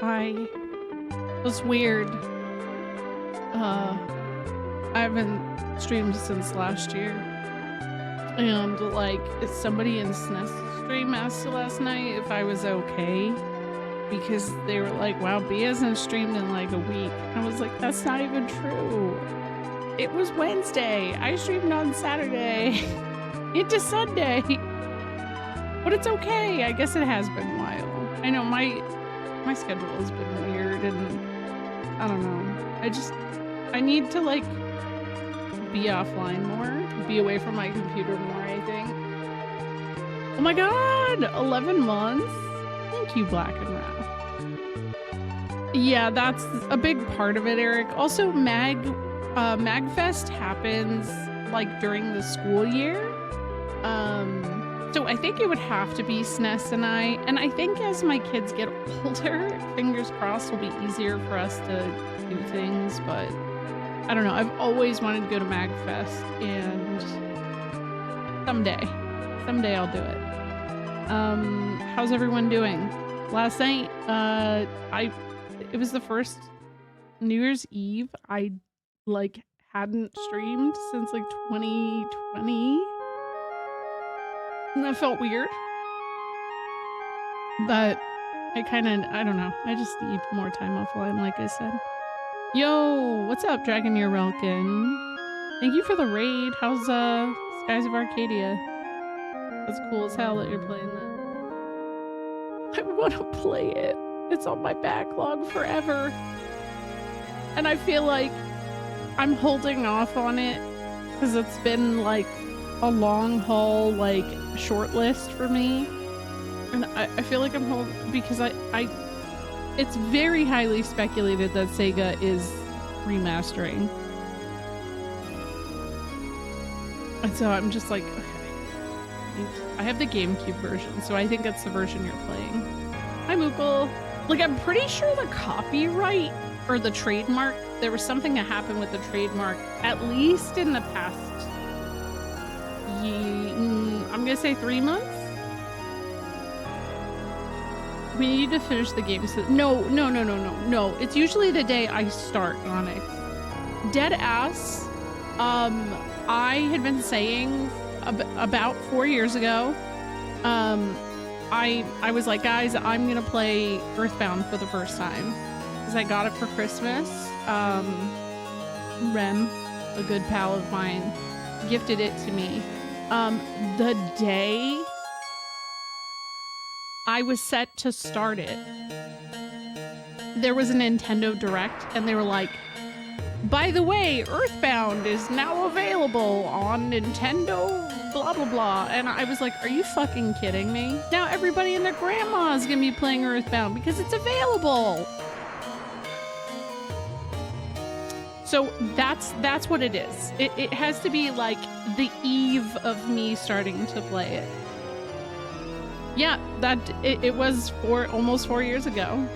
I was weird. I haven't streamed since last year. And like somebody in SNES stream asked last night if I was okay because they were like, wow, B hasn't streamed in like a week. I was like, that's not even true. It was Wednesday. I streamed on Saturday into Sunday. But it's okay. I guess it has been a while. I know my schedule has been weird and I don't know. I need to like be offline more, be away from my computer more, I think. Oh my god, 11 months? Thank you, Black and Wrath. Yeah, that's a big part of it, Eric. Also, MagFest happens like during the school year. So I think it would have to be SNES and I think as my kids get older, fingers crossed, it'll be easier for us to do things, but I don't know. I've always wanted to go to MagFest, and someday I'll do it. How's everyone doing? Last night, it was the first New Year's Eve I like hadn't streamed since like 2020, and that felt weird. But I don't know. I just need more time offline, like I said. Yo, what's up, Dragon Year Relkin? Thank you for the raid. How's Skies of Arcadia? That's cool as hell that you're playing that. I want to play it. It's on my backlog forever. And I feel like I'm holding off on it because it's been like a long haul, like short list for me. And I feel like I'm holding because it's very highly speculated that Sega is remastering. And so I'm just like, okay. I have the GameCube version, so I think that's the version you're playing. Hi, Moogle. Like, I'm pretty sure the copyright or the trademark, there was something that happened with the trademark, at least in the past, I'm gonna say 3 months? We need to finish the game. So no. It's usually the day I start Onyx. Dead ass. I had been saying about 4 years ago. I was like, guys, I'm gonna play Earthbound for the first time because I got it for Christmas. Rem, a good pal of mine, gifted it to me. The day I was set to start it, there was a Nintendo Direct, and they were like, by the way, Earthbound is now available on Nintendo, blah, blah, blah. And I was like, are you fucking kidding me? Now everybody and their grandma is gonna be playing Earthbound because it's available. So that's what it is. It has to be like the eve of me starting to play it. Yeah, it was almost 4 years ago.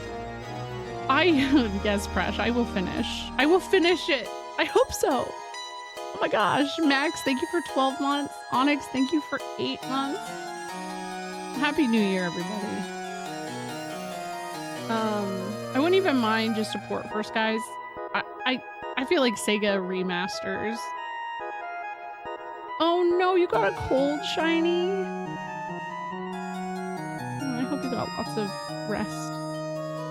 Yes, Prash, I will finish. I will finish it. I hope so. Oh my gosh, Max, thank you for 12 months. Onyx, thank you for 8 months. Happy New Year, everybody. I wouldn't even mind just a port first, guys. I feel like Sega remasters. Oh no, you got a cold shiny. I hope you got lots of rest.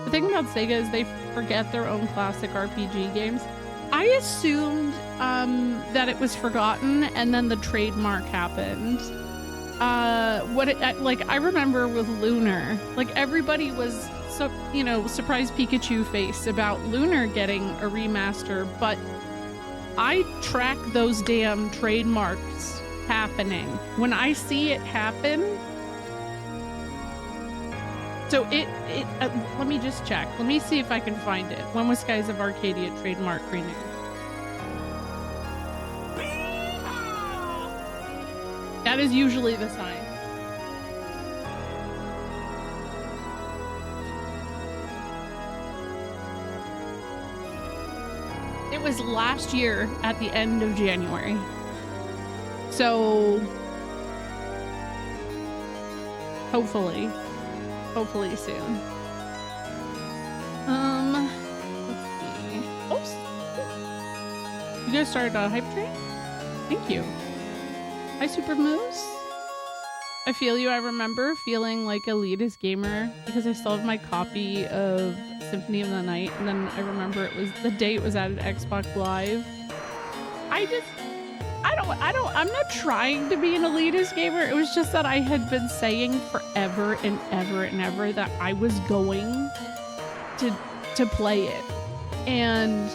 The thing about Sega is they forget their own classic RPG games. I assumed that it was forgotten, and then the trademark happened. I remember with Lunar, like everybody was so, surprised Pikachu face about Lunar getting a remaster, but I track those damn trademarks happening. When I see it happen, so let me just check. Let me see if I can find it. When was Skies of Arcadia trademark renewed? That is usually the sign. It was last year at the end of January. So hopefully soon. Let's see. Oh, you guys started a hype train? Thank you. Hi, Super Moose. I feel you. I remember feeling like elitist gamer because I still have my copy of Symphony of the Night, and then I remember it was the day it was at Xbox Live. I'm not trying to be an elitist gamer. It was just that I had been saying forever and ever and ever that I was going to play it. And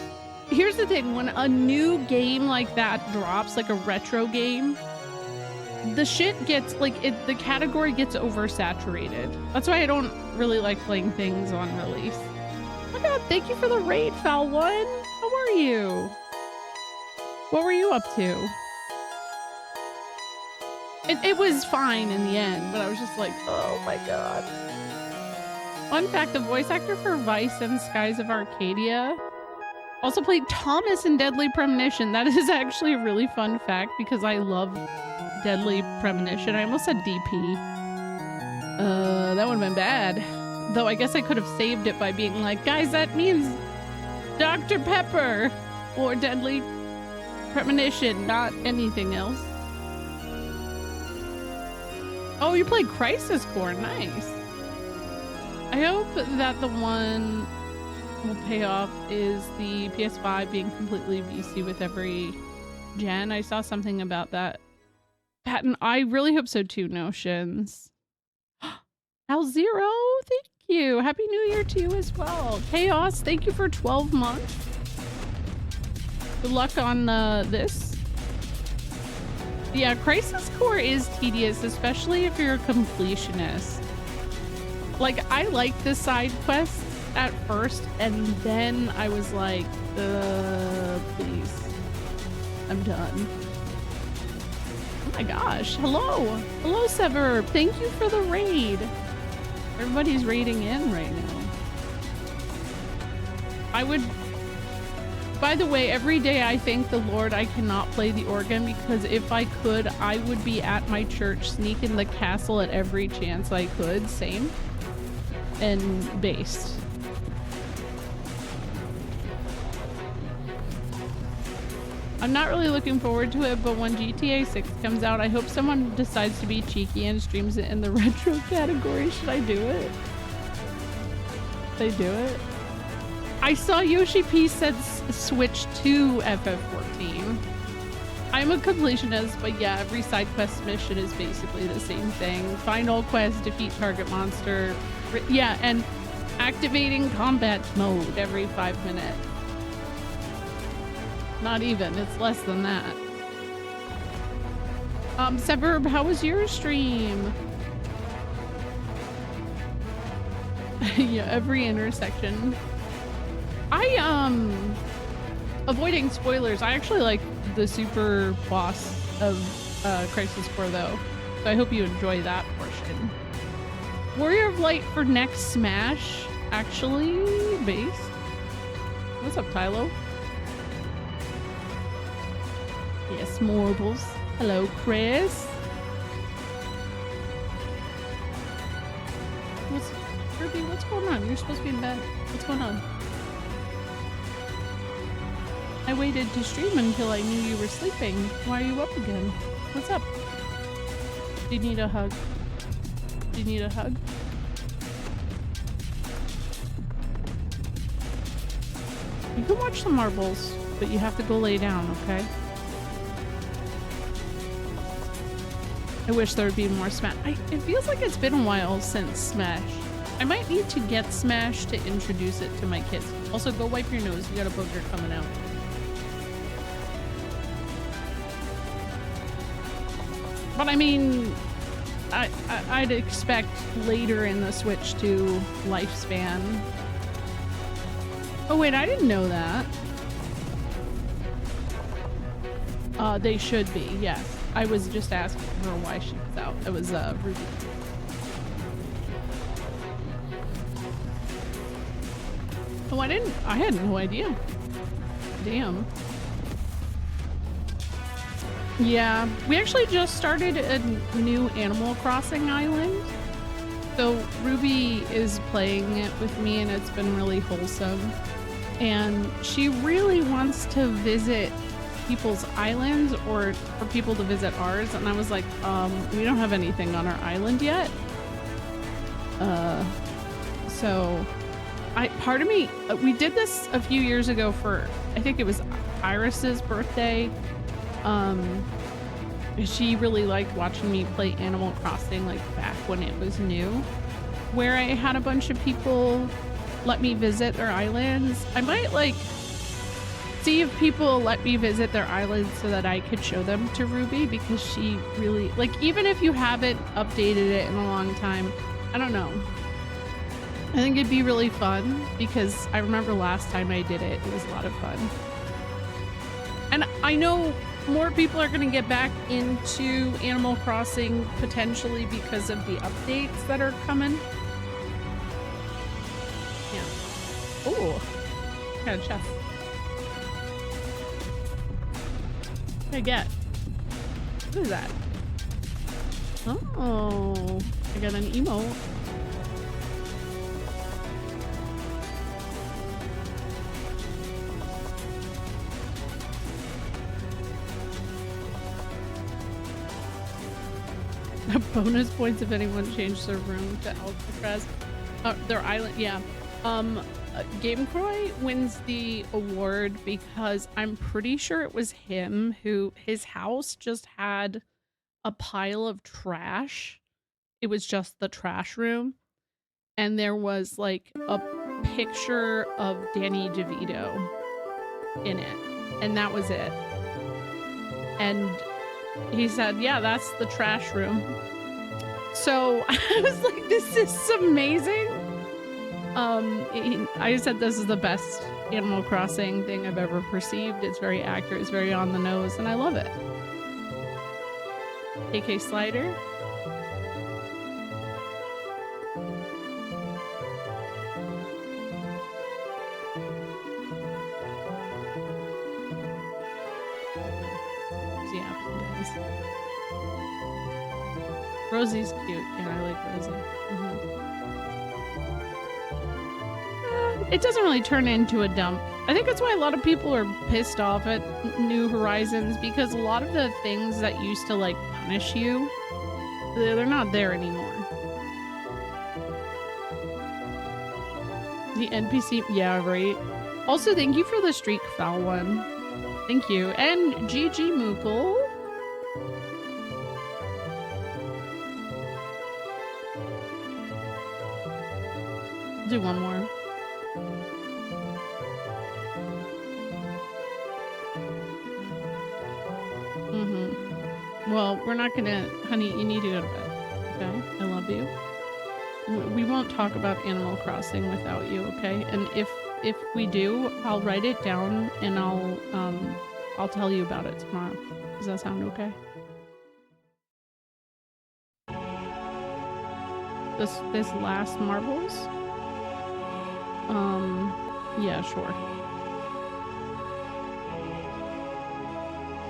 here's the thing, when a new game like that drops, like a retro game, the shit gets like the category gets oversaturated. That's why I don't really like playing things on release. Oh my god, thank you for the raid, Foul One. How are you? What were you up to? It was fine in the end, but I was just like, oh my god. Fun fact, the voice actor for Vice and Skies of Arcadia also played Thomas in Deadly Premonition. That is actually a really fun fact because I love Deadly Premonition. I almost said DP. That would have been bad. Though I guess I could have saved it by being like, guys, that means Dr. Pepper or Deadly Premonition, not anything else. Oh, you played Crisis Core. Nice. I hope that the one will pay off is the PS5 being completely VC with every gen. I saw something about that. Patton, I really hope so too, Notions. Al Zero, thank you. Happy New Year to you as well. Chaos, thank you for 12 months. Good luck on this. Yeah, Crisis Core is tedious, especially if you're a completionist. Like, I liked the side quests at first, and then I was like, please. I'm done. Oh my gosh. Hello. Hello, Sever. Thank you for the raid. Everybody's raiding in right now. By the way, every day I thank the Lord I cannot play the organ because if I could, I would be at my church sneaking the castle at every chance I could. Same. And based. I'm not really looking forward to it, but when GTA 6 comes out, I hope someone decides to be cheeky and streams it in the retro category. Should I do it? They do it? I saw Yoshi P said switch to FF14. I'm a completionist, but yeah, every side quest mission is basically the same thing. Find all quests, defeat target monster. Yeah, and activating combat mode every 5 minutes. Not even, it's less than that. Severb, how was your stream? Yeah, every intersection. Avoiding spoilers, I actually like the super boss of Crisis Core though, so I hope you enjoy that portion. Warrior of Light for next Smash, actually based. What's up, Tylo? Yes, Morbles. Hello, Chris. Kirby, what's going on? You're supposed to be in bed. What's going on? I waited to stream until I knew you were sleeping. Why are you up again? What's up? Do you need a hug? Do you need a hug? You can watch the marbles, but you have to go lay down, okay? I wish there would be more Smash. It feels like it's been a while since Smash. I might need to get Smash to introduce it to my kids. Also, go wipe your nose. You got a booger coming out. But I mean, I'd expect later in the Switch 2 lifespan. Oh wait, I didn't know that. They should be, yes. I was just asking her why she was out. It was Ruby. Oh, I had no idea. Damn. Yeah, we actually just started a new Animal Crossing island. So Ruby is playing it with me and it's been really wholesome. And she really wants to visit people's islands or for people to visit ours. And I was like, we don't have anything on our island yet. So part of me, we did this a few years ago for, I think it was Iris's birthday. She really liked watching me play Animal Crossing like back when it was new, where I had a bunch of people let me visit their islands. I might like see if people let me visit their islands so that I could show them to Ruby, because she really like, even if you haven't updated it in a long time, I don't know. I think it'd be really fun because I remember last time I did it, it was a lot of fun. And I know more people are going to get back into Animal Crossing potentially because of the updates that are coming. Yeah. Oh, got a chest. What did I get? What is that? Oh, I got an emote. Bonus points if anyone changed their room to Alcatraz. Their island, yeah. GameCroy wins the award because I'm pretty sure it was him who, his house just had a pile of trash. It was just the trash room. And there was like a picture of Danny DeVito in it. And that was it. And he said, yeah, that's the trash room. So I was like, this is amazing. I said this is the best Animal Crossing thing I've ever perceived. It's very accurate, it's very on the nose, and I love it. AK Slider. Rosie's cute. Yeah, I like Rosie. It doesn't really turn into a dump. I think that's why a lot of people are pissed off at New Horizons, because a lot of the things that used to like punish you, they're not there anymore. The NPC, yeah, right. Also, thank you for the Streak Foul one. Thank you. And GG Moogle. Do one more. Well, we're not gonna, honey, you need to go to bed. Okay? I love you. We won't talk about Animal Crossing without you, okay? And if we do, I'll write it down and I'll tell you about it tomorrow. Does that sound okay? This last marbles? Yeah, sure.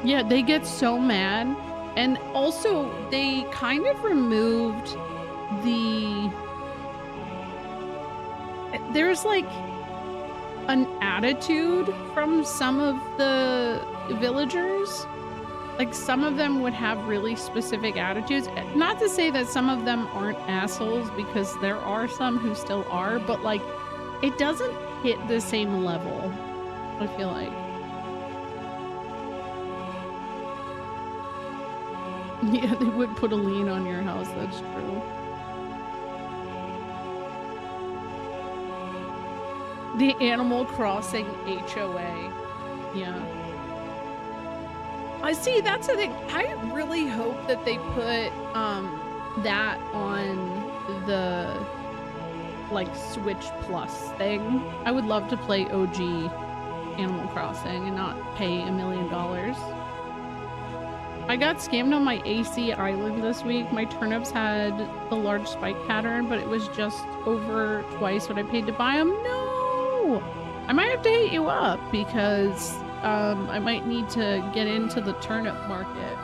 Yeah, they get so mad. And also, they kind of removed there's like an attitude from some of the villagers. Like, some of them would have really specific attitudes. Not to say that some of them aren't assholes, because there are some who still are, but like, it doesn't hit the same level, I feel like. Yeah, they would put a lien on your house, that's true. The Animal Crossing HOA. Yeah. I see, that's the thing. I really hope that they put that on the like Switch Plus thing. I would love to play OG Animal Crossing and not pay $1 million. I got scammed on my AC island this week. My turnips had the large spike pattern, but it was just over twice what I paid to buy them. No! I might have to hit you up because I might need to get into the turnip market.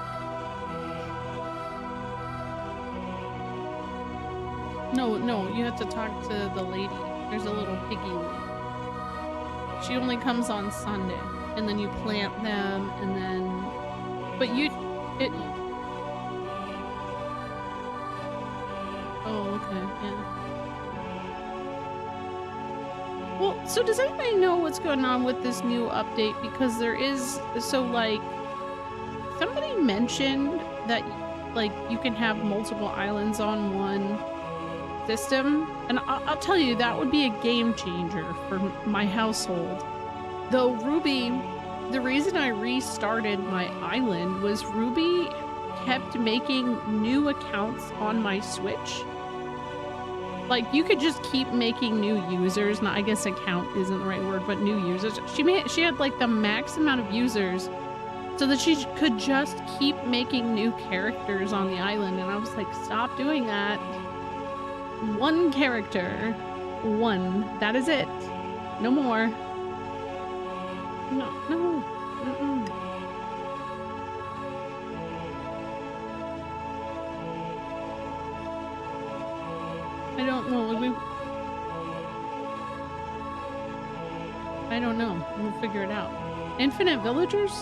No, you have to talk to the lady. There's a little piggy lady. She only comes on Sunday, and then you plant them, and then, but it. Oh, okay, yeah. Well, so does anybody know what's going on with this new update? Because there is, so like, somebody mentioned that like you can have multiple islands on one system, and I'll tell you that would be a game changer for my household. Though Ruby, the reason I restarted my island was Ruby kept making new accounts on my Switch. Like, you could just keep making new users. Now, I guess account isn't the right word, but new users. She had like the max amount of users so that she could just keep making new characters on the island. And I was like, stop doing that. One character. One. That is it. No more. No. Mm-mm. I don't know. I don't know. We'll figure it out. Infinite villagers?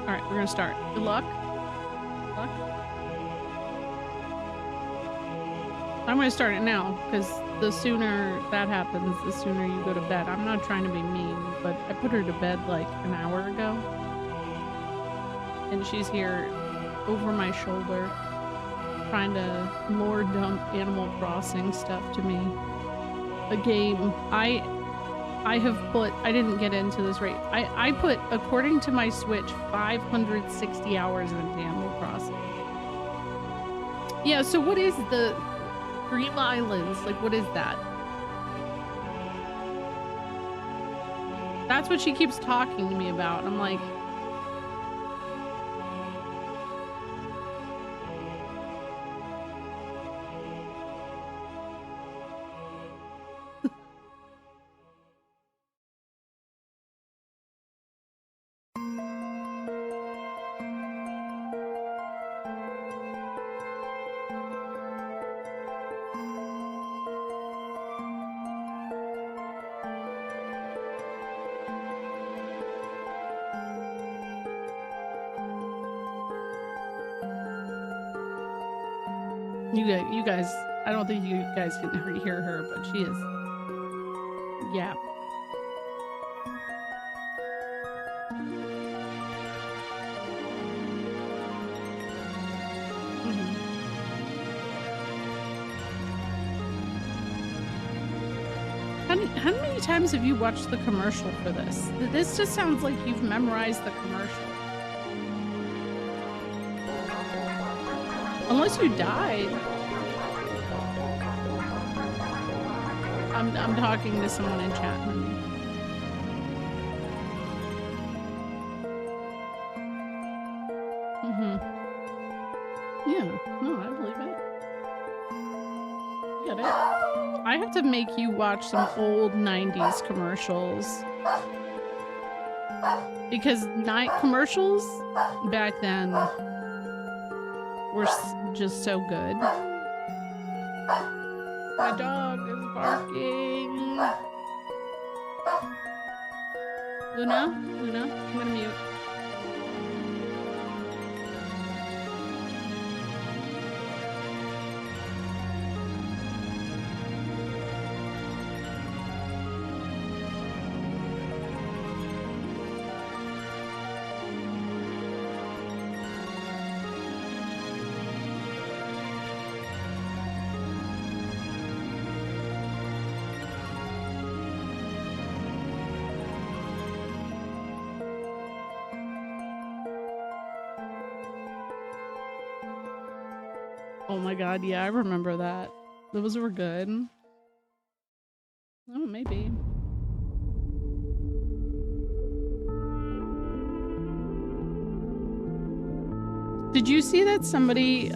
Alright, we're gonna start. Good luck. Good luck. I'm gonna start it now, because the sooner that happens, the sooner you go to bed. I'm not trying to be mean, but I put her to bed like an hour ago. And she's here over my shoulder, trying to lore dump Animal Crossing stuff to me. A game I have put, I didn't get into this right. I put, according to my Switch, 560 hours into Animal Crossing. Yeah, so what is the Dream Islands? Like, what is that? That's what she keeps talking to me about. I'm like, you guys, I don't think you guys can hear her, but she is, yeah. How many times have you watched the commercial for this? This just sounds like you've memorized the commercial. Unless you died. I'm talking to someone in chat. Yeah, no, I believe it. You get it. I have to make you watch some old 90s commercials. Because night commercials back then were just so good. My dog is barking. Luna, I'm gonna mute. Oh my god, yeah, I remember that. Those were good. Oh, maybe. Did you see that somebody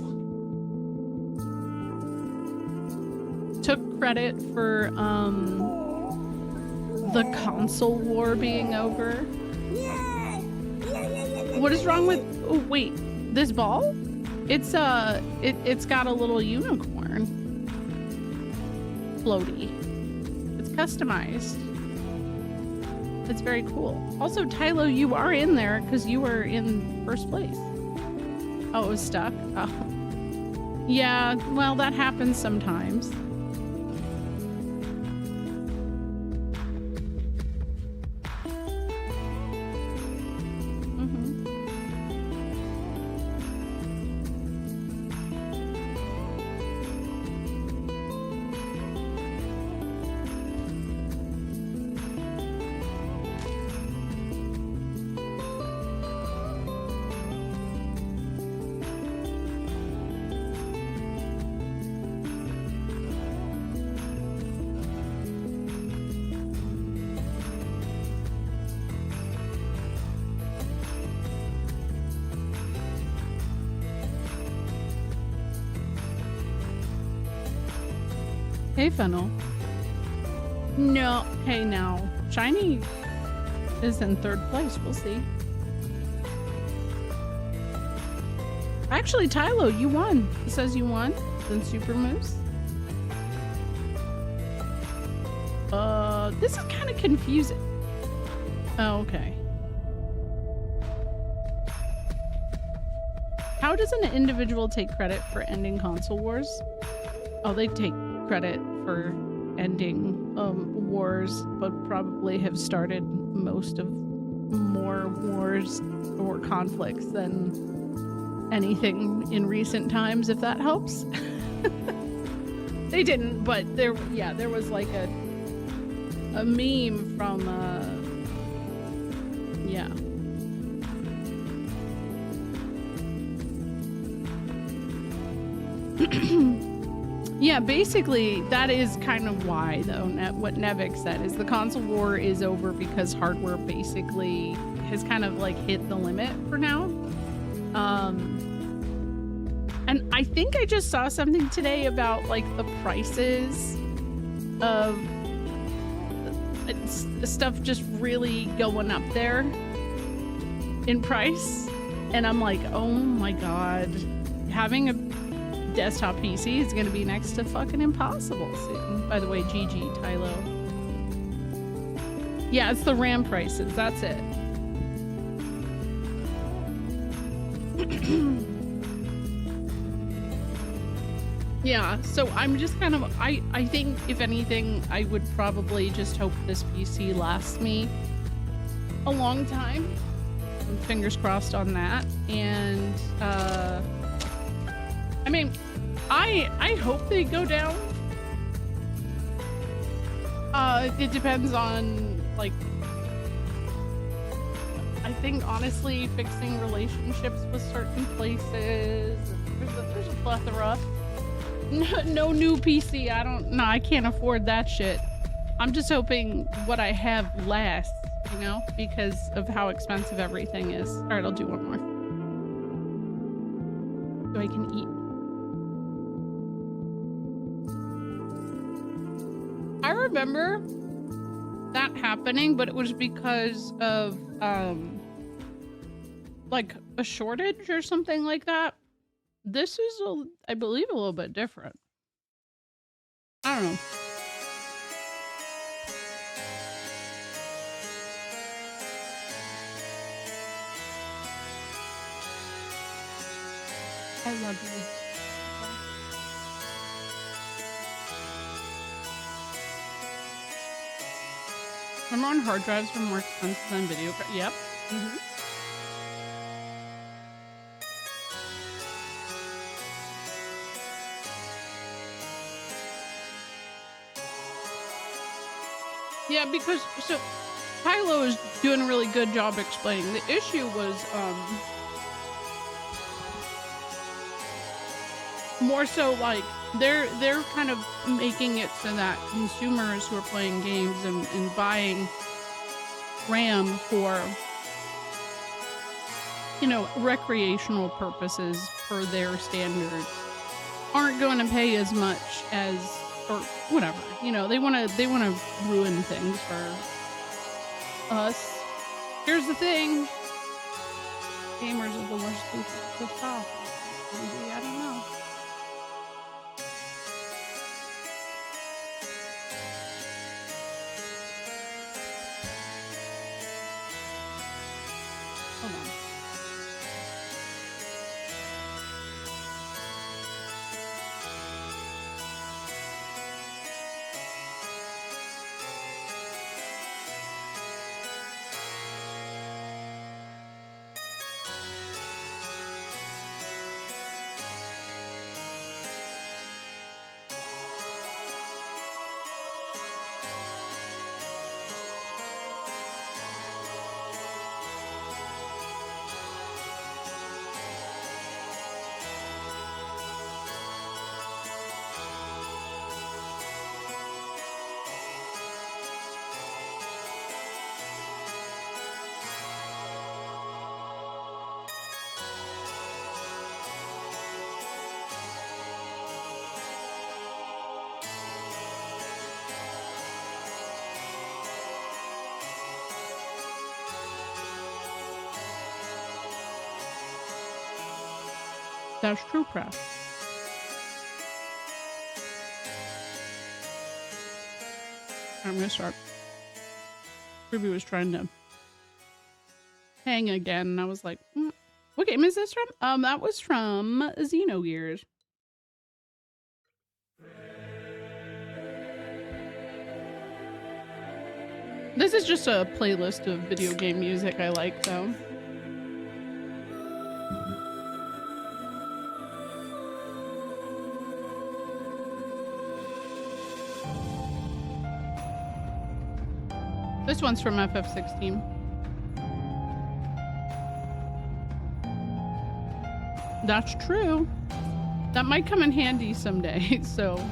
took credit for the console war being over? What is wrong with... Oh, wait. This ball? It's got a little unicorn floaty. It's customized. It's very cool. Also, Tylo, you are in there because you were in first place. Oh, it was stuck? Oh. Yeah, well, that happens sometimes. Hey, Funnel. No. Hey, now. Shiny is in third place. We'll see. Actually, Tylo, you won. It says you won. Then Super Moose. This is kind of confusing. Oh, okay. How does an individual take credit for ending console wars? Oh, they take credit for ending wars, but probably have started most of more wars or conflicts than anything in recent times, if that helps. They didn't, but there was like a meme from yeah. Yeah, basically, that is kind of why, though, what Nevik said, is the console war is over because hardware basically has kind of, like, hit the limit for now. And I think I just saw something today about, like, the prices of stuff just really going up there in price. And I'm like, oh my god, having a desktop PC is gonna be next to fucking impossible soon. By the way, GG, Tylo. Yeah, it's the RAM prices, that's it. Yeah, so I'm just kind of, I think if anything, I would probably just hope this PC lasts me a long time. Fingers crossed on that. And I mean, I hope they go down. It depends on, like, I think honestly fixing relationships with certain places. There's a plethora. No new PC. I can't afford that shit. I'm just hoping what I have lasts, you know, because of how expensive everything is. All right, I'll do one more. So I can eat. I remember that happening, but it was because of like a shortage or something like that. This is, I believe, a little bit different. I don't know. I love you. Remember on hard drives were more expensive than video cards? Yep. Mm-hmm. Yeah, because so Kylo is doing a really good job explaining. The issue was more so like they're kind of making it so that consumers who are playing games and buying RAM for, you know, recreational purposes per their standards aren't going to pay as much as, or whatever, you know, they want to ruin things for us. Here's the thing. Gamers are the worst people to stop. Maybe, I don't know. Hold on. That's true, press. I'm gonna start. Ruby was trying to hang again, and I was like, what game is this from? That was from Xenogears. This is just a playlist of video game music I like, though. This one's from FF16. That's true. That might come in handy someday, so...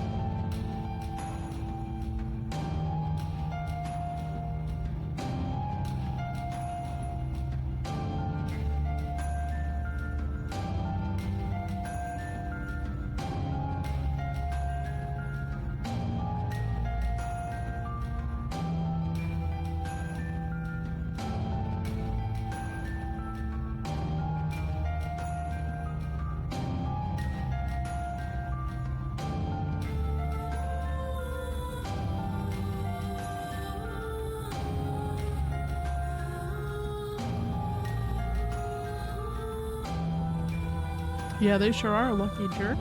Yeah, they sure are lucky jerks.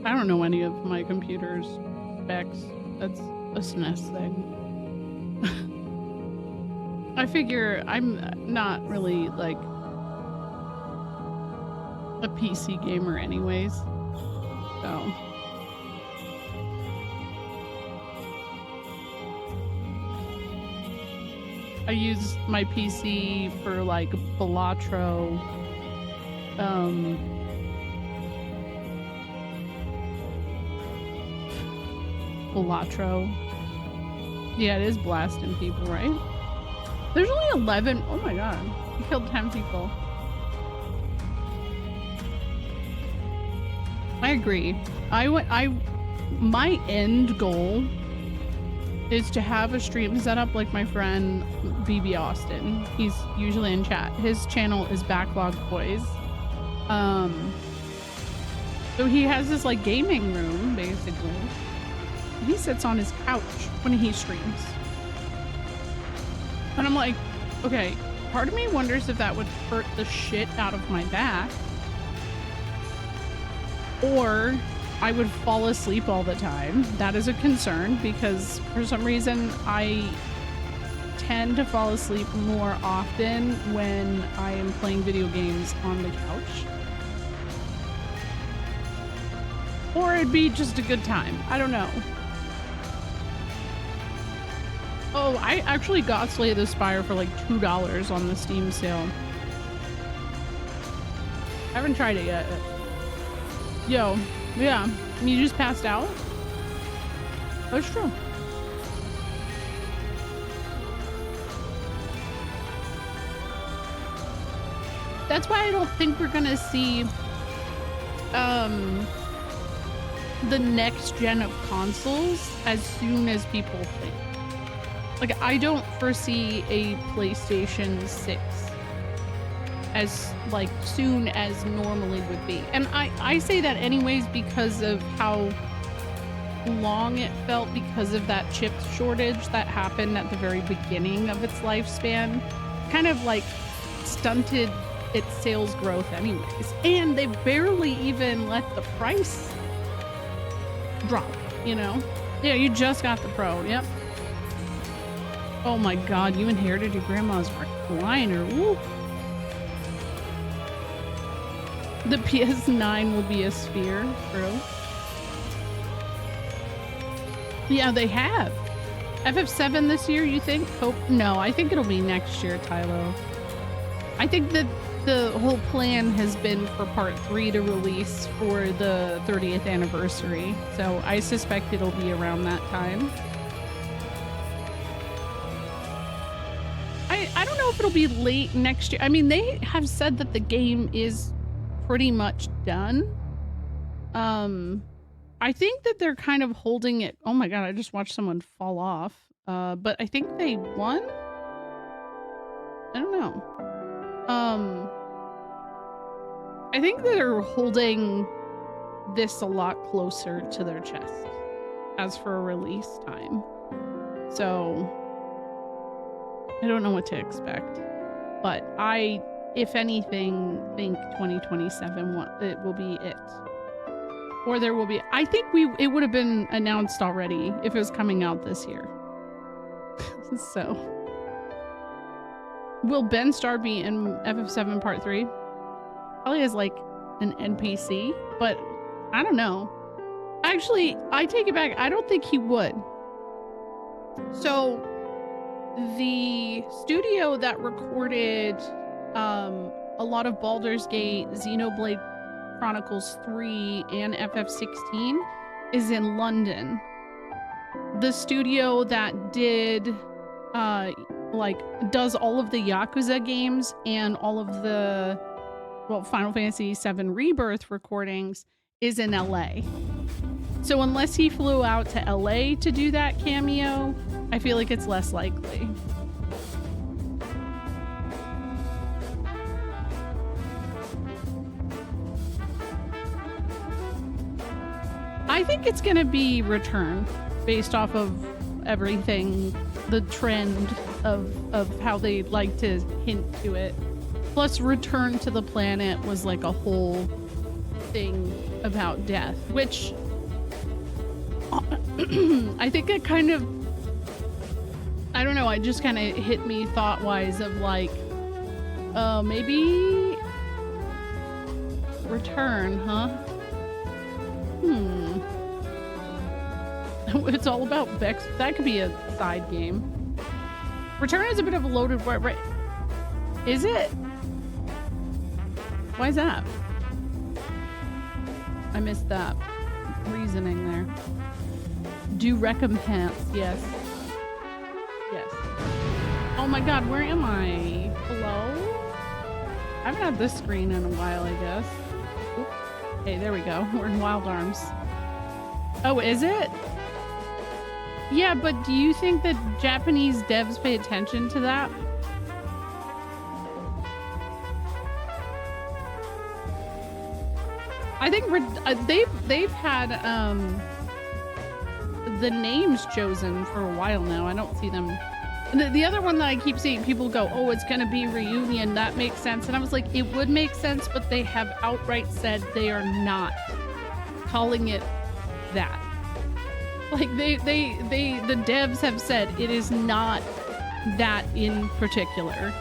I don't know any of my computer's specs. That's a SNES thing. I figure I'm not really like a PC gamer anyways, so I use my PC for like Balatro, yeah, it is blasting people, right? There's only 11. Oh my god, he killed 10 people. I agree. My end goal is to have a stream set up like my friend BB Austin. He's usually in chat. His channel is Backlog Boys. So he has this like gaming room basically. He sits on his couch when he streams. And I'm like, okay, part of me wonders if that would hurt the shit out of my back. Or I would fall asleep all the time. That is a concern because for some reason I tend to fall asleep more often when I am playing video games on the couch. Or it'd be just a good time. I don't know. Oh, I actually got Slay the Spire for like $2 on the Steam sale. I haven't tried it yet. Yo, yeah, you just passed out? That's true. That's why I don't think we're gonna see the next gen of consoles as soon as people think. Like, I don't foresee a PlayStation 6 as, like, soon as normally would be. And I say that anyways because of how long it felt because of that chip shortage that happened at the very beginning of its lifespan. Kind of, like, stunted its sales growth anyways. And they barely even let the price drop, you know? Yeah, you just got the Pro, yep. Oh my god, you inherited your grandma's recliner. Woo. The PS9 will be a sphere, true. Yeah, they have. FF7 this year, you think? Hope? No, I think it'll be next year, Tylo. I think that the whole plan has been for part 3 to release for the 30th anniversary. So I suspect it'll be around that time. I don't know if it'll be late next year. I mean, they have said that the game is pretty much done. I think that they're kind of holding it. Oh my god, I just watched someone fall off. But I think they won? I don't know. I think they're holding this a lot closer to their chest as for a release time. So I don't know what to expect. But I, if anything, think 2027 it will be it. Or there will be, I think it would have been announced already if it was coming out this year. So, will Ben Starr be in FF7 Part 3? Probably as like an NPC, but I don't know. Actually, I take it back. I don't think he would. So, the studio that recorded a lot of Baldur's Gate, Xenoblade Chronicles 3, and FF16 is in London. The studio that did does all of the Yakuza games and all of the Final Fantasy VII Rebirth recordings is in LA. So unless he flew out to LA to do that cameo, I feel like it's less likely. I think it's going to be Return based off of everything, the trend of how they like to hint to it. Plus, Return to the Planet was like a whole thing about death, which I think it kind of, I don't know, it just kind of hit me thought-wise of like, maybe Return, huh? It's all about Vex. That could be a side game. Return is a bit of a loaded word, right? Is it? Why is that? I missed that reasoning there. Do recompense, yes. Yes. Oh my god, where am I? Hello? I haven't had this screen in a while, I guess. Oop. Hey, there we go. We're in Wild Arms. Oh, is it? Yeah, but do you think that Japanese devs pay attention to that? I think they've had the names chosen for a while now. I don't see them. The other one that I keep seeing people go, oh, it's gonna be Reunion. That makes sense. And I was like, it would make sense, but they have outright said they are not calling it that. Like the devs have said it is not that in particular.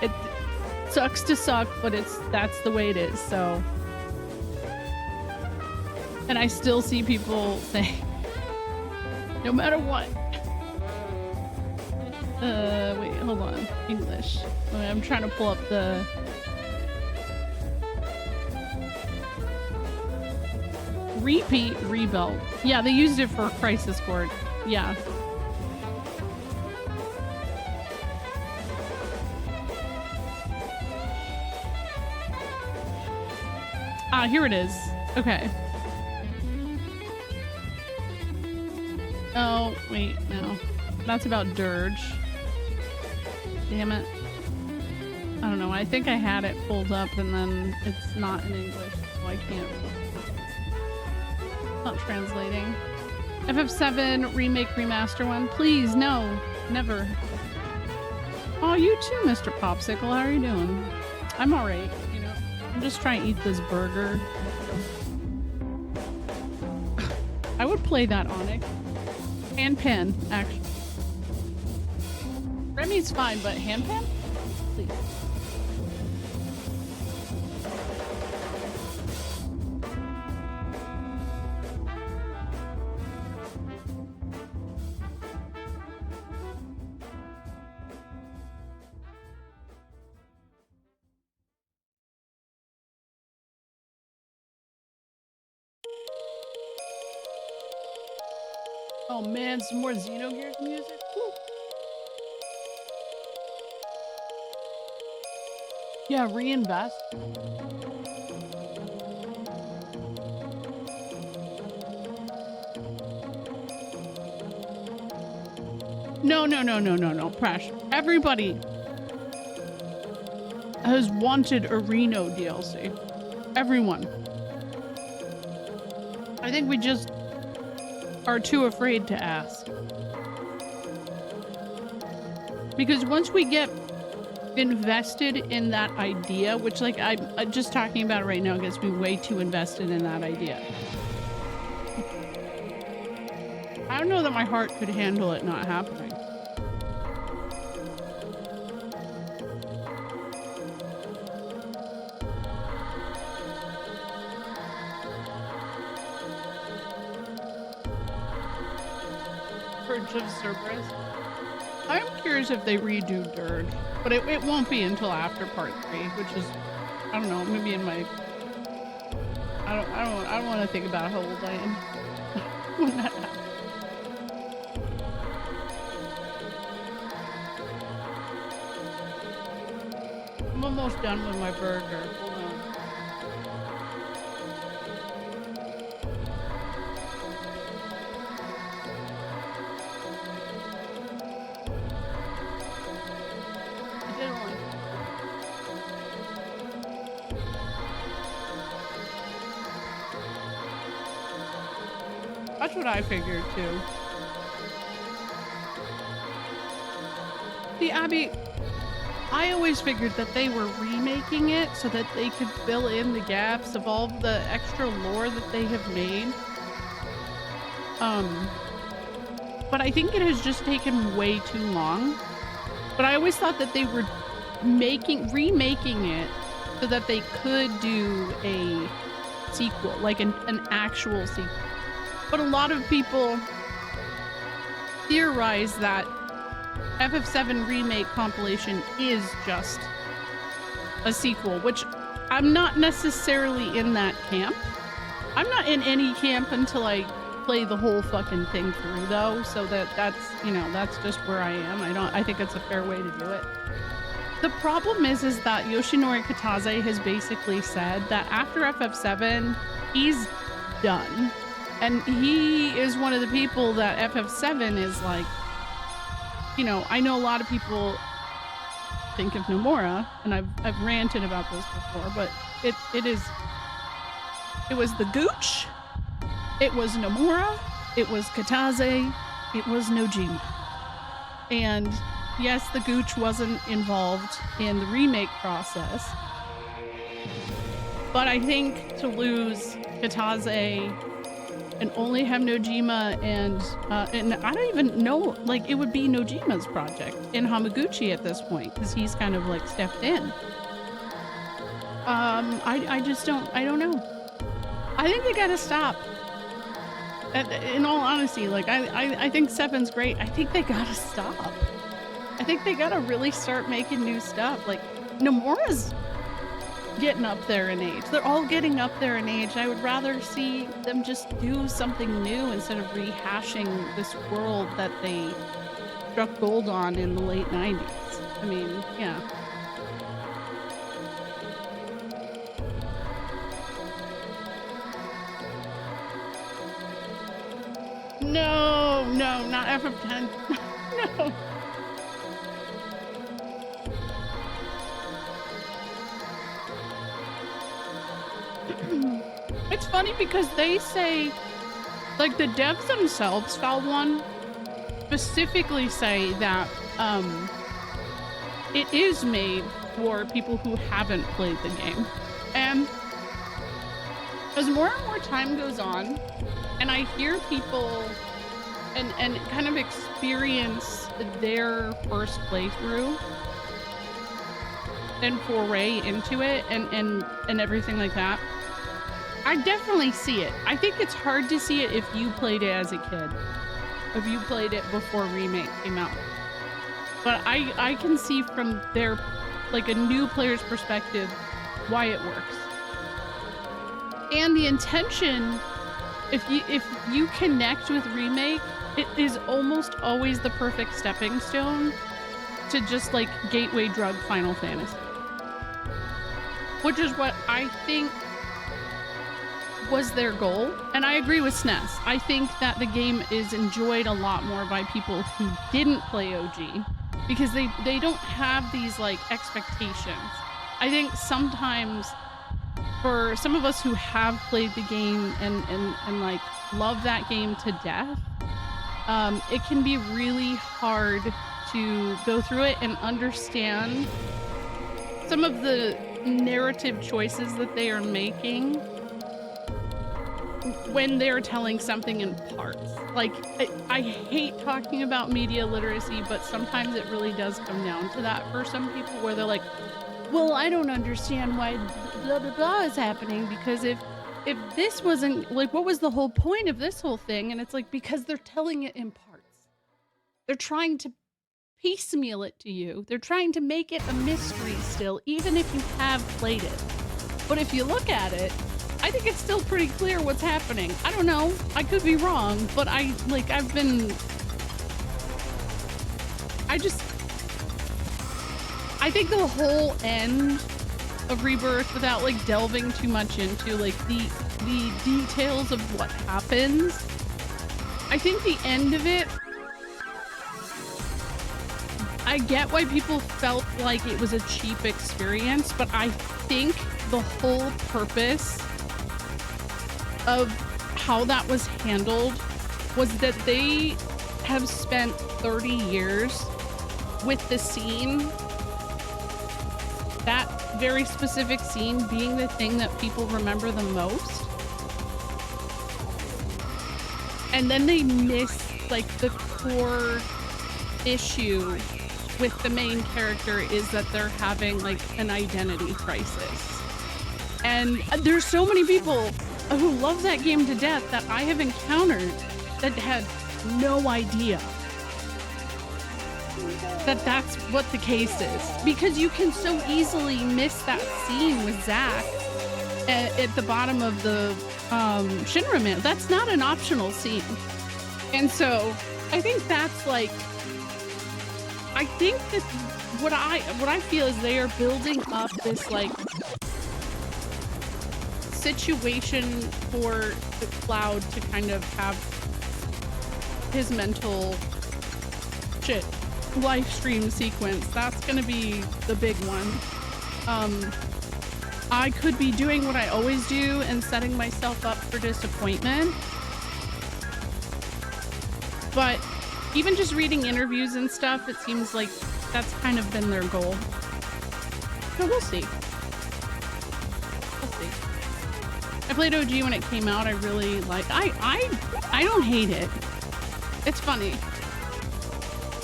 It sucks to suck, but that's the way it is. So, and I still see people say, no matter what. Wait, hold on. English. I'm trying to pull up the. Repeat rebuild. Yeah, they used it for Crisis Core. Yeah. Ah, here it is. Okay. Oh, wait, no. That's about Dirge. Damn it. I don't know. I think I had it pulled up and then it's not in English, so I can't. Not translating. FF7 remake remaster one. Please, no. Never. Oh, you too, Mr. Popsicle. How are you doing? I'm alright, you know. I'm just trying to eat this burger. I would play that Onyx. And pen, actually. Remy's fine, but handpan? Please. Oh man, some more Xenogears music? Woo. Yeah, reinvest. No, Prash. Everybody has wanted a Reno DLC. Everyone. I think we just are too afraid to ask. Because once we get invested in that idea, which like I'm just talking about it right now gets me way too invested in that idea. I don't know that my heart could handle it not happening. Purge of Cerberus. I'm curious if they redo Dirge, but it won't be until after part 3, which is, I don't know, maybe in my, I don't want to think about how old I am when that happens. I'm almost done with my burger. Hold on. That's what I figured too. See, Abby, I always figured that they were remaking it so that they could fill in the gaps of all the extra lore that they have made. But I think it has just taken way too long. But I always thought that they were remaking it so that they could do a sequel, like an actual sequel. But a lot of people theorize that FF7 Remake compilation is just a sequel, which I'm not necessarily in that camp. I'm not in any camp until I play the whole fucking thing through though, so that's, you know, that's just where I am. I think it's a fair way to do it. The problem is that Yoshinori Kitase has basically said that after FF7, he's done. And he is one of the people that FF7 is like, you know, I know a lot of people think of Nomura, and I've ranted about this before, but it was the Gooch, it was Nomura, it was Kitase, it was Nojima. And yes, the Gooch wasn't involved in the remake process, but I think to lose Kitase and only have Nojima and I don't even know, like, it would be Nojima's project in Hamaguchi at this point, because he's kind of like stepped in. I just don't know. I think they gotta stop. In all honesty, like, I think 7's great. I think they gotta stop. I think they gotta really start making new stuff. Like, Nomura's getting up there in age. They're all getting up there in age. I would rather see them just do something new instead of rehashing this world that they struck gold on in the late 90s. I mean, yeah. No, not FF10. No. It's funny because they say, like, the devs themselves, Val 1, specifically say that it is made for people who haven't played the game. And as more and more time goes on, and I hear people and kind of experience their first playthrough and foray into it and everything like that, I definitely see it. I think it's hard to see it if you played it as a kid, if you played it before Remake came out. But I can see from their, like, a new player's perspective why it works. And the intention, if you connect with Remake, it is almost always the perfect stepping stone to just, like, gateway drug Final Fantasy. Which is what I think was their goal. And I agree with SNES. I think that the game is enjoyed a lot more by people who didn't play OG because they don't have these, like, expectations. I think sometimes for some of us who have played the game and like love that game to death, it can be really hard to go through it and understand some of the narrative choices that they are making when they're telling something in parts. Like, I hate talking about media literacy, but sometimes it really does come down to that for some people, where they're like, well, I don't understand why blah blah blah is happening, because if this wasn't, like, what was the whole point of this whole thing? And it's like, because they're telling it in parts. They're trying to piecemeal it to you. They're trying to make it a mystery still, even if you have played it. But if you look at it, I think it's still pretty clear what's happening. I don't know. I could be wrong, but I think the whole end of Rebirth, without, like, delving too much into, like, the details of what happens, I think the end of it, I get why people felt like it was a cheap experience, but I think the whole purpose of how that was handled was that they have spent 30 years with the scene, that very specific scene being the thing that people remember the most. And then they miss, like, the core issue with the main character is that they're having, like, an identity crisis. And there's so many people who love that game to death that I have encountered that had no idea that that's what the case is, because you can so easily miss that scene with Zack at the bottom of the Shinra Man. That's not an optional scene. And so I think that's, like, I think that what I feel is they are building up this, like, situation for the Cloud to kind of have his mental live stream sequence. That's gonna be the big one. I could be doing what I always do and setting myself up for disappointment, but even just reading interviews and stuff, it seems like that's kind of been their goal. So we'll see. I played OG when it came out. I really like. I don't hate it. It's funny.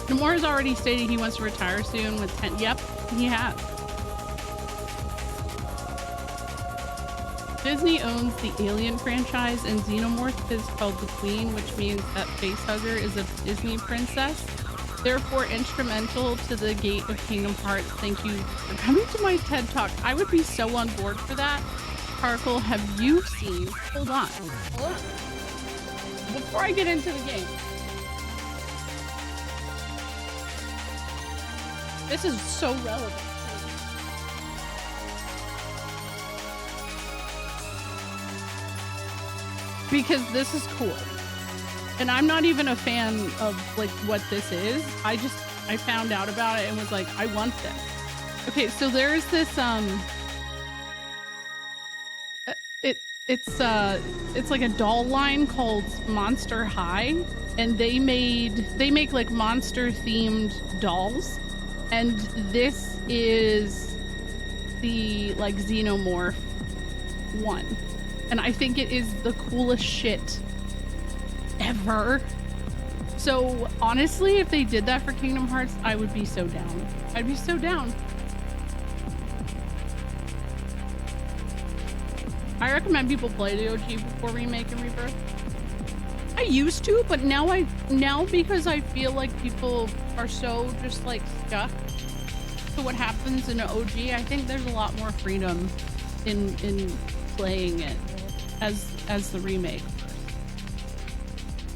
Nomura has already stated he wants to retire soon with 10. Yep, he has. Disney owns the Alien franchise, and Xenomorph is called the Queen, which means that Facehugger is a Disney princess. Therefore, instrumental to the gate of Kingdom Hearts. Thank you for coming to my TED Talk. I would be so on board for that. Sparkle, have you seen? Hold on. Before I get into the game, this is so relevant. Because this is cool. And I'm not even a fan of like what this is. I found out about it and was like, I want this. Okay, so there's this uh, it it's like a doll line called Monster High, and they make like monster themed dolls, and this is the like Xenomorph one, and I think it is the coolest shit ever. So honestly, if they did that for Kingdom Hearts, I would be so down. I'd be so down. I recommend people play the OG before Remake and Rebirth. I used to, but now because I feel like people are so just like stuck to what happens in an OG, I think there's a lot more freedom in playing it as the remake.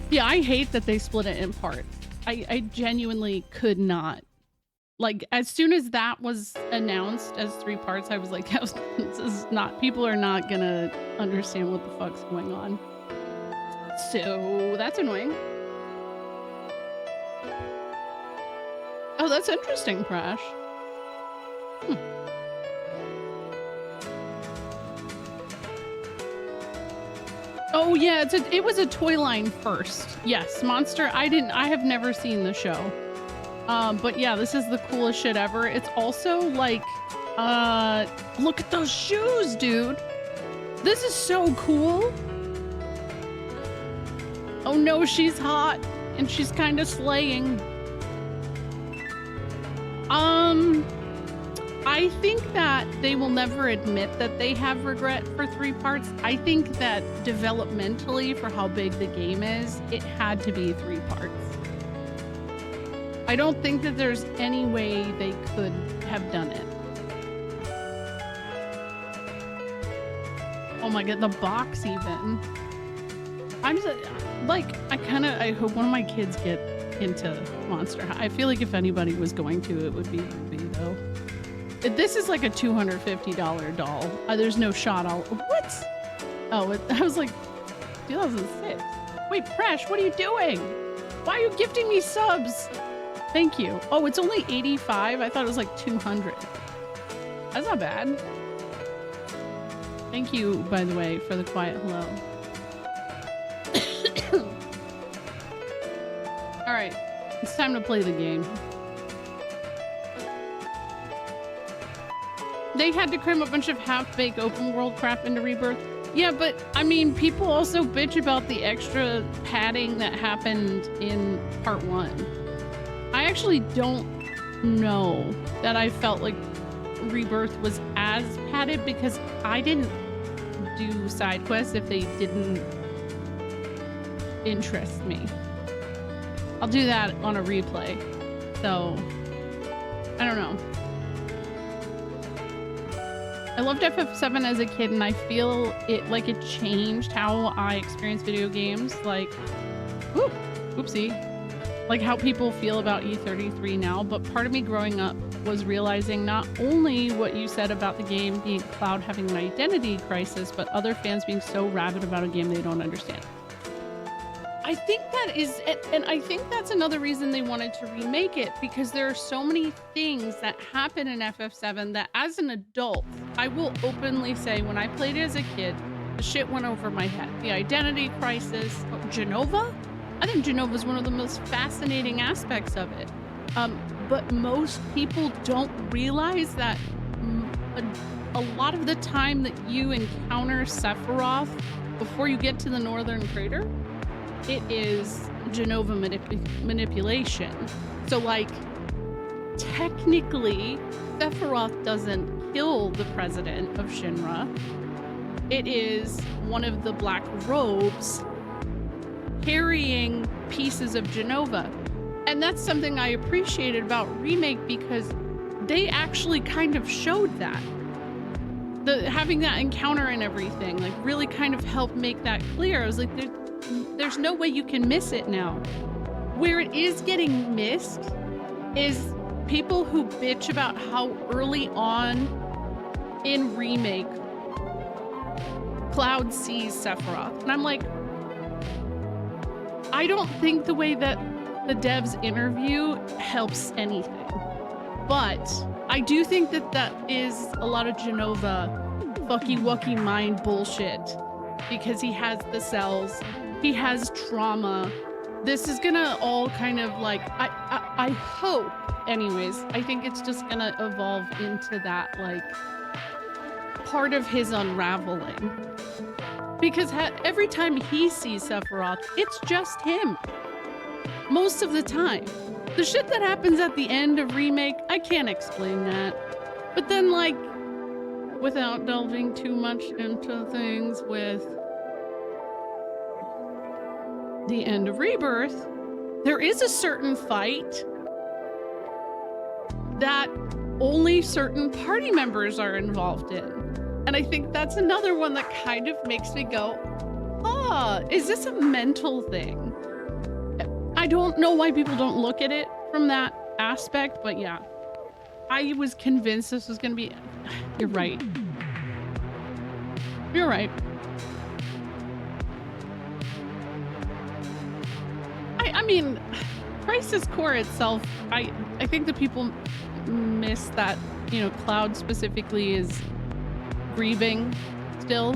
Yeah, I hate that they split it in parts. I genuinely could not. Like, as soon as that was announced as 3 parts, I was like, this is not, people are not gonna understand what the fuck's going on. So that's annoying. Oh, that's interesting, Prash. Oh yeah, it was a toy line first. Yes, Monster. I have never seen the show. But yeah, this is the coolest shit ever. It's also like, look at those shoes, dude. This is so cool. Oh no, she's hot and she's kind of slaying. I think that they will never admit that they have regret for 3 parts. I think that developmentally, for how big the game is, it had to be 3 parts. I don't think that there's any way they could have done it. Oh my god, the box even. I'm just, like, I hope one of my kids get into Monster High. I feel like if anybody was going to, it would be me, though. This is like a $250 doll. There's no shot. What? Oh, I was like, 2006. Wait, Presh, what are you doing? Why are you gifting me subs? Thank you. Oh, it's only 85. I thought it was like 200. That's not bad. Thank you, by the way, for the quiet hello. All right, it's time to play the game. They had to cram a bunch of half-baked open world crap into Rebirth. Yeah, but I mean, people also bitch about the extra padding that happened in part 1. I actually don't know that I felt like Rebirth was as padded because I didn't do side quests if they didn't interest me. I'll do that on a replay. So, I don't know. I loved FF7 as a kid, and I feel it like it changed how I experience video games. Like, whoop, oopsie. Like how people feel about E33 now. But part of me growing up was realizing not only what you said about the game being Cloud having an identity crisis, but other fans being so rabid about a game they don't understand. I think that is, and I think that's another reason they wanted to remake it, because there are so many things that happen in FF7 that as an adult, I will openly say when I played it as a kid, the shit went over my head. The identity crisis, Jenova? I think Jenova is one of the most fascinating aspects of it. But most people don't realize that a lot of the time that you encounter Sephiroth before you get to the Northern Crater, it is Jenova manipulation. So like, technically, Sephiroth doesn't kill the president of Shinra. It is one of the black robes carrying pieces of Jenova. And that's something I appreciated about Remake, because they actually kind of showed that. Having that encounter and everything, like, really kind of helped make that clear. I was like, there's no way you can miss it now. Where it is getting missed is people who bitch about how early on in Remake Cloud sees Sephiroth. And I'm like, I don't think the way that the devs interview helps anything. But I do think that that is a lot of Jenova fucky-wucky mind bullshit because he has the cells, he has trauma. This is gonna all kind of like, I hope, anyways, I think it's just gonna evolve into that like part of his unraveling. Because every time he sees Sephiroth, it's just him. Most of the time. The shit that happens at the end of Remake, I can't explain that. But then, like, without delving too much into things with the end of Rebirth, there is a certain fight that only certain party members are involved in. And I think that's another one that kind of makes me go, is this a mental thing? I don't know why people don't look at it from that aspect, but yeah. I was convinced this was gonna be... You're right. You're right. I mean, Crisis Core itself, I think that people miss that, you know, Cloud specifically is grieving still.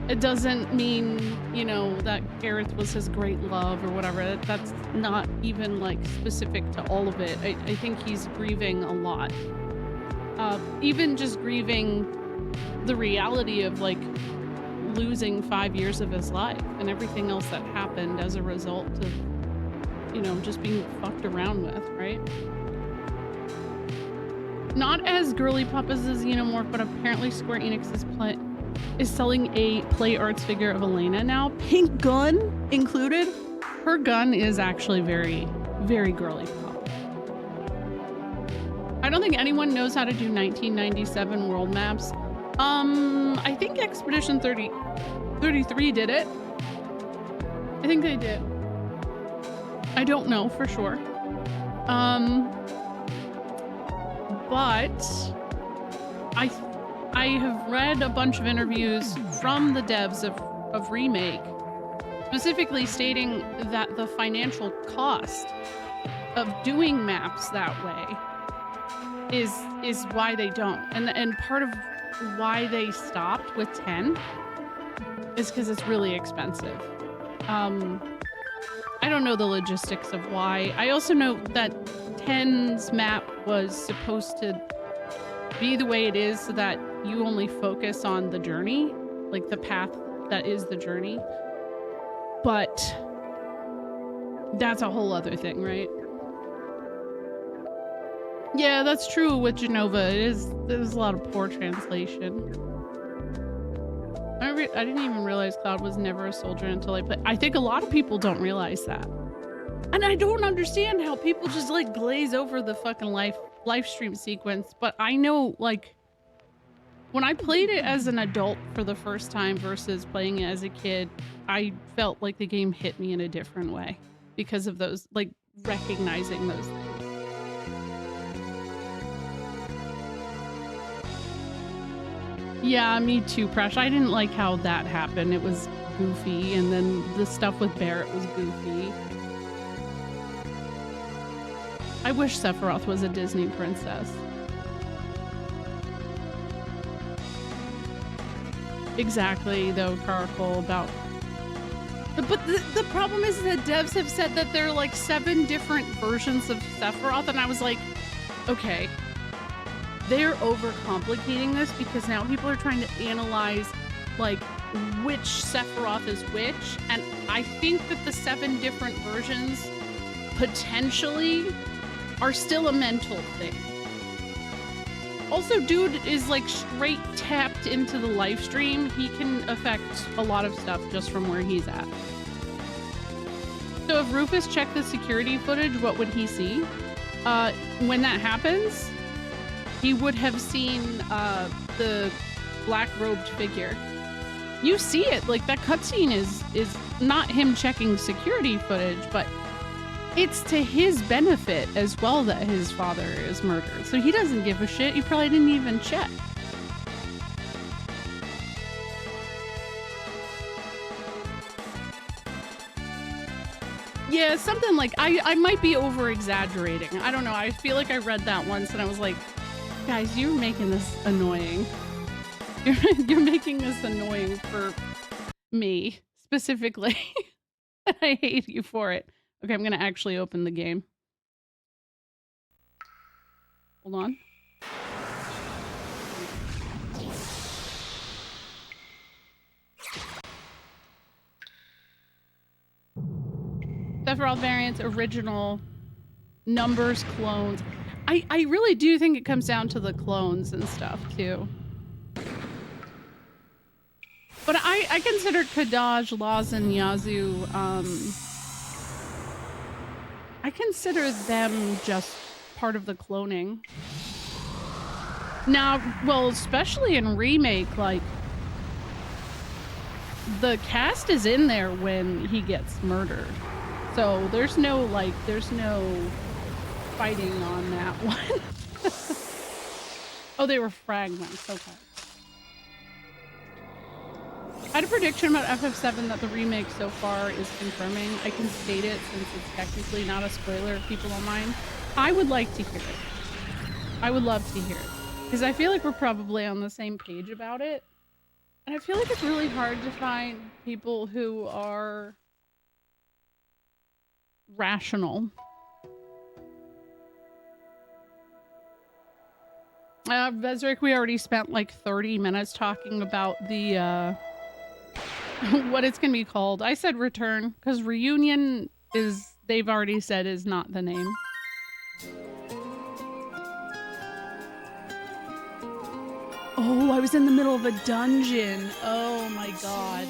It doesn't mean, you know, that Aerith was his great love or whatever. That's not even like specific to all of it. I think he's grieving a lot. Even just grieving the reality of like losing 5 years of his life and everything else that happened as a result of, you know, just being fucked around with, right? Not as girly pop as the Xenomorph, but apparently Square Enix is selling a play arts figure of Elena now. Pink gun included. Her gun is actually very, very girly pop. I don't think anyone knows how to do 1997 world maps. I think Expedition 33 did it. I think they did. I don't know for sure. But I have read a bunch of interviews from the devs of Remake, specifically stating that the financial cost of doing maps that way is why they don't. And part of why they stopped with 10 is because it's really expensive. I don't know the logistics of why. I also know that 10's map was supposed to be the way it is so that you only focus on the journey, like the path that is the journey. But that's a whole other thing, right? Yeah, that's true with Jenova. There's a lot of poor translation. I didn't even realize Cloud was never a soldier until I played. I think a lot of people don't realize that. And I don't understand how people just like glaze over the fucking live stream sequence. But I know, like, when I played it as an adult for the first time versus playing it as a kid, I felt like the game hit me in a different way because of those, like, recognizing those things. Yeah, me too, Presh. I didn't like how that happened. It was goofy, and then the stuff with Barrett was goofy. I wish Sephiroth was a Disney princess. Exactly, though, Caracol, about... But the problem is that devs have said that there are like 7 different versions of Sephiroth, and I was like, okay. They're overcomplicating this because now people are trying to analyze like which Sephiroth is which, and I think that the 7 different versions potentially are still a mental thing. Also, dude is like straight tapped into the live stream. He can affect a lot of stuff just from where he's at. So if Rufus checked the security footage, what would he see? When that happens, he would have seen the black-robed figure. You see it, like that cutscene is not him checking security footage, but it's to his benefit as well that his father is murdered. So he doesn't give a shit. He probably didn't even check. Yeah, something like I might be over exaggerating. I don't know. I feel like I read that once and I was like, guys, you're making this annoying. You're making this annoying for me specifically. And I hate you for it. Okay, I'm gonna actually open the game. Hold on. Sephiroth variants, original, numbers, clones. I really do think it comes down to the clones and stuff too. But I consider Kadaj, Laz, and Yazoo, I consider them just part of the cloning. Now, well, especially in Remake, like, the cast is in there when he gets murdered. So there's no, like, there's no fighting on that one. Oh, they were fragments. Okay. I had a prediction about FF7 that the remake so far is confirming. I can state it since it's technically not a spoiler if people don't mind. I would like to hear it. I would love to hear it. Because I feel like we're probably on the same page about it. And I feel like it's really hard to find people who are rational. Vezric, we already spent like 30 minutes talking about the, what it's gonna be called. I said return, because reunion is, they've already said, is not the name. Oh, I was in the middle of a dungeon. Oh my god.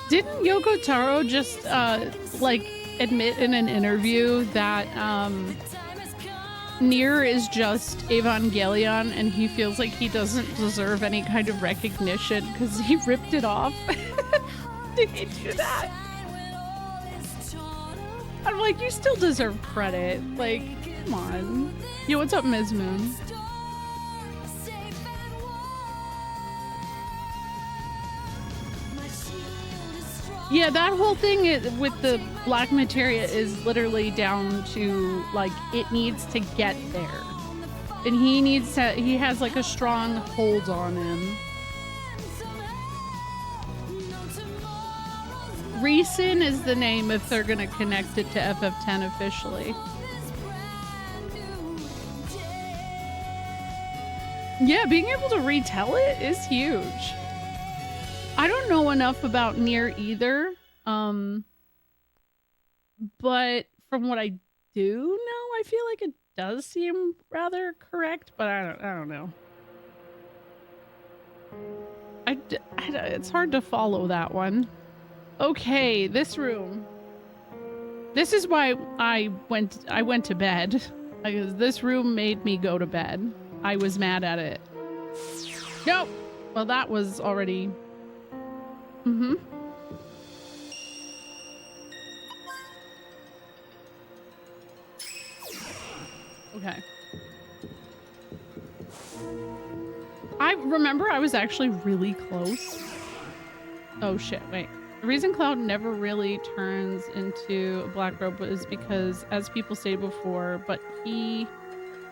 Didn't Yoko Taro just like admit in an interview that Nier is just Evangelion and he feels like he doesn't deserve any kind of recognition because he ripped it off? Did he do that? I'm like, you still deserve credit. Like, come on. Yo, what's up, Ms. Moon? Yeah, that whole thing with the black materia is literally down to, like, it needs to get there. And he has, like, a strong hold on him. Reesin is the name if they're gonna connect it to FF10 officially. Yeah, being able to retell it is huge. I don't know enough about Nier either, but from what I do know, I feel like it does seem rather correct, but I don't know. It's hard to follow that one. Okay, this room. This is why I went to bed, because this room made me go to bed. I was mad at it. Nope. Well, that was already... Mm-hmm. Okay. I remember I was actually really close. Oh shit, wait. The reason Cloud never really turns into a black robe is because, as people say before, but he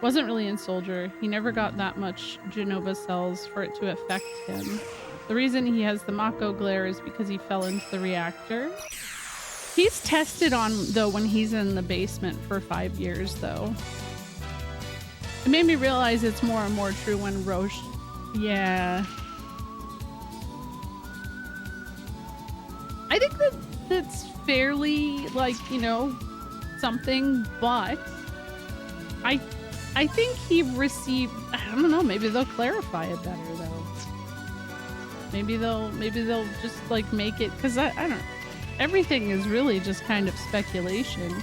wasn't really in Soldier. He never got that much Genova cells for it to affect him. The reason he has the Mako glare is because he fell into the reactor. He's tested on, though, when he's in the basement for 5 years, though. It made me realize it's more and more true when Roche... Yeah. I think that's fairly, like, you know, something, but... I think he received... I don't know, maybe they'll clarify it better, though. Maybe they'll just like make it, because I don't know. Everything is really just kind of speculation.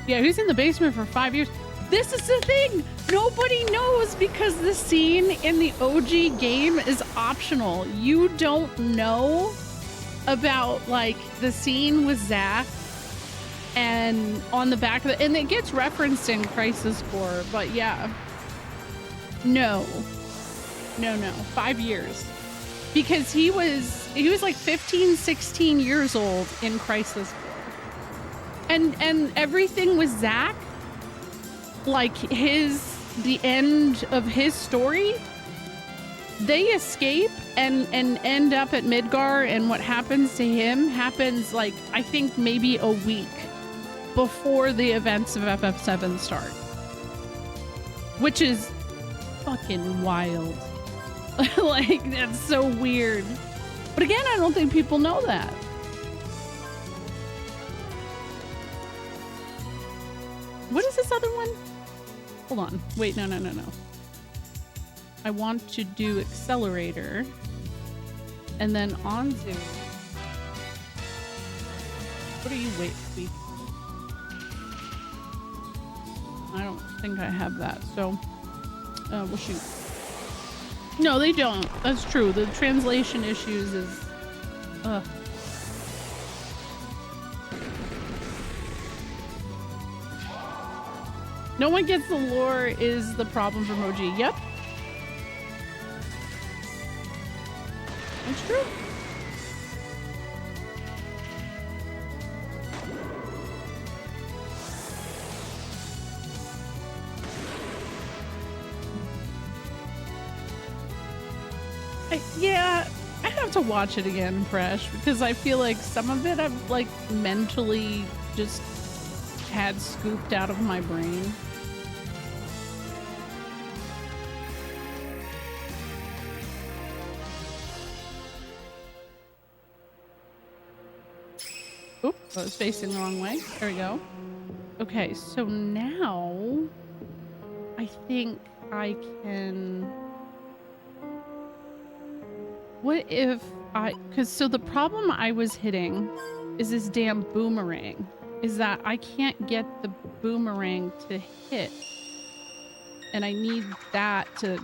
Yeah, who's in the basement for 5 years? This is the thing! Nobody knows because the scene in the OG game is optional. You don't know about, like, the scene with Zack and on the back of it, and it gets referenced in Crisis Core, but yeah. No. No, 5 years. Because he was like 15, 16 years old in Crisis Core. And everything with Zack, like the end of his story, they escape and end up at Midgar, and what happens to him happens, like, I think maybe a week before the events of FF7 start. Which is fucking wild. Like, that's so weird. But again, I don't think people know that. What is this other one? Hold on. Wait, no. I want to do Accelerator. And then Anzu. What are you waiting for? I don't think I have that, so we'll shoot. No, they don't. That's true. The translation issues is no one gets the lore is the problem for Moji. Yep. It's true. Yeah, I have to watch it again, Fresh, because I feel like some of it I've like mentally just had scooped out of my brain. Oop, I was facing the wrong way. There we go. Okay, so now I think I can... What if so the problem I was hitting is this damn boomerang, is that I can't get the boomerang to hit. And I need that to,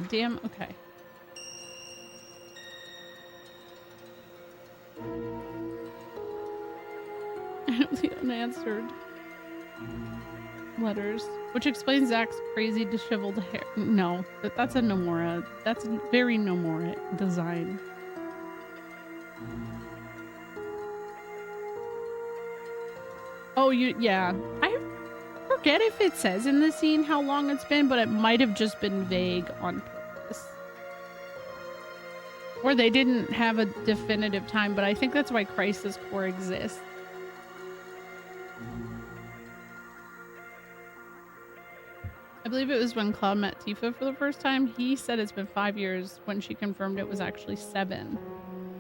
damn, okay. The unanswered letters, which explains Zack's crazy disheveled hair. No, that's a Nomura. That's a very Nomura design. Oh, yeah. I forget if it says in the scene how long it's been, but it might have just been vague on purpose. Or they didn't have a definitive time, but I think that's why Crisis Core exists. I believe it was when Cloud met Tifa for the first time. He said it's been 5 years. When she confirmed it was actually 7.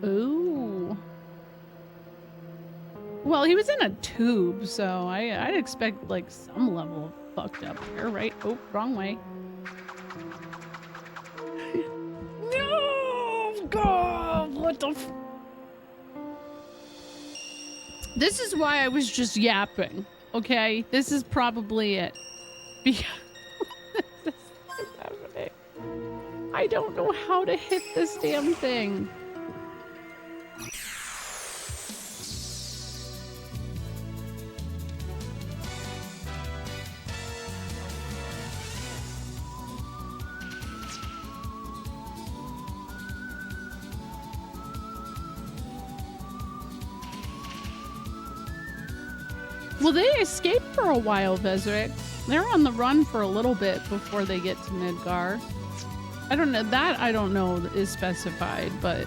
Ooh. Well, he was in a tube, so I'd expect like some level of fucked up here, right? Oh, wrong way. No! God, what the f... This is why I was just yapping, okay? This is probably it. Because... I don't know how to hit this damn thing. Well, they escaped for a while, Vezric. They're on the run for a little bit before they get to Midgar. I don't know. That I don't know is specified, but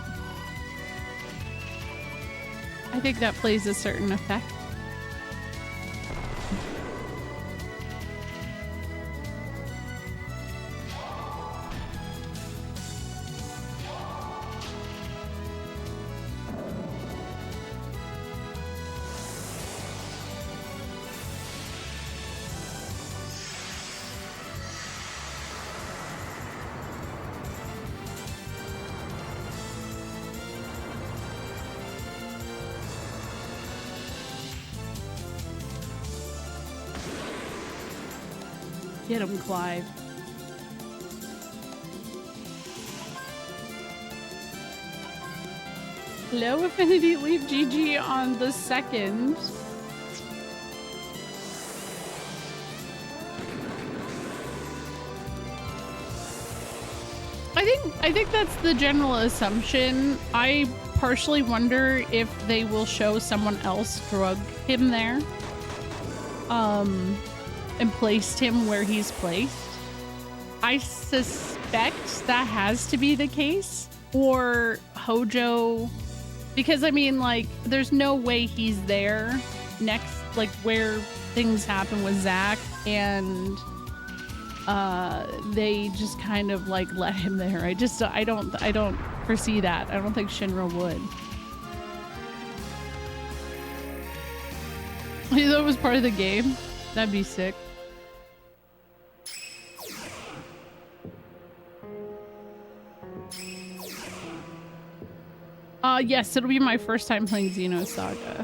I think that plays a certain effect. Get him, Clive. Low Affinity Leap GG on the 2nd. I think that's the general assumption. I partially wonder if they will show someone else drug him there. And placed him where he's placed. I suspect that has to be the case. Or Hojo, because I mean, like, there's no way he's there next, like where things happen with Zach, and they just kind of like let him there. I don't foresee that. I don't think Shinra would. You thought it was part of the game? That'd be sick. Yes, it'll be my first time playing Xenosaga.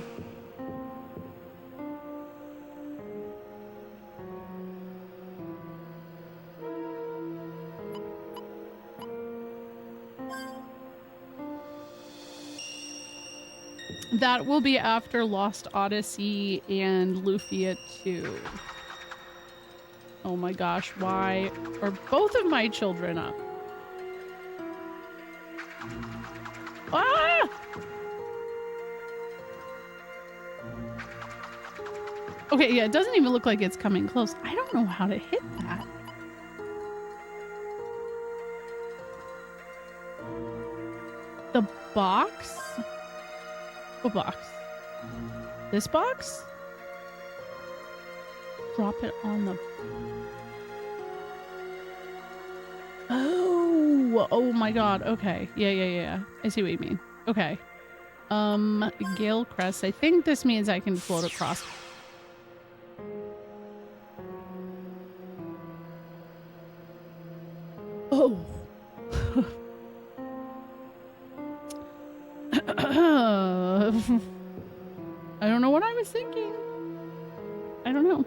That will be after Lost Odyssey and Lufia 2. Oh my gosh, why are both of my children up? Ah! Okay, yeah, it doesn't even look like it's coming close. I don't know how to hit that. The box? What box? This box? Drop it on the... Oh my god. Okay. Yeah. I see what you mean. Okay. Gale Crest. I think this means I can float across. Oh. I don't know what I was thinking. I don't know.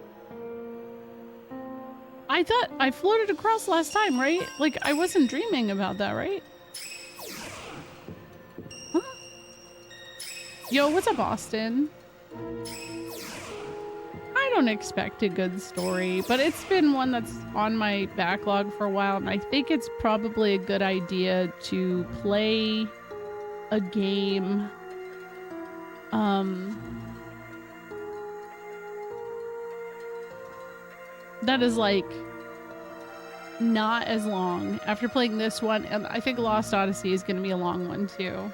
I thought I floated across last time, right? Like, I wasn't dreaming about that, right? Huh? Yo, what's up, Austin? I don't expect a good story, but it's been one that's on my backlog for a while, and I think it's probably a good idea to play a game that is like not as long after playing this one, and I think Lost Odyssey is going to be a long one too.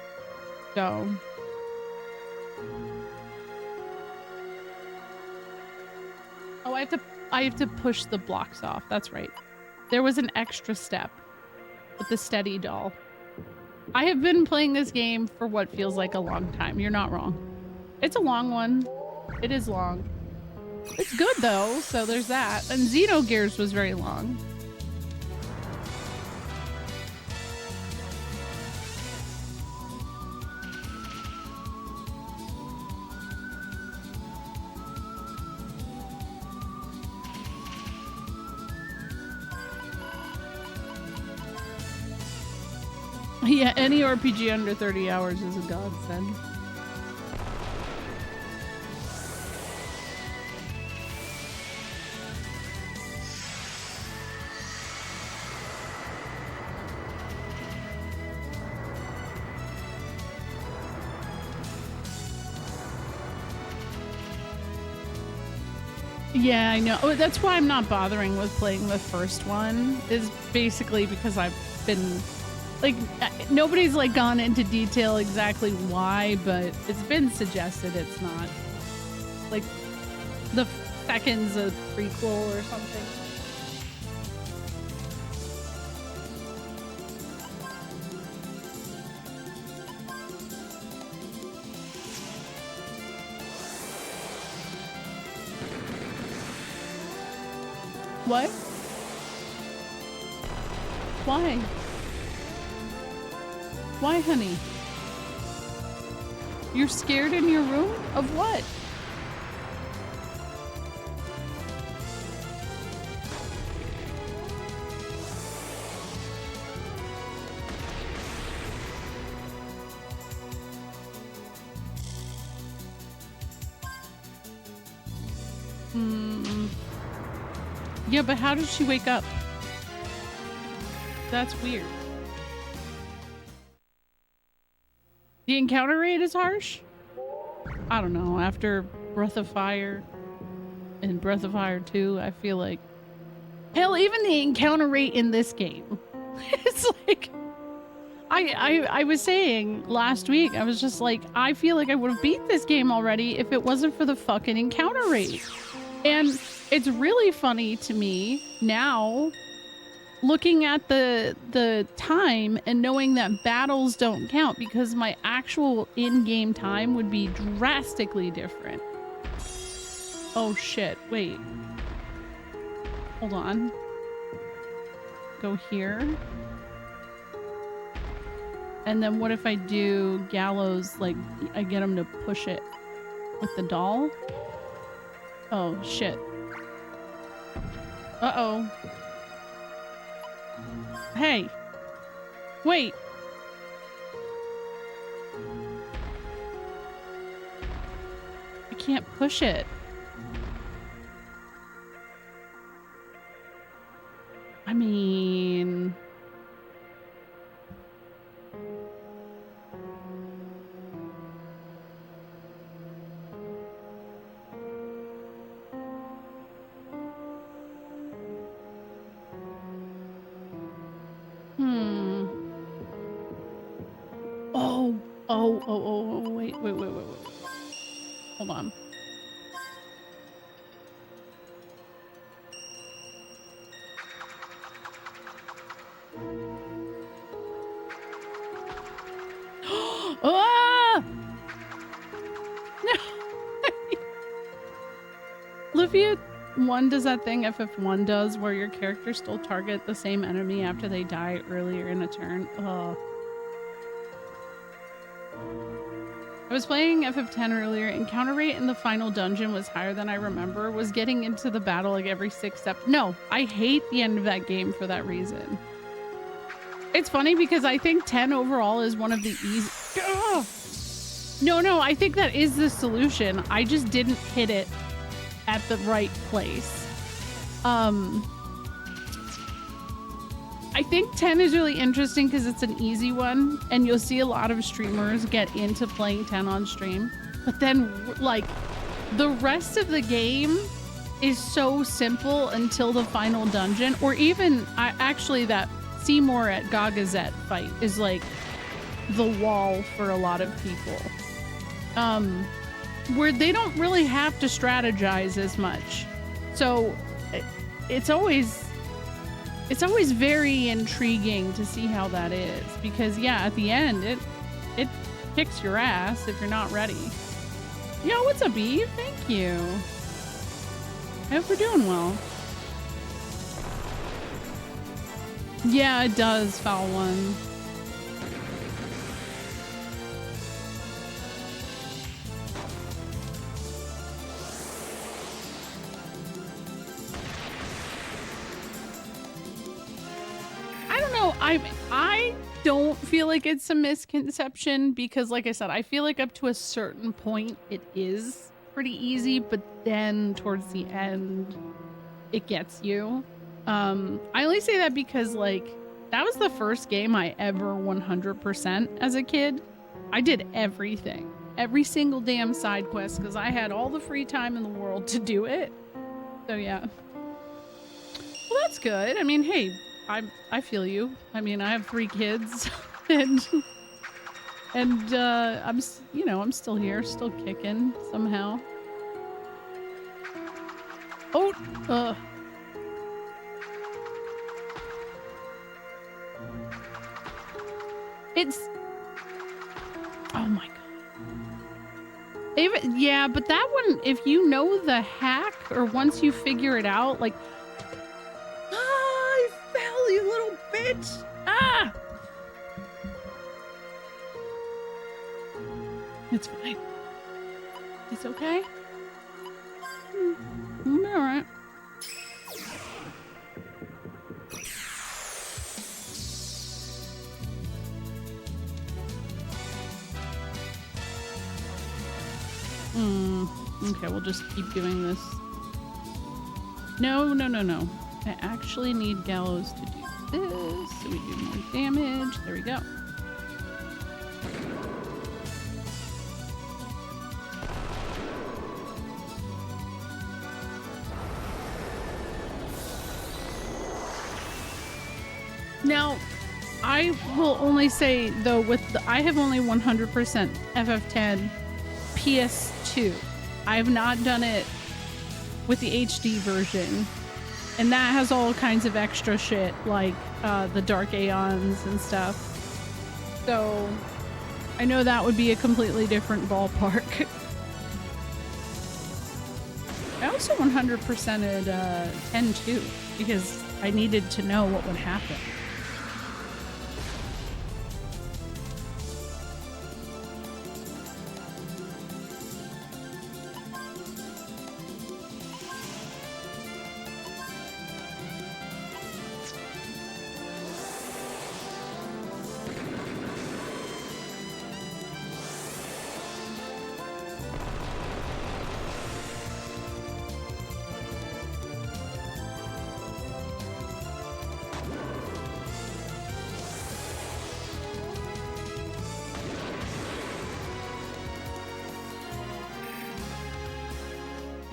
So oh, I have to push the blocks off. That's right. There was an extra step with the steady doll. I have been playing this game for what feels like a long time. You're not wrong. It's a long one. It is long. It's good though, so there's that. And Xenogears was very long. Yeah, any RPG under 30 hours is a godsend. Yeah, I know. Oh, that's why I'm not bothering with playing the first one, is basically because I've been... like, nobody's like gone into detail exactly why, but it's been suggested it's not. Like, the second's a prequel or something. What? Why? Why, honey? You're scared in your room? Of what? Yeah, but how did she wake up? That's weird. The encounter rate is harsh? I don't know. After Breath of Fire and Breath of Fire 2, I feel like... Hell, even the encounter rate in this game. It's like... I was saying last week, I was just like, I feel like I would have beat this game already if it wasn't for the fucking encounter rate. And it's really funny to me now, looking at the time and knowing that battles don't count, because my actual in-game time would be drastically different. Oh shit, wait. Hold on. Go here. And then what if I do Gallows, like, I get him to push it with the doll? Oh, shit. Uh-oh. Hey. Wait. I can't push it. I mean... Oh, wait. Hold on. Ah! No! Lufia 1 does that thing FF1 does where your character still target the same enemy after they die earlier in a turn. Oh. I was playing FF10 earlier. Encounter rate in the final dungeon was higher than I remember. Was getting into the battle like every 6 steps. No, I hate the end of that game for that reason. It's funny because I think 10 overall is one of the easy... No, I think that is the solution. I just didn't hit it at the right place. I think 10 is really interesting because it's an easy one, and you'll see a lot of streamers get into playing 10 on stream. But then, like, the rest of the game is so simple until the final dungeon, or even actually that Seymour at Gagazet fight is like the wall for a lot of people. Where they don't really have to strategize as much. So it's always very intriguing to see how that is, because yeah, at the end it kicks your ass if you're not ready. Yo, what's up, Eve? Thank you. I hope we're doing well. Yeah, it does, Foul One. I don't feel like it's a misconception because, like I said, I feel like up to a certain point it is pretty easy, but then towards the end it gets you. I only say that because, like, that was the first game I ever 100% as a kid. I did everything, every single damn side quest, because I had all the free time in the world to do it. So yeah. Well, that's good. I mean, hey, I feel you. I mean, I have 3 kids, and I'm still here, still kicking somehow. Oh, it's, oh my god. Even, yeah, but that one, if you know the hack, or once you figure it out, like, I fell, you little bitch! Ah! It's fine. It's okay. All right. Okay, we'll just keep doing this. No, no, no, no. I actually need Gallows to do this so we do more damage. There we go. Now, I will only say though, I have only 100% FF10 PS2. I have not done it with the HD version, and that has all kinds of extra shit like the Dark Aeons and stuff. So I know that would be a completely different ballpark. I also 100%ed 10 too because I needed to know what would happen.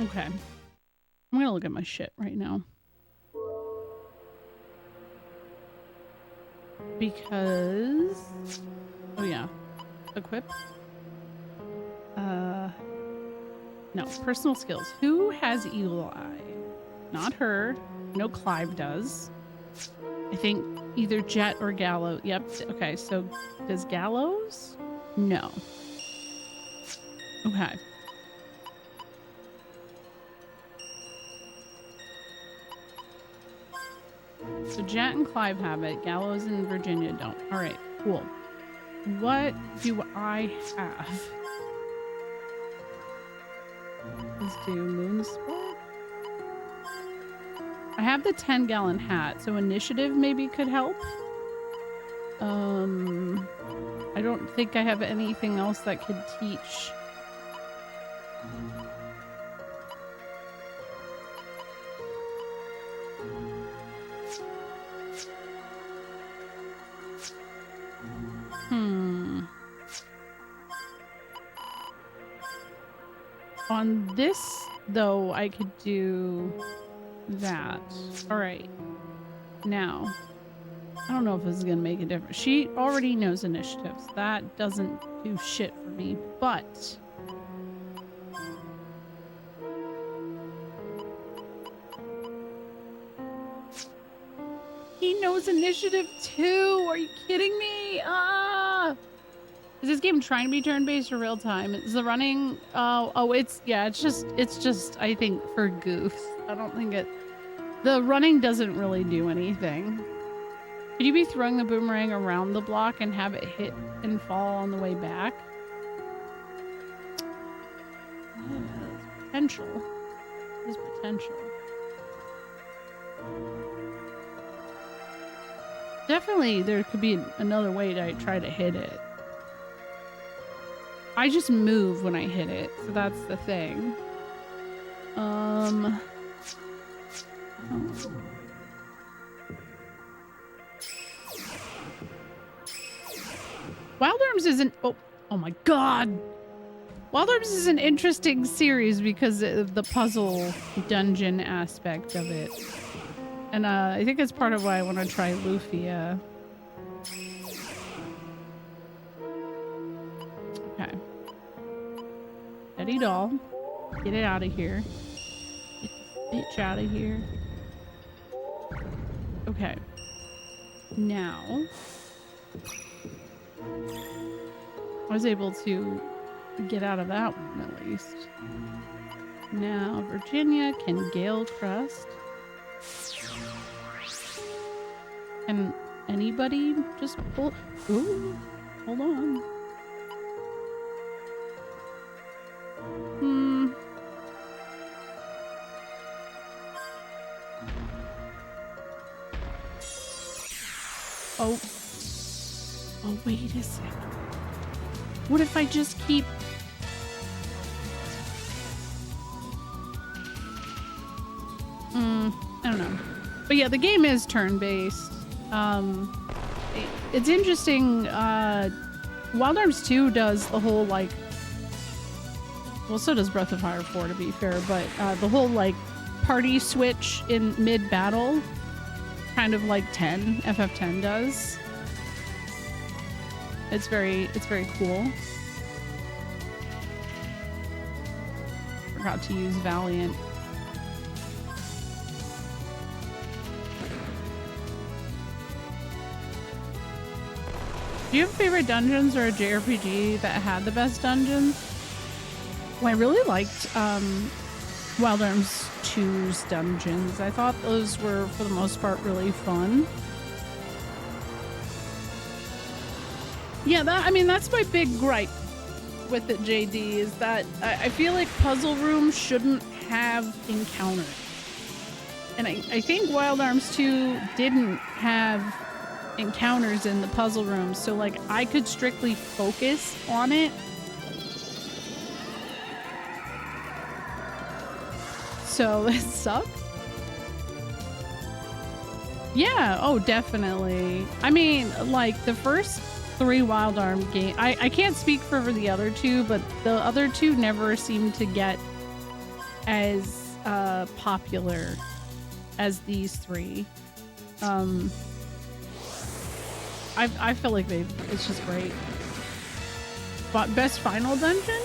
Okay. I'm gonna look at my shit right now. Because... Oh yeah. Equip. No. Personal skills. Who has Evil Eye? Not her. No, Clive does. I think either Jet or Gallows. Yep. Okay, so does Gallows? No. Okay. So Jet and Clive have it. Gallows and Virginia don't. All right, cool. What do I have? Let's do Moonspell. I have the 10-gallon hat, so initiative maybe could help. I don't think I have anything else that could teach. On this, though, I could do that. All right. Now, I don't know if this is going to make a difference. She already knows initiatives. That doesn't do shit for me, but... He knows initiative too! Are you kidding me? Ah! Is this game trying to be turn-based or real-time? Is the running... it's just, I think, for goofs. I don't think it... The running doesn't really do anything. Could you be throwing the boomerang around the block and have it hit and fall on the way back? Yeah, there's potential. There's potential. Definitely there could be another way to try to hit it. I just move when I hit it, so that's the thing. Wild Arms is oh my god! Wild Arms is an interesting series because of the puzzle dungeon aspect of it. And I think it's part of why I want to try Lufia. Okay. Eddie Doll. Get it out of here. Get the bitch out of here. Okay. Now. I was able to get out of that one at least. Now, Virginia can Gale Crust. Can anybody just pull? Ooh, hold on. Oh, wait a second. What if I just keep... But yeah, the game is turn-based. It's interesting. Wild Arms 2 does the whole like, well, so does Breath of Fire 4 to be fair, but the whole like party switch in mid-battle, kind of like FF10 does. It's very cool. Forgot to use Valiant. Do you have favorite dungeons or a JRPG that had the best dungeons? Well, I really liked Wild Arms 2's dungeons. I thought those were, for the most part, really fun. Yeah, that's my big gripe with it, JD, is that I feel like puzzle rooms shouldn't have encounters. And I think Wild Arms 2 didn't have encounters in the puzzle rooms, so like I could strictly focus on it. So it sucks. Yeah, oh definitely. I mean, like the first 3 Wild Arm games, I can't speak for the other 2, but the other 2 never seemed to get as popular as these 3. I feel like it's just great. But best final dungeon?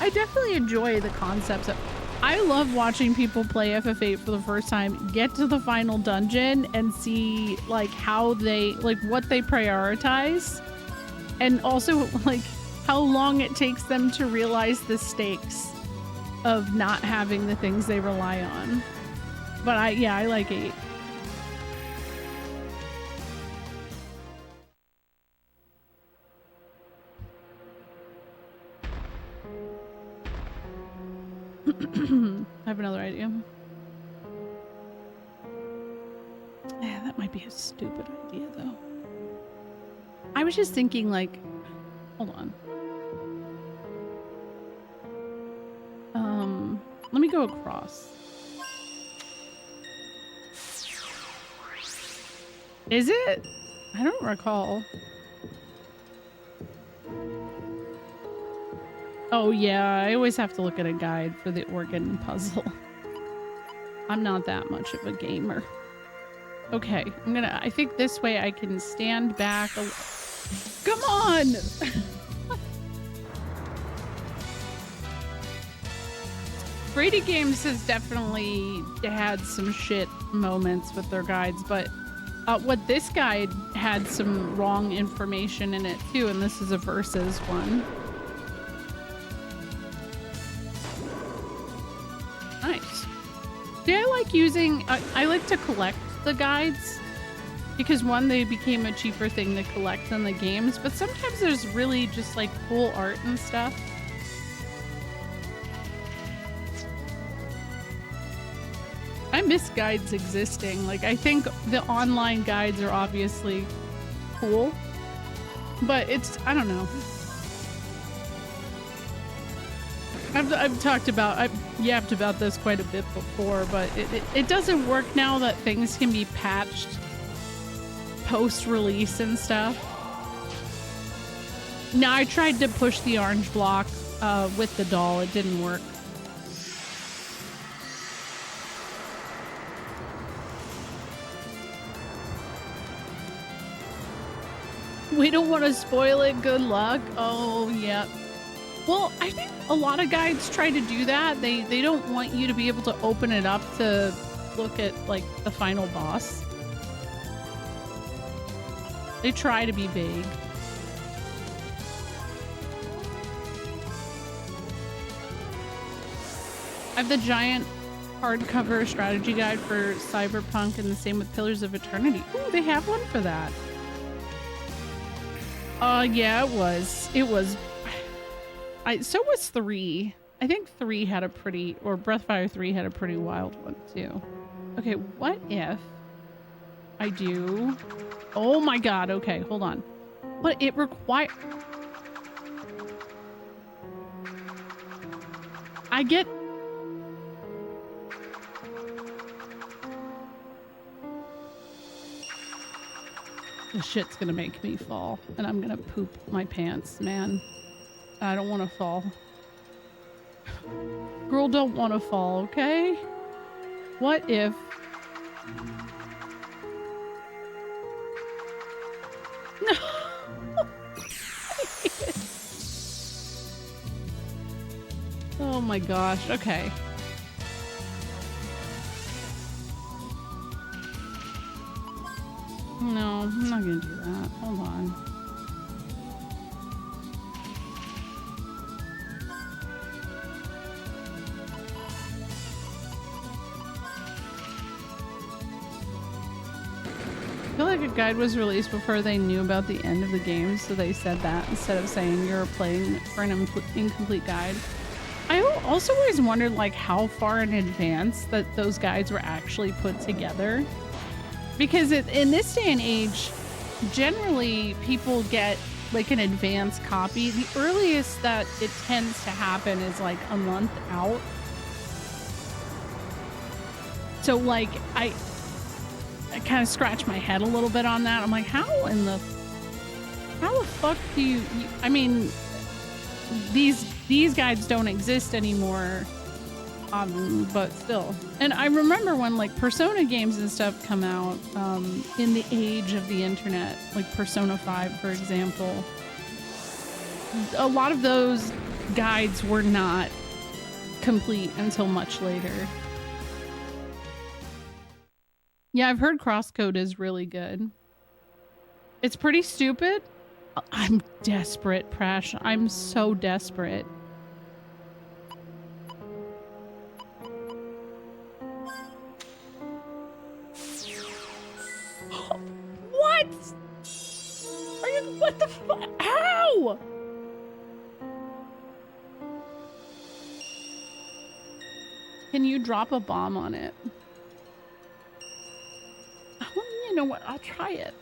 I definitely enjoy the concepts of, I love watching people play FF8 for the first time, get to the final dungeon and see like how they, like what they prioritize, and also like how long it takes them to realize the stakes of not having the things they rely on. But I like 8. I have another idea. Yeah, that might be a stupid idea though. I was just thinking like, hold on. Let me go across. Is it? I don't recall. Oh yeah, I always have to look at a guide for the organ puzzle. I'm not that much of a gamer. Okay, I think this way I can stand back. Come on! Brady Games has definitely had some shit moments with their guides, but what this guide had some wrong information in it too, and this is a versus one. Nice. See, I like using, I like to collect the guides because one, they became a cheaper thing to collect than the games, but sometimes there's really just like cool art and stuff. I miss guides existing. Like, I think the online guides are obviously cool, but it's, I don't know. I've talked about, I've yapped about this quite a bit before, but it doesn't work now that things can be patched post-release and stuff. Now, I tried to push the orange block with the doll. It didn't work. We don't want to spoil it. Good luck. Oh, yeah. Well, I think a lot of guides try to do that. They don't want you to be able to open it up to look at, like, the final boss. They try to be vague. I have the giant hardcover strategy guide for Cyberpunk, and the same with Pillars of Eternity. Ooh, they have one for that. Yeah, it was. So was 3. I think 3 had a pretty, or Breathfire 3 had a pretty wild one too. Okay, what if I do, oh my god, okay, hold on. But it requires, I get, This shit's gonna make me fall, and I'm gonna poop my pants, man. I don't want to fall. Girl, don't want to fall, okay? What if... No! Oh my gosh, okay. No, I'm not gonna do that. Hold on. I feel like a guide was released before they knew about the end of the game, so they said that instead of saying you're playing for an incomplete guide. I also always wondered like how far in advance that those guides were actually put together. Because in this day and age, generally people get like an advanced copy. The earliest that it tends to happen is like a month out. So like I kind of scratch my head a little bit on that. I'm like, how the fuck do you I mean, these guides don't exist anymore. But still. And I remember when like Persona games and stuff come out in the age of the internet, like Persona 5, for example. A lot of those guides were not complete until much later. Yeah, I've heard Crosscode is really good. It's pretty stupid. I'm desperate, Prash. I'm so desperate. What? Are you, what the fuck? How? Can you drop a bomb on it? Well, you know what? I'll try it.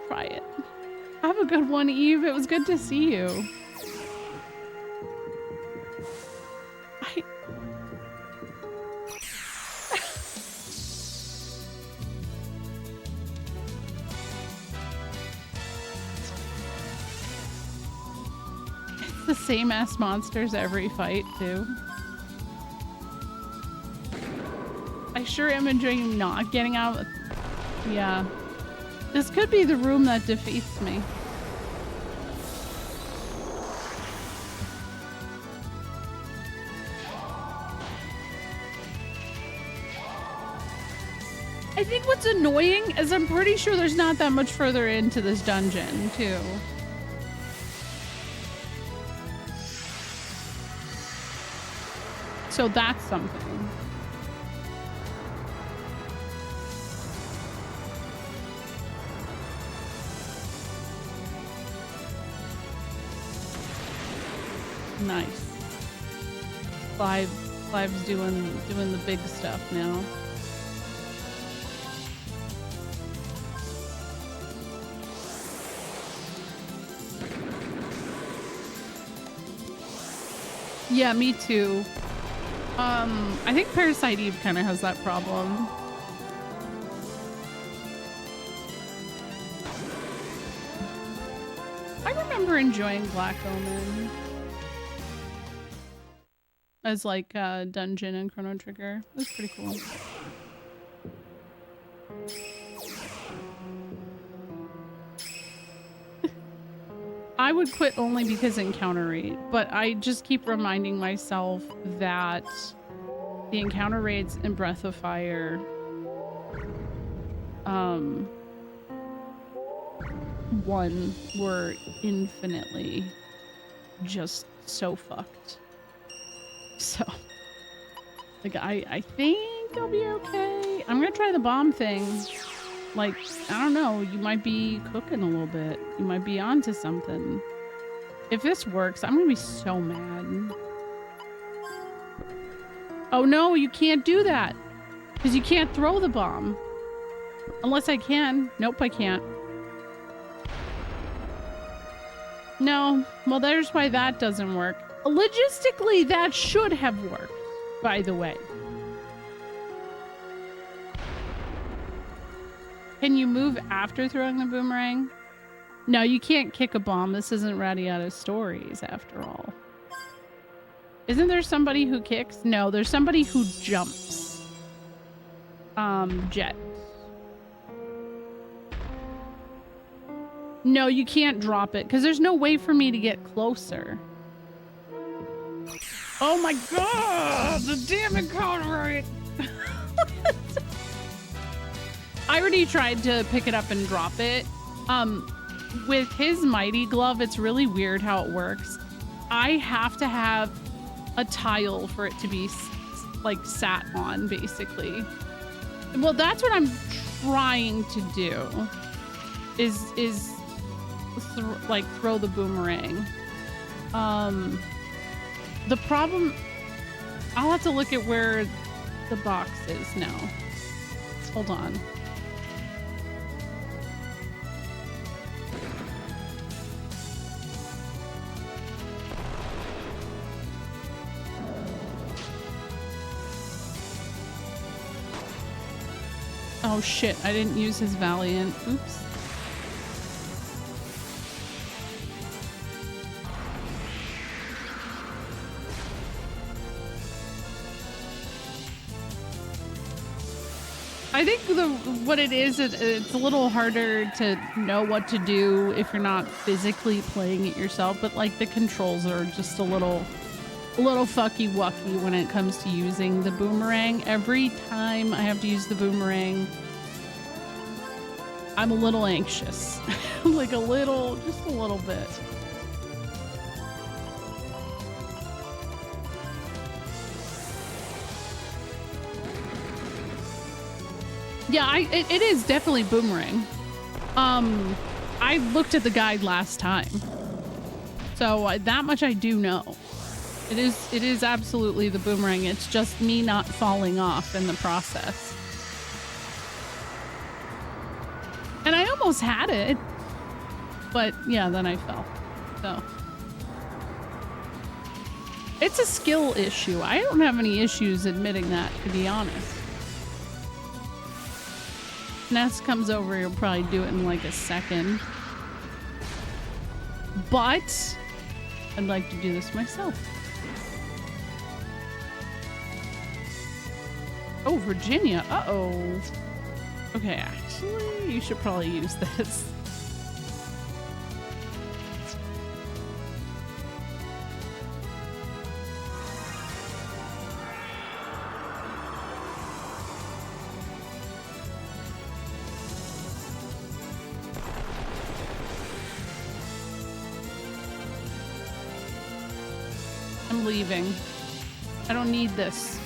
Try it. Have a good one, Eve. It was good to see you. The same ass monsters every fight too. I sure am enjoying not getting out. Yeah. This could be the room that defeats me. I think what's annoying is I'm pretty sure there's not that much further into this dungeon too. So that's something. Nice. Clive's doing the big stuff now. Yeah, me too. I think Parasite Eve kind of has that problem. I remember enjoying Black Omen as like Dungeon and Chrono Trigger. It was pretty cool. I would quit only because encounter rate, but I just keep reminding myself that the encounter rates in Breath of Fire one were infinitely just so fucked. So like I think I'll be okay. I'm gonna try the bomb thing. Like, I don't know, you might be cooking a little bit. You might be onto something. If this works, I'm gonna be so mad. Oh no, you can't do that. Because you can't throw the bomb. Unless I can. Nope, I can't. No, well there's why that doesn't work. Logistically, that should have worked, by the way. Can you move after throwing the boomerang? No, you can't kick a bomb. This isn't Radiata Stories after all. Isn't there somebody who kicks? No, there's somebody who jumps. Jet. No, you can't drop it because there's no way for me to get closer. Oh my god! The damn encounter! I already tried to pick it up and drop it. With his mighty glove, it's really weird how it works. I have to have a tile for it to be like sat on, basically. Well, that's what I'm trying to do. Is like throw the boomerang. The problem, I'll have to look at where the box is now. Hold on. Oh shit, I didn't use his Valiant. Oops. I think what it is, it's a little harder to know what to do if you're not physically playing it yourself, but like the controls are just a little fucky-wucky when it comes to using the boomerang. Every time I have to use the boomerang, I'm a little anxious. Like just a little bit. Yeah, it is definitely boomerang. I looked at the guide last time, so that much I do know. It is absolutely the boomerang. It's just me not falling off in the process. And I almost had it, but yeah, then I fell. So it's a skill issue. I don't have any issues admitting that, to be honest. Ness comes over, he'll probably do it in like a second. But I'd like to do this myself. Oh, Virginia. Uh-oh. Okay, actually, you should probably use this. I'm leaving. I don't need this.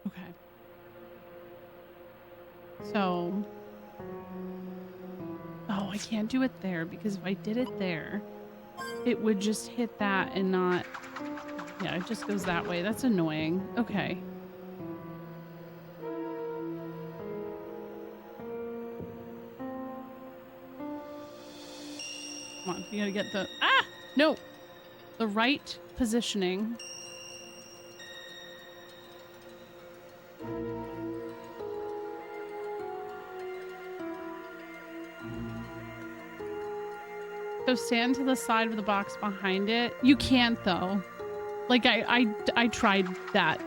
Okay. So... Oh, I can't do it there because if I did it there, it would just hit that and not... Yeah, it just goes that way. That's annoying. Okay. Come on, you gotta get the... Ah! No! The right positioning. So stand to the side of the box behind it. You can't though. Like I tried that.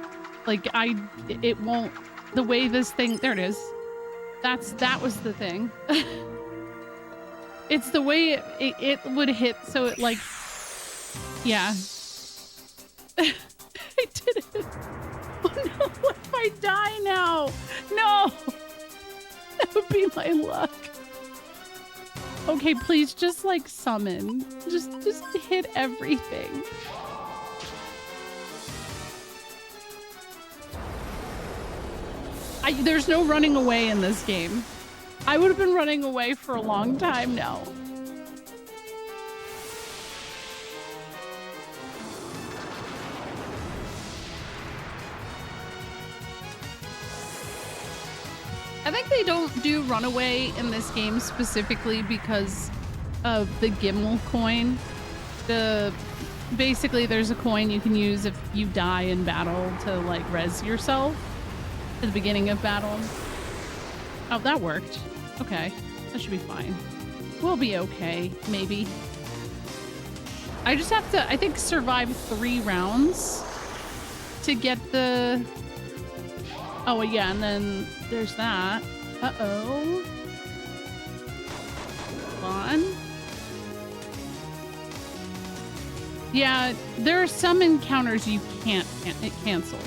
Like it won't, the way this thing, there it is. That was the thing. It's the way it would hit, so it like, yeah. I did it. Oh no, what if I die now? No! That would be my luck. Okay, please just like summon. Just hit everything. There's no running away in this game. I would have been running away for a long time now. I think they don't do runaway in this game specifically because of the Gimel coin. The Basically, there's a coin you can use if you die in battle to like res yourself at the beginning of battle. Oh, that worked. Okay, that should be fine. We'll be okay, maybe. I just have to, I think, survive 3 rounds to get the... Oh, yeah, and then there's that. Uh-oh. Hold on. Yeah, there are some encounters you can't cancel.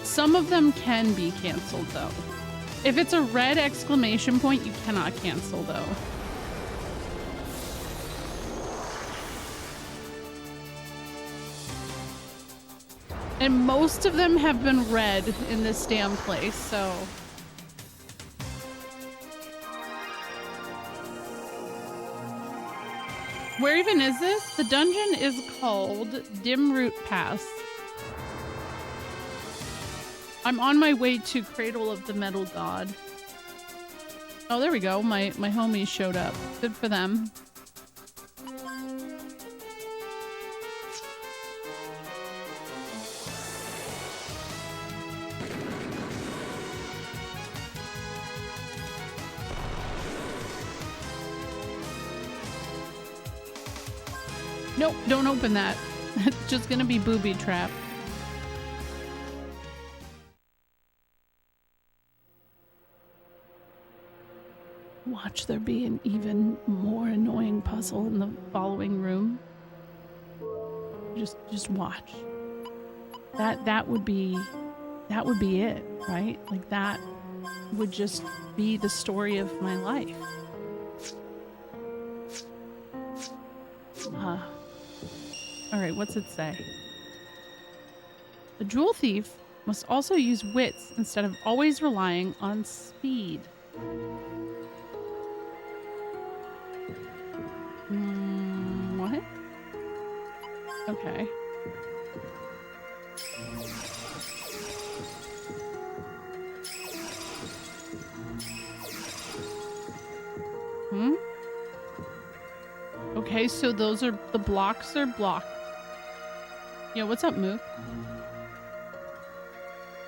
Some of them can be canceled, though. If it's a red exclamation point, you cannot cancel, though. And most of them have been red in this damn place, so... Where even is this? The dungeon is called Dim Root Pass. I'm on my way to Cradle of the Metal God. Oh, there we go. My homies showed up. Good for them. Nope, don't open that. It's just gonna be booby trap. Watch there be an even more annoying puzzle in the following room. Just watch. That would be it, right? Like that would just be the story of my life. All right, what's it say? The jewel thief must also use wits instead of always relying on speed. What? Okay. Okay, so those are the blocks are blocked. Yeah, what's up, Mook?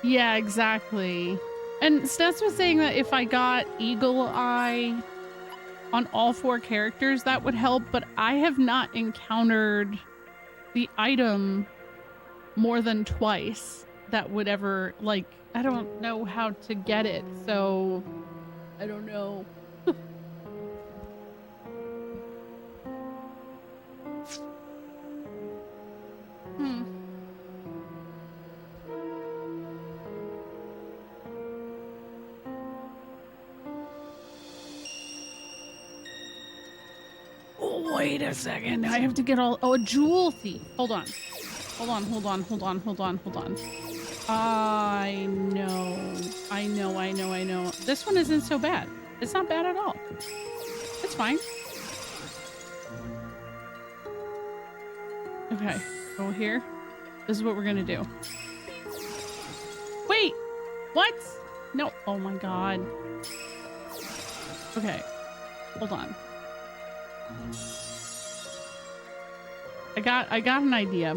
Yeah, exactly. And Stets was saying that if I got Eagle Eye on all 4 characters, that would help, but I have not encountered the item more than twice that would ever, like, I don't know how to get it, so I don't know. Wait a second. I have to get all... Oh, a jewel thief. Hold on. Hold on. I know. This one isn't so bad. It's not bad at all. It's fine. Okay. Go here. This is what we're gonna do. Wait! What? No. Oh my god. Okay. Hold on. I got an idea.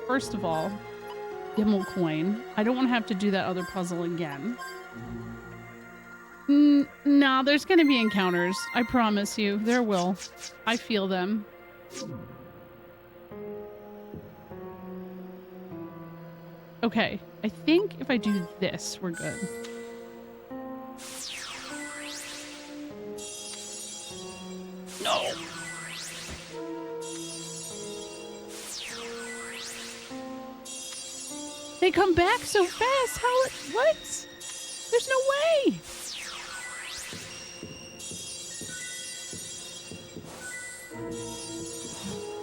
First of all, Gimmel coin. I don't want to have to do that other puzzle again. No, there's gonna be encounters. I promise you. There will. I feel them. Okay. I think if I do this, we're good. No! They come back so fast. How? What? There's no way.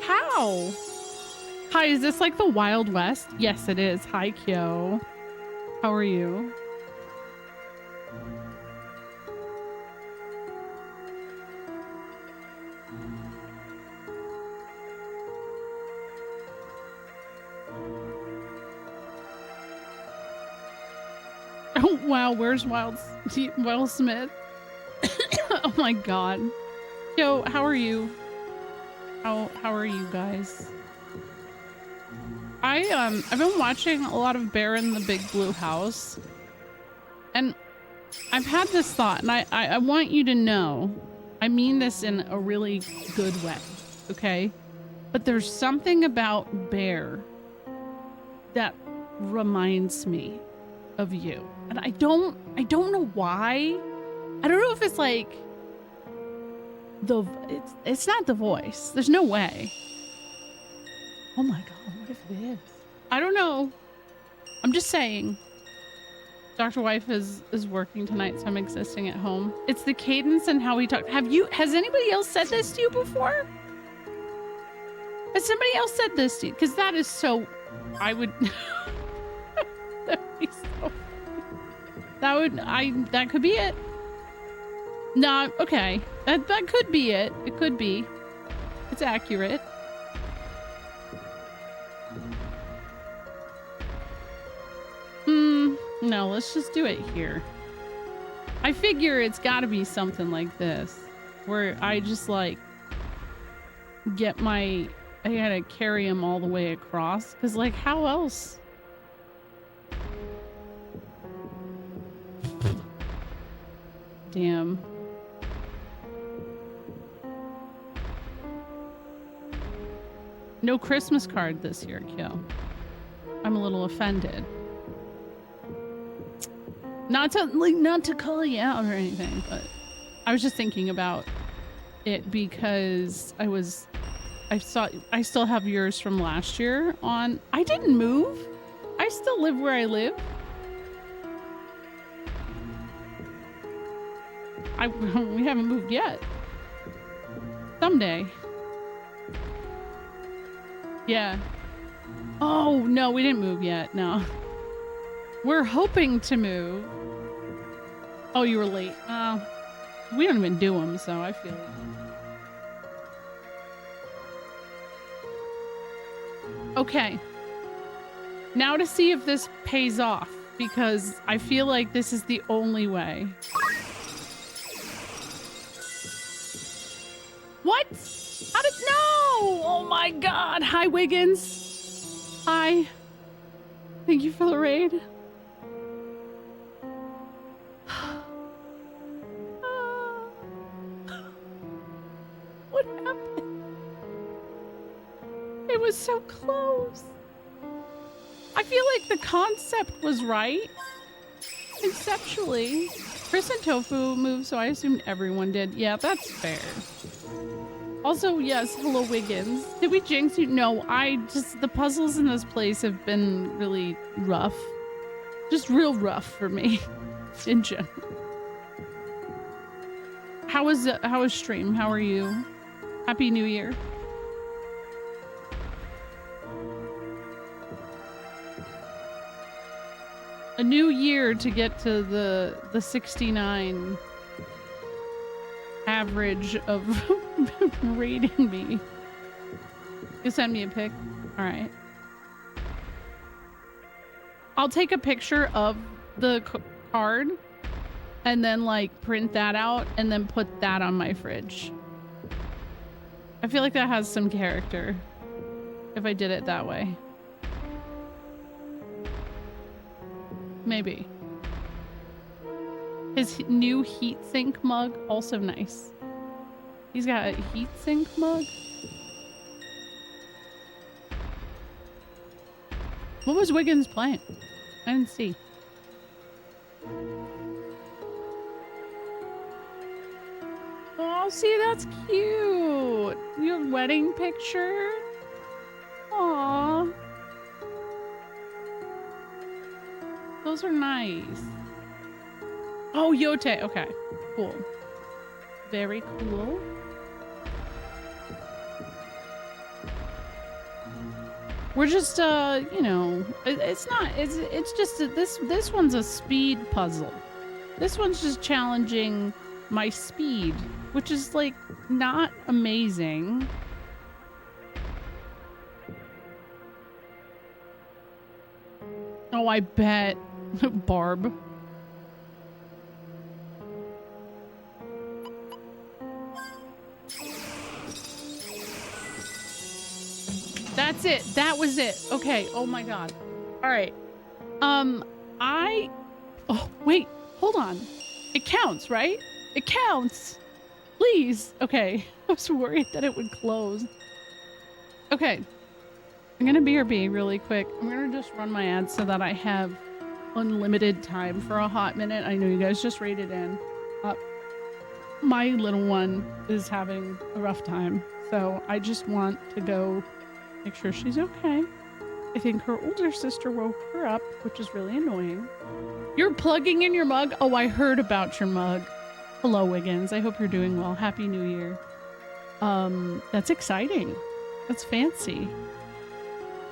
How? Hi, is this like the Wild West? Yes, it is. Hi, Kyo. How are you? Oh, wow. Where's Will Smith? Oh my god. Yo, how are you? How are you guys? I've been watching a lot of Bear in the Big Blue House, and I've had this thought, and I want you to know, I mean this in a really good way, okay? But there's something about Bear that reminds me of you, and I don't know why. I don't know if it's like it's not the voice. There's no way. Oh my god, what if it is? I don't know. I'm just saying. Dr. Wife is working tonight, so I'm existing at home. It's the cadence and how we talk. Has anybody else said this to you before? Has somebody else said this to you? Because that is so, I would, that'd be so, that could be it. No, okay. That could be it. It could be. It's accurate. No, let's just do it here. I figure it's got to be something like this, where I just like I gotta carry him all the way across, because like how else? Damn. No Christmas card this year, Kyo. I'm a little offended. Not to call you out or anything, but I was just thinking about it because I still have yours from last year on. I didn't move. I still live where I live. We haven't moved yet. Someday. Yeah. Oh, no, we didn't move yet. No. We're hoping to move. Oh, you were late. We don't even do them, so I feel it. Okay. Now to see if this pays off, because I feel like this is the only way. What? How did... No! Oh my god. Hi, Wiggins. Hi. Thank you for the raid. What happened? It was so close. I feel like the concept was right. Conceptually. Chris and Tofu moved, so I assumed everyone did. Yeah, that's fair. Also, yes, hello Wiggins. Did we jinx you? No, the puzzles in this place have been really rough. Just real rough for me in general. How was stream? How are you? Happy New Year. A new year to get to the 69 average of rating me. You send me a pic? All right. I'll take a picture of the card and then like print that out and then put that on my fridge. I feel like that has some character if I did it that way. Maybe. His new heatsink mug, also nice. He's got a heatsink mug. What was Wiggins playing? I didn't see. Oh, see, that's cute. Your wedding picture. Aww. Those are nice. Oh, Yote. Okay, cool. Very cool. We're just, you know, it's just this one's a speed puzzle. This one's just challenging my speed, which is like not amazing. Oh, I bet. Barb. That's it. That was it. Okay. Oh my God. All right. Um, I, oh, wait, hold on. It counts, right? It counts. Please. Okay. I was worried that it would close. Okay. I'm gonna BRB really quick. I'm gonna just run my ads so that I have unlimited time for a hot minute. I know you guys just rated in. My little one is having a rough time, so I just want to go make sure she's okay. I think her older sister woke her up, which is really annoying. You're plugging in your mug? Oh, I heard about your mug. Hello, Wiggins. I hope you're doing well. Happy New Year. That's exciting. That's fancy.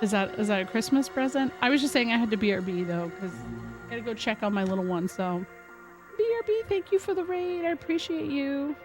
Is that a Christmas present? I was just saying I had to BRB though, because I gotta go check on my little one. So BRB, thank you for the raid. I appreciate you.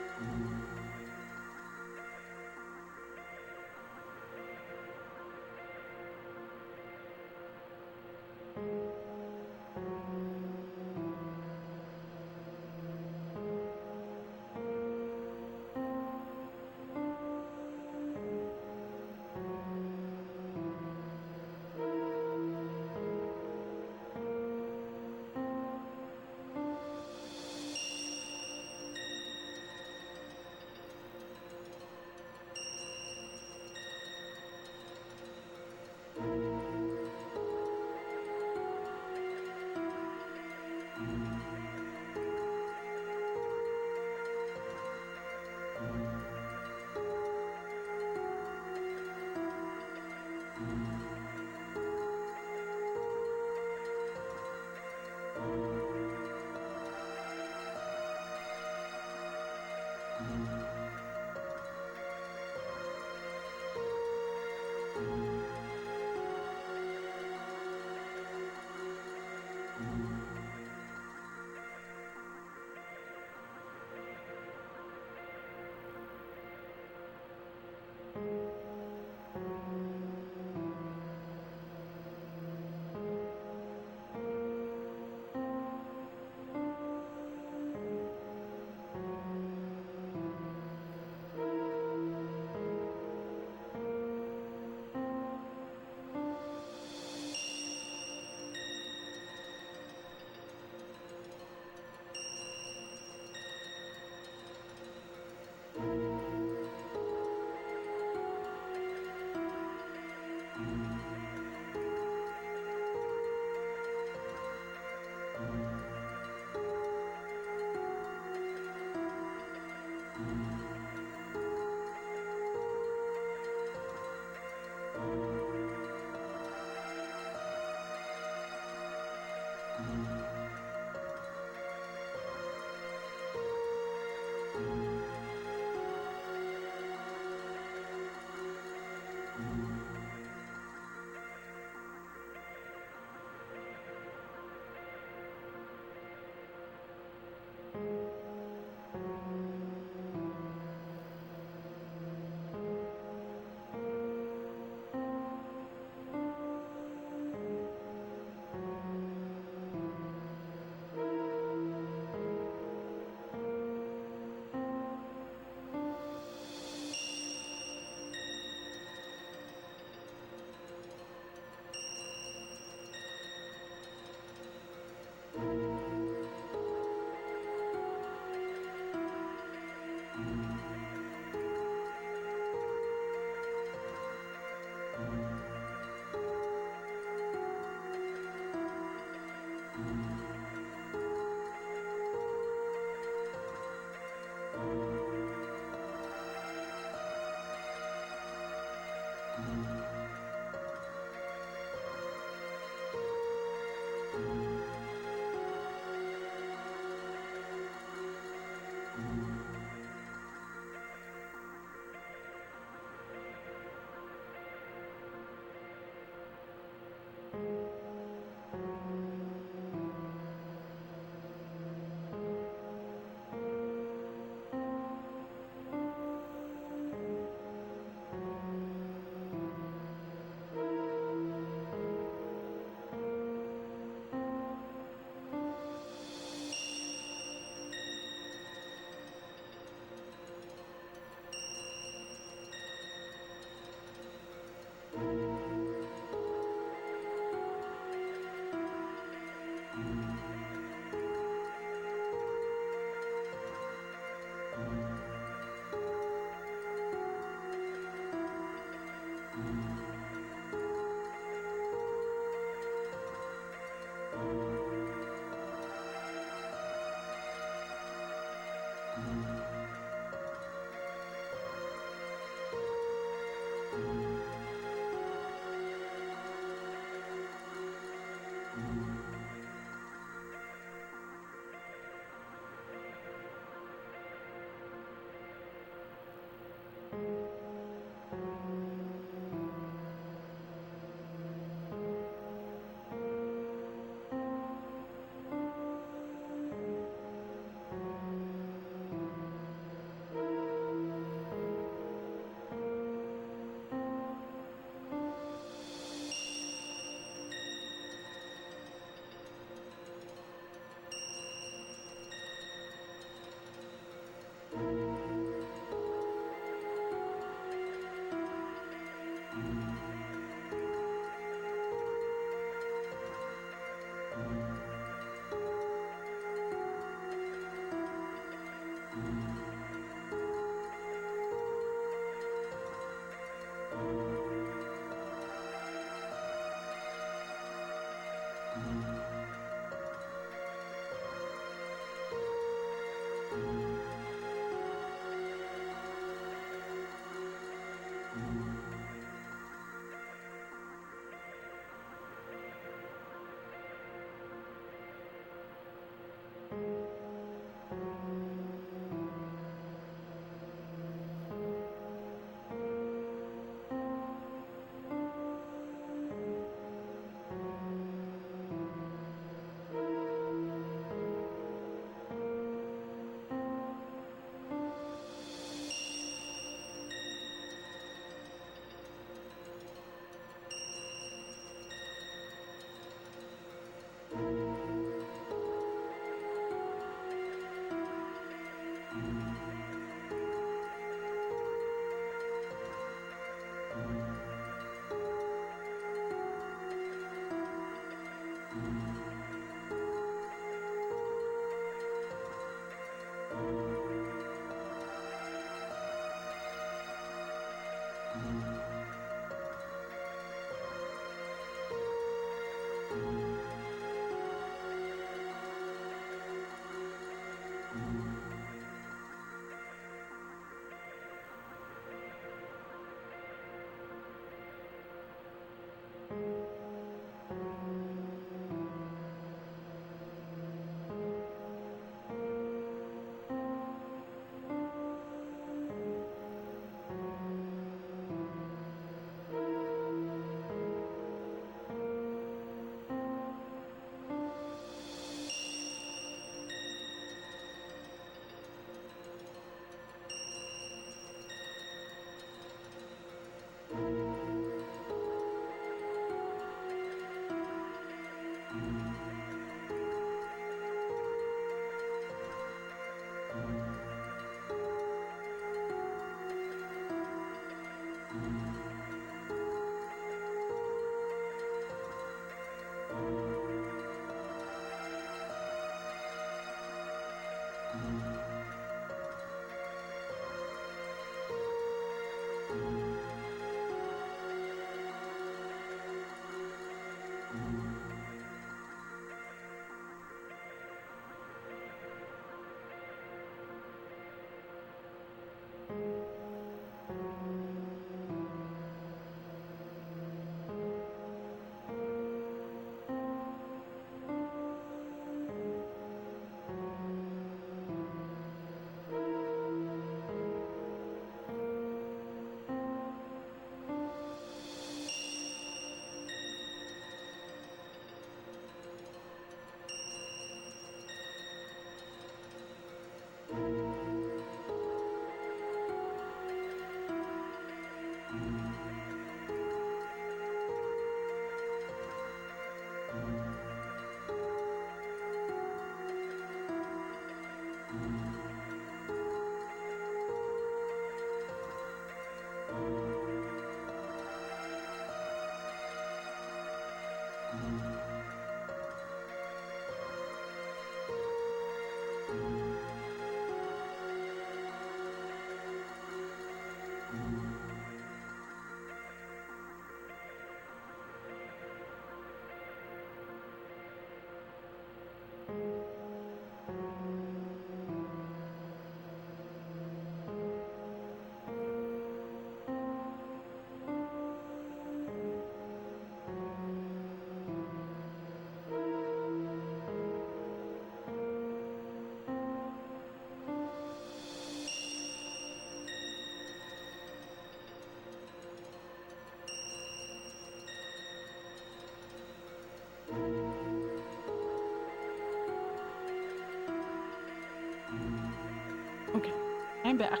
I'm back.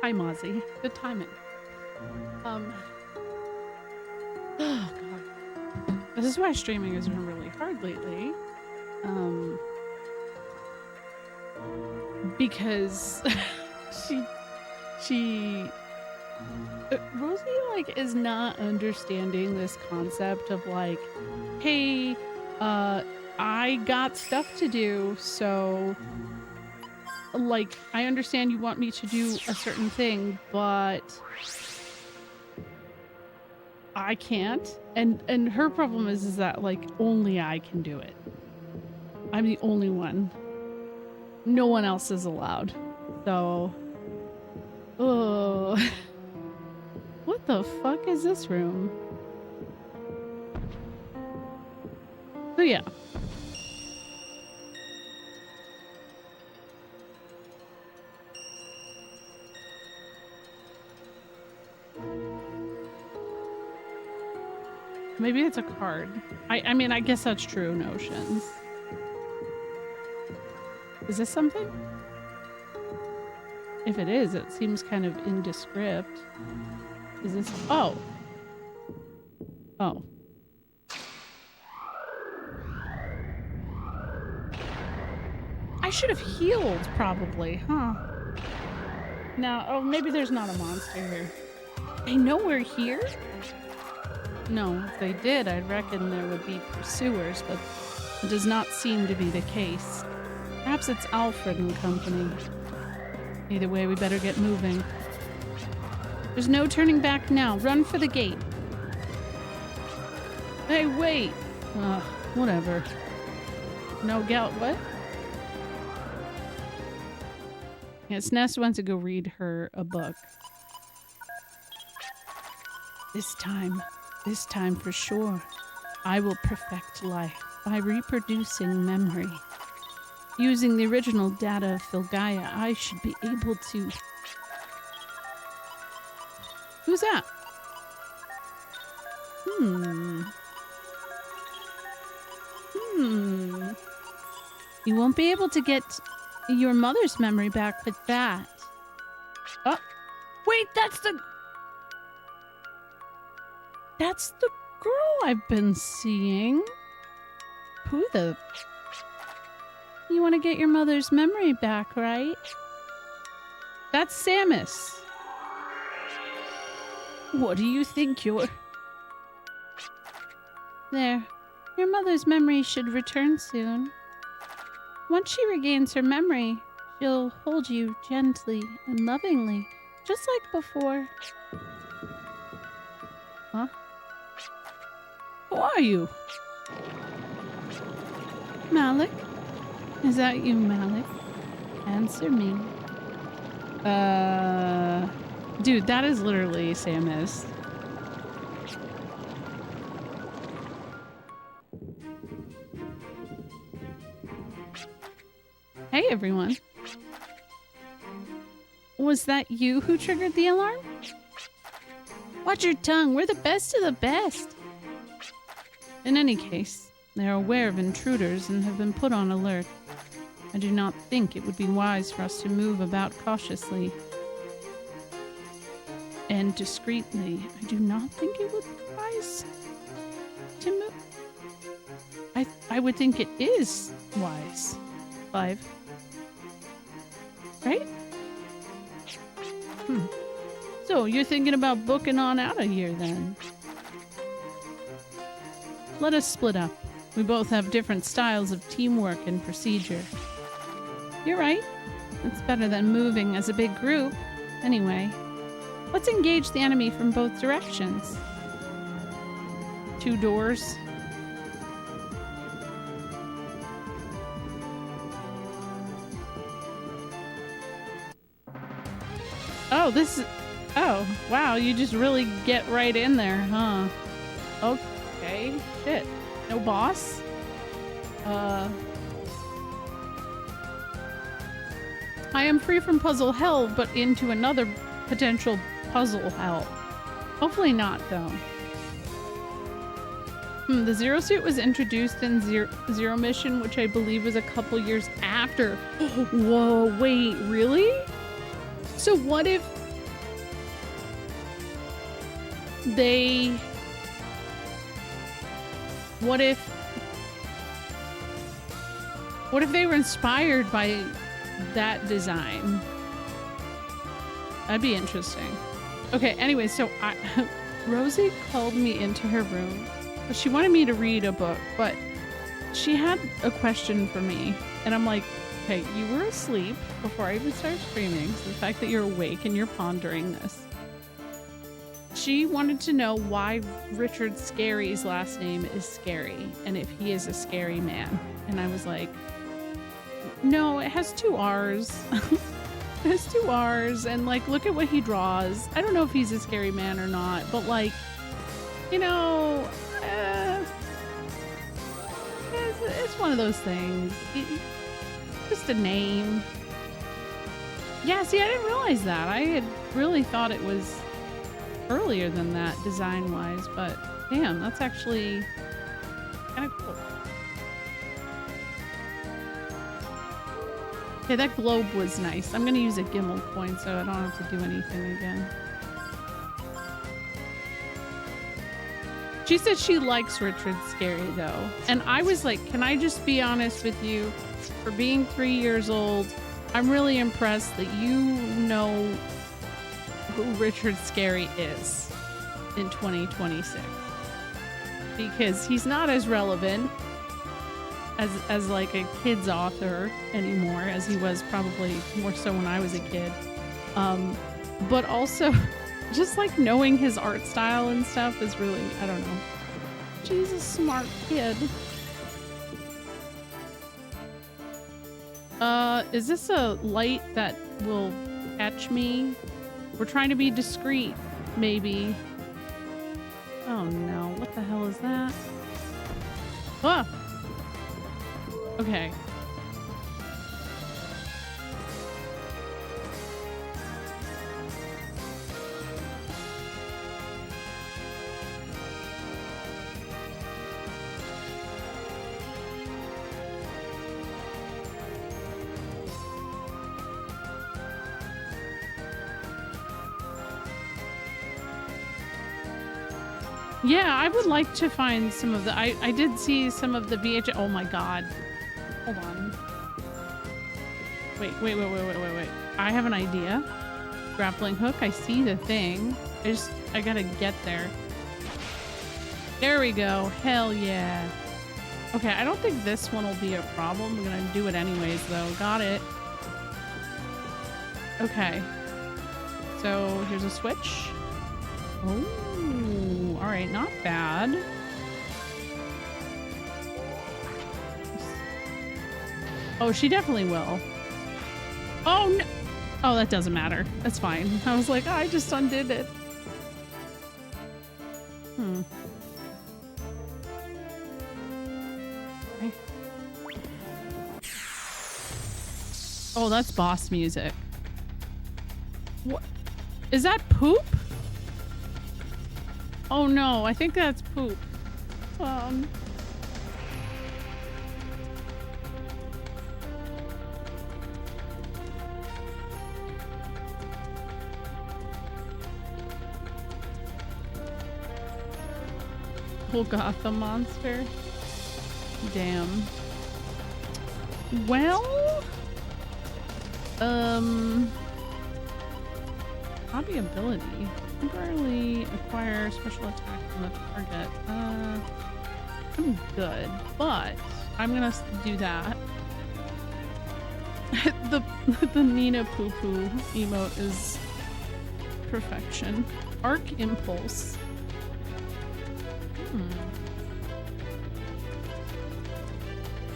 Hi, Mozzie. Good timing. Oh god. This is why streaming has been really hard lately. Because Rosie like is not understanding this concept of like, hey, I got stuff to do, so like I understand you want me to do a certain thing, but I can't. And her problem is that like only I can do it. I'm the only one. No one else is allowed. So oh. What the fuck is this room? So yeah. Maybe it's a card. I mean, I guess that's true notions. Is this something? If it is, it seems kind of indescript. Is this? Oh. Oh. I should have healed, probably, huh? Now, oh, maybe there's not a monster here. They know we're here? No, if they did, I'd reckon there would be pursuers, but it does not seem to be the case. Perhaps it's Alfred and company. Either way, we better get moving. There's no turning back now. Run for the gate. Hey, wait! Whatever. No gout, what? Yes, Ness wants to go read her a book. This time for sure, I will perfect life by reproducing memory. Using the original data of Filgaia, I should be able to... Who's that? You won't be able to get your mother's memory back with that. Oh, wait, that's the girl I've been seeing. Who the... You want to get your mother's memory back, right? That's Samus. What do you think you're... There. Your mother's memory should return soon. Once she regains her memory, she'll hold you gently and lovingly, just like before. Huh? Who are you? Malik? Is that you, Malik? Answer me. Dude, that is literally Samus. Hey, everyone. Was that you who triggered the alarm? Watch your tongue. We're the best of the best. In any case, they are aware of intruders and have been put on alert. I do not think it would be wise for us to move about cautiously and discreetly. I do not think it would be wise to move. I would think it is wise. 5. Right? So, you're thinking about booking on out of here, then? Let us split up. We both have different styles of teamwork and procedure. You're right. It's better than moving as a big group. Anyway, let's engage the enemy from both directions. 2 doors. Oh, this is... Oh, wow, you just really get right in there, huh? Okay, shit. No boss? I am free from puzzle hell, but into another potential puzzle hell. Hopefully not, though. The Zero Suit was introduced in Zero Mission, which I believe was a couple years after. Whoa, wait, really? So what if they... What if they were inspired by that design? That'd be interesting. Okay, anyway, so Rosie called me into her room. She wanted me to read a book, but she had a question for me. And I'm like, okay, you were asleep before I even started streaming. So the fact that you're awake and you're pondering this. She wanted to know why Richard Scarry's last name is Scary and if he is a scary man. And I was like, no, it has 2 R's. It has 2 R's, and like, look at what he draws. I don't know if he's a scary man or not, but like, you know, it's one of those things. Just a name. Yeah, see, I didn't realize that. I had really thought it was earlier than that design-wise, but damn, that's actually kind of cool. Okay, that globe was nice. I'm gonna use a Gimmel coin so I don't have to do anything again. She said she likes Richard Scary though. And I was like, can I just be honest with you? For being 3 years old, I'm really impressed that you know who Richard Scary is in 2026. Because he's not as relevant as like a kid's author anymore as he was probably more so when I was a kid. But also just like knowing his art style and stuff is really, I don't know. She's a smart kid. Is this a light that will catch me? We're trying to be discreet, maybe. Oh no, what the hell is that? Ah! Okay. Yeah, I would like to find some of the... I did see some of the VHS... Oh my god. Hold on. Wait. I have an idea. Grappling hook. I see the thing. I gotta get there. There we go. Hell yeah. Okay, I don't think this one will be a problem. I'm gonna do it anyways, though. Got it. Okay. So, here's a switch. Oh. All right, not bad. Oh, she definitely will. Oh, no. Oh, that doesn't matter. That's fine. I was like, oh, I just undid it. Okay. Oh, that's boss music. What? Is that poop? Oh no, I think that's poop. Golgotha monster. Damn. Well, hobby ability. Temporarily acquire special attack from the target. I'm good, but I'm gonna do that. the Nina Poo Poo emote is perfection. Arc Impulse.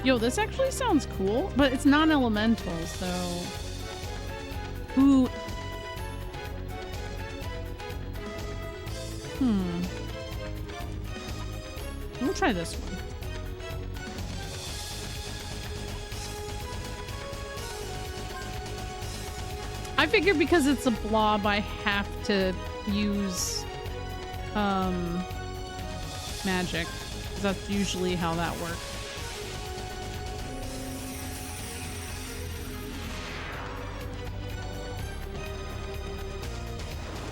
Yo, this actually sounds cool, but it's non-elemental, so who? We'll try this one. I figure because it's a blob, I have to use magic. That's usually how that works.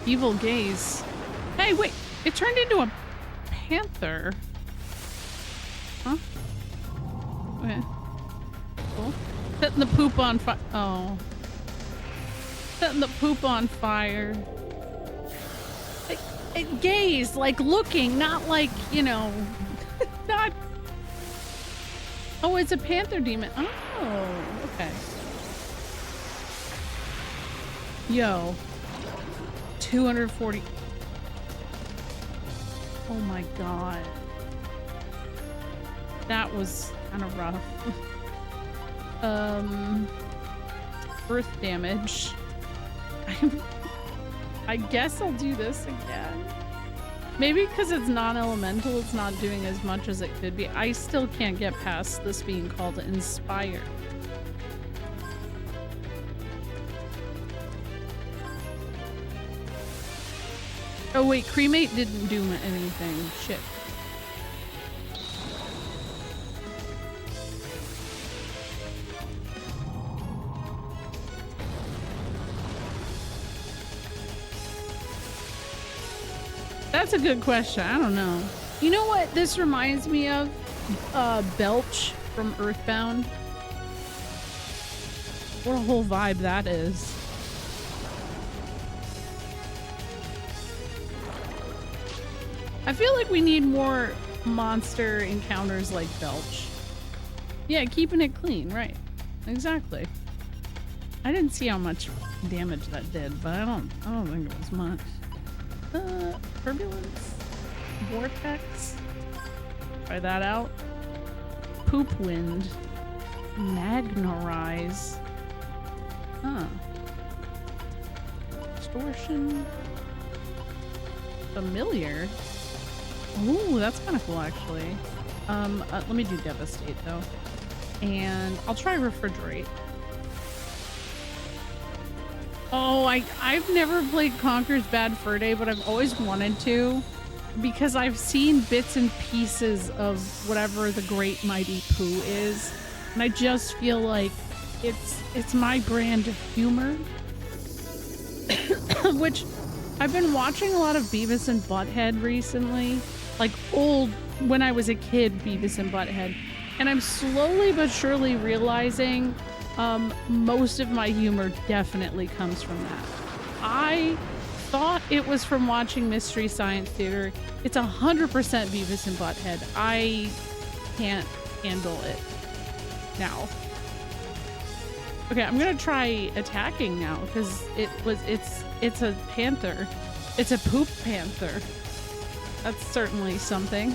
Evil gaze. Hey, wait! It turned into a panther. Huh? Okay. Cool. Setting the poop on fire. Oh. Setting the poop on fire. Gaze, like looking, not like, you know, not. Oh, it's a panther demon. Oh, okay. Yo. 240. Oh my god. That was kind of rough. Earth damage. I guess I'll do this again. Maybe because it's non-elemental, it's not doing as much as it could be. I still can't get past this being called Inspire. Oh wait, Cremate didn't do anything. Shit. That's a good question. I don't know. You know what this reminds me of? Belch from Earthbound. What a whole vibe that is. I feel like we need more monster encounters like Belch. Yeah, keeping it clean, right. Exactly. I didn't see how much damage that did, but I don't think it was much. Turbulence? Vortex? Try that out. Poop Wind. Magnarize. Huh. Distortion. Familiar. Ooh, that's kind of cool, actually. Let me do Devastate, though. And I'll try Refrigerate. Oh, I've never played Conker's Bad Fur Day, but I've always wanted to. Because I've seen bits and pieces of whatever the Great Mighty Pooh is. And I just feel like it's my brand of humor. Which I've been watching a lot of Beavis and Butthead recently. Like old, when I was a kid, Beavis and Butthead. And I'm slowly but surely realizing most of my humor definitely comes from that. I thought it was from watching Mystery Science Theater. It's 100% Beavis and Butthead. I can't handle it now. Okay, I'm gonna try attacking now because it's a panther. It's a poop panther. That's certainly something.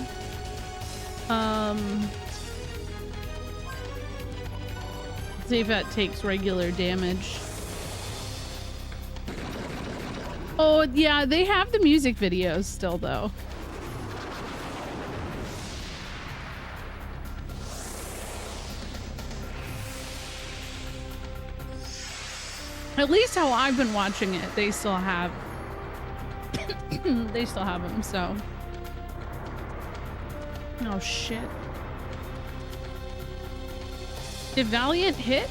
See if that takes regular damage. Oh yeah, they have the music videos still though. At least how I've been watching it, they still have they still have them, so. Oh shit. Did Valiant hit?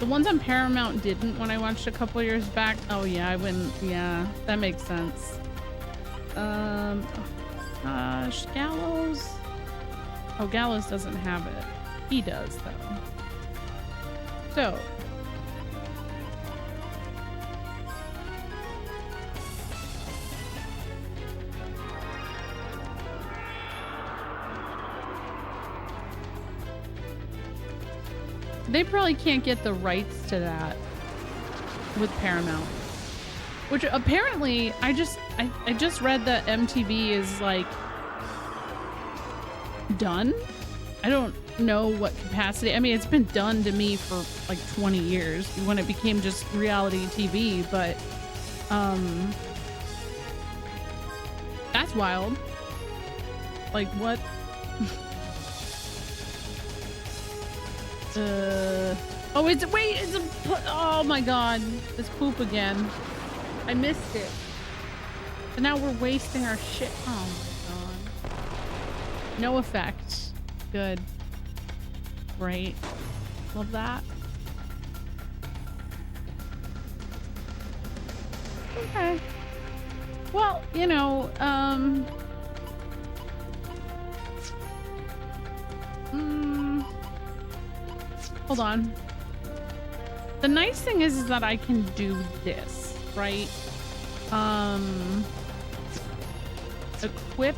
The ones on Paramount didn't when I watched a couple years back. Oh yeah, I wouldn't. Yeah, that makes sense. Gosh, Gallows. Oh, Gallows doesn't have it. He does though. So. They probably can't get the rights to that with Paramount. Which apparently, I just read that MTV is like done. I don't know what capacity. I mean, it's been done to me for like 20 years when it became just reality TV, but that's wild. Like what? Oh, it's oh my god, it's poop again. I missed it. And now we're wasting our shit. Oh my god. No effect. Good. Great. Love that. Okay. Well, you know, hold on. The nice thing is that I can do this, right? Equip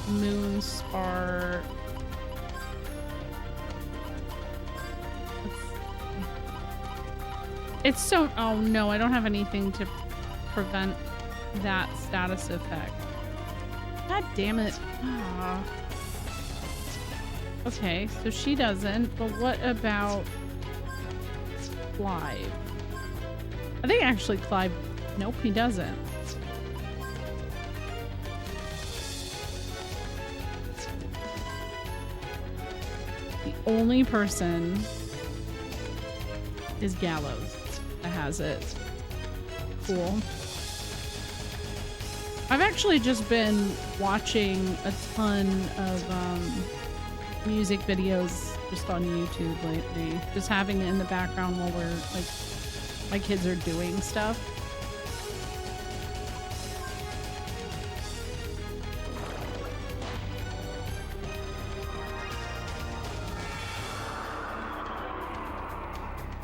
Moon Spar. It's so, oh no, I don't have anything to prevent that status effect. God damn it. Ah. Okay, so she doesn't, but what about Clive? I think actually Clive, nope, he doesn't. The only person is Gallows that has it. Cool. I've actually just been watching a ton of music videos just on YouTube lately. Just having it in the background while we're like, my kids are doing stuff.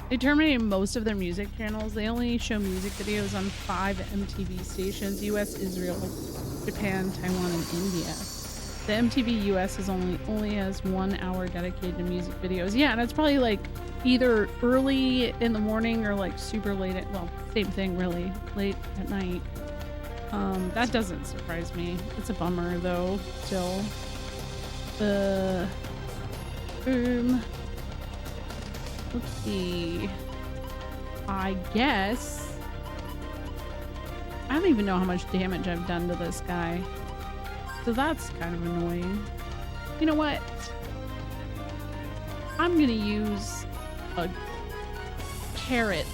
They terminated most of their music channels. They only show music videos on 5 MTV stations: US, Israel, Japan, Taiwan, and India. The MTV US is only has 1 hour dedicated to music videos. Yeah, and it's probably like either early in the morning or like super late at, well, same thing really, late at night. That doesn't surprise me. It's a bummer though, still. Let's see. I guess I don't even know how much damage I've done to this guy. So that's kind of annoying. You know what? I'm gonna use a carrot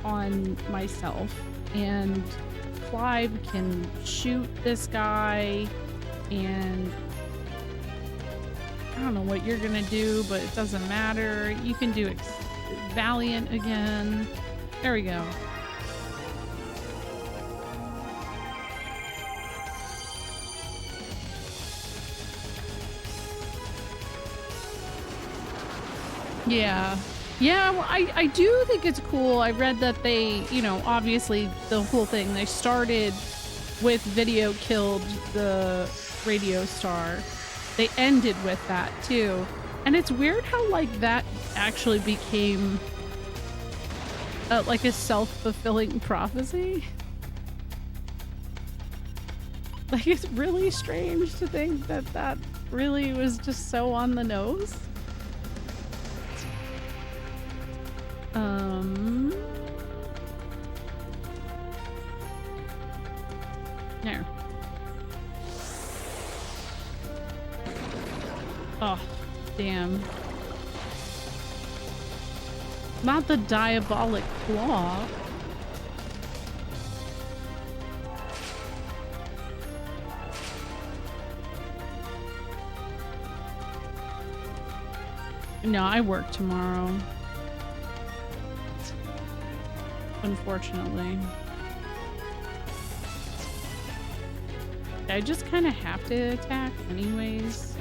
on myself, and Clive can shoot this guy, and I don't know what you're gonna do, but it doesn't matter. You can do Valiant again. There we go. Yeah. Yeah, well, I do think it's cool. I read that they, you know, obviously the whole thing, they started with Video Killed the Radio Star. They ended with that too. And it's weird how like that actually became like a self-fulfilling prophecy. Like, it's really strange to think that that really was just so on the nose. No. Oh, damn. Not the diabolic claw. No, I work tomorrow. Unfortunately. I just kind of have to attack anyways, so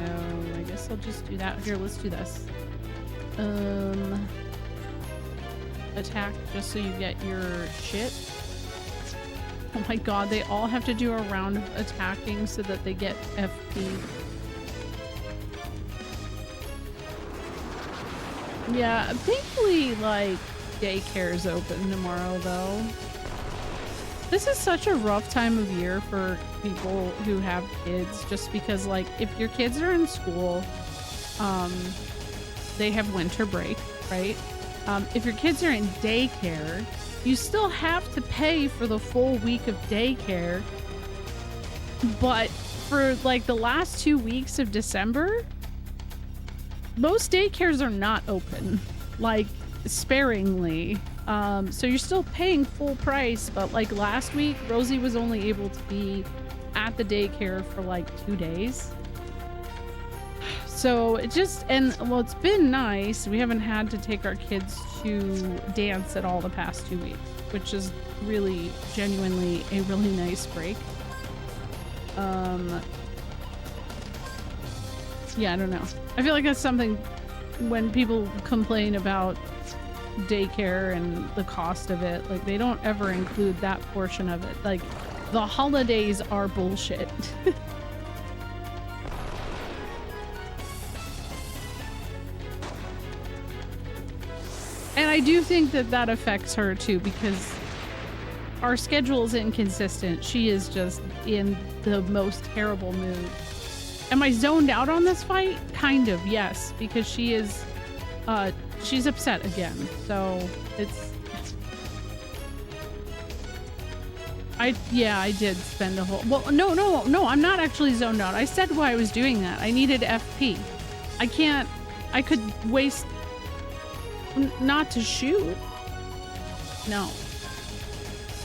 I guess I'll just do that. Here, let's do this. Attack just so you get your shit. Oh my god, they all have to do a round of attacking so that they get FP. Yeah, thankfully, like, daycare is open tomorrow, though. This is such a rough time of year for people who have kids, just because, like, if your kids are in school, they have winter break, right? If your kids are in daycare, you still have to pay for the full week of daycare. But for, like, the last 2 weeks of December, most daycares are not open, like, sparingly. So you're still paying full price, but like last week, Rosie was only able to be at the daycare for like 2 days. So it just, and well, it's been nice. We haven't had to take our kids to dance at all the past 2 weeks, which is really genuinely a really nice break. Yeah, I don't know. I feel like that's something when people complain about daycare and the cost of it, like they don't ever include that portion of it. Like the holidays are bullshit. And I do think that that affects her too, because our schedule is inconsistent. She is just in the most terrible mood. Am I zoned out on this fight? Kind of, yes, because she is, she's upset again. So it's, yeah, I did spend a whole, well, no, I'm not actually zoned out. I said why I was doing that. I needed FP. I could waste, not to shoot. No.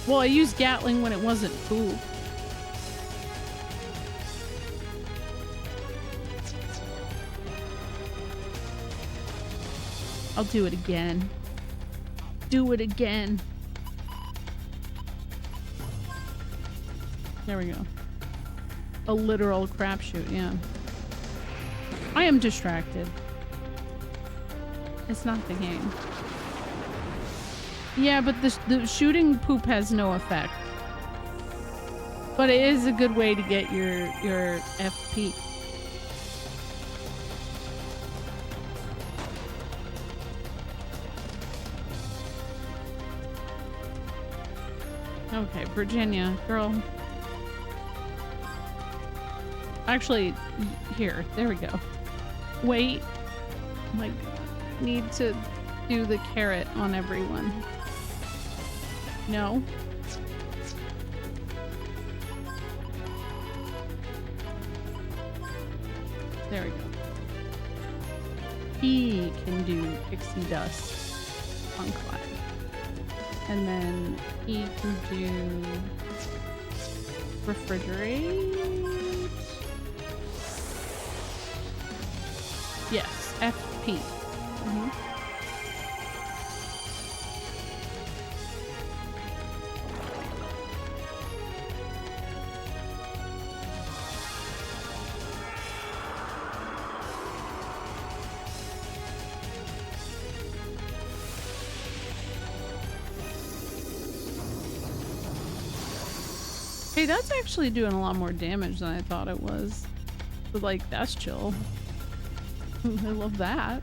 Well, I used Gatling when it wasn't cool. I'll do it again. Do it again. There we go. A literal crapshoot, yeah. I am distracted. It's not the game. Yeah, but the shooting poop has no effect. But it is a good way to get your FP. Okay, Virginia, girl. Actually, here, there we go. Wait, like, need to do the carrot on everyone. No. There we go. He can do pixie dust on Clyde. And then he can do refrigerate. Yes, FP. Hey, that's actually doing a lot more damage than I thought it was. But like, that's chill. I love that.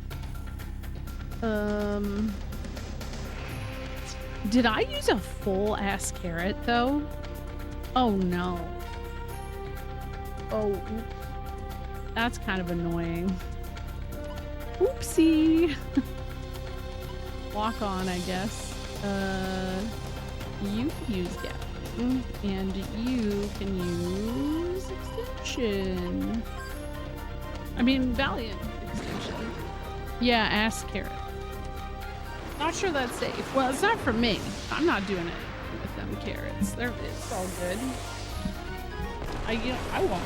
Did I use a full ass carrot though? Oh no. Oh, oops. That's kind of annoying. Oopsie. Walk on, I guess. You can use Gatling, and you can use extension. I mean, Valiant extension. Yeah, ass carrot. Not sure that's safe. Well, it's not for me. I'm not doing it with them carrots. It's all good. I won't.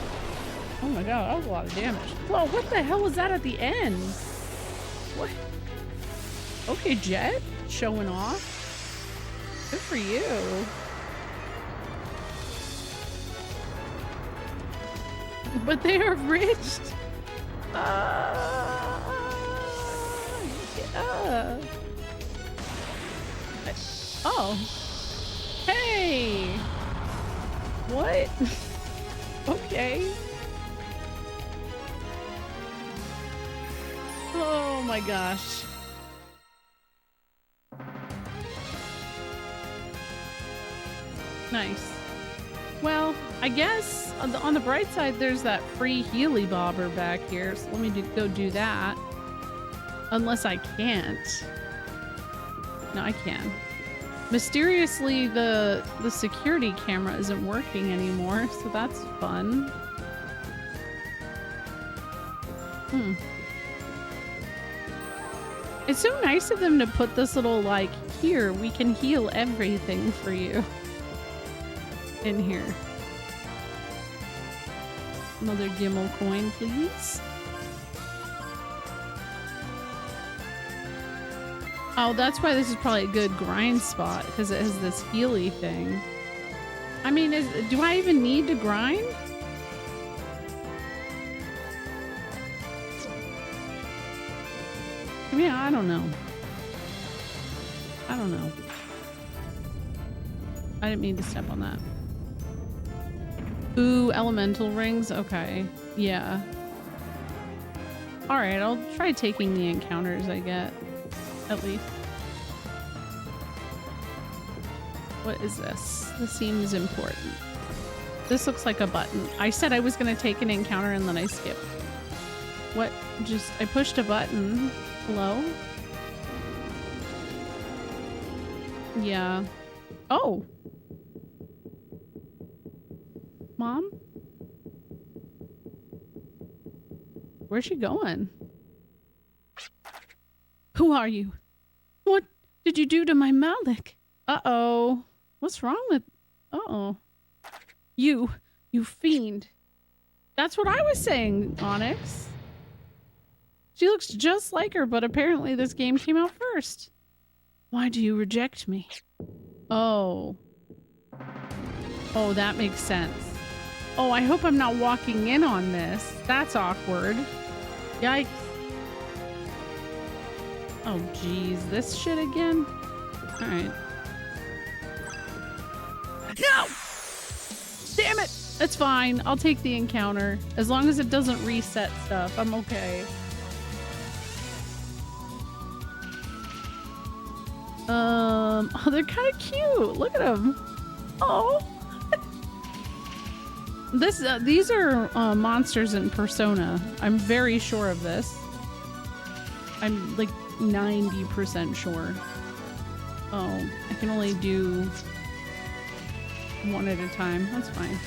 Oh my god, that was a lot of damage. Whoa, what the hell was that at the end? What? Okay, Jet, showing off. Good for you. But they are rich. Yeah. Oh. Hey. What? Okay. Oh my gosh. Nice. Well, I guess on the bright side, there's that free Healy bobber back here. So let me go do that. Unless I can't. No, I can. Mysteriously, the security camera isn't working anymore, so that's fun. It's so nice of them to put this little, like, here, we can heal everything for you. In here. Another Gimmel coin, please. Oh, that's why this is probably a good grind spot, because it has this healy thing. I mean, do I even need to grind? I mean, I don't know. I don't know. I didn't mean to step on that. Ooh, elemental rings. Okay. Yeah. All right, I'll try taking the encounters I get, at least. What is this? This seems important. This looks like a button. I said I was going to take an encounter and then I skipped. What? Just, I pushed a button. Hello? Yeah. Oh! Mom? Where's she going? Who are you? What did you do to my Malik? Uh-oh. What's wrong with... Uh-oh. You fiend. That's what I was saying, Onyx. She looks just like her, but apparently this game came out first. Why do you reject me? Oh. Oh, that makes sense. Oh, I hope I'm not walking in on this. That's awkward. Yikes. Oh, geez. This shit again? Alright. No! Damn it! It's fine. I'll take the encounter. As long as it doesn't reset stuff, I'm okay. Oh, they're kind of cute. Look at them. Oh. These are monsters in Persona. I'm very sure of this. I'm like 90% sure. Oh, I can only do one at a time. That's fine.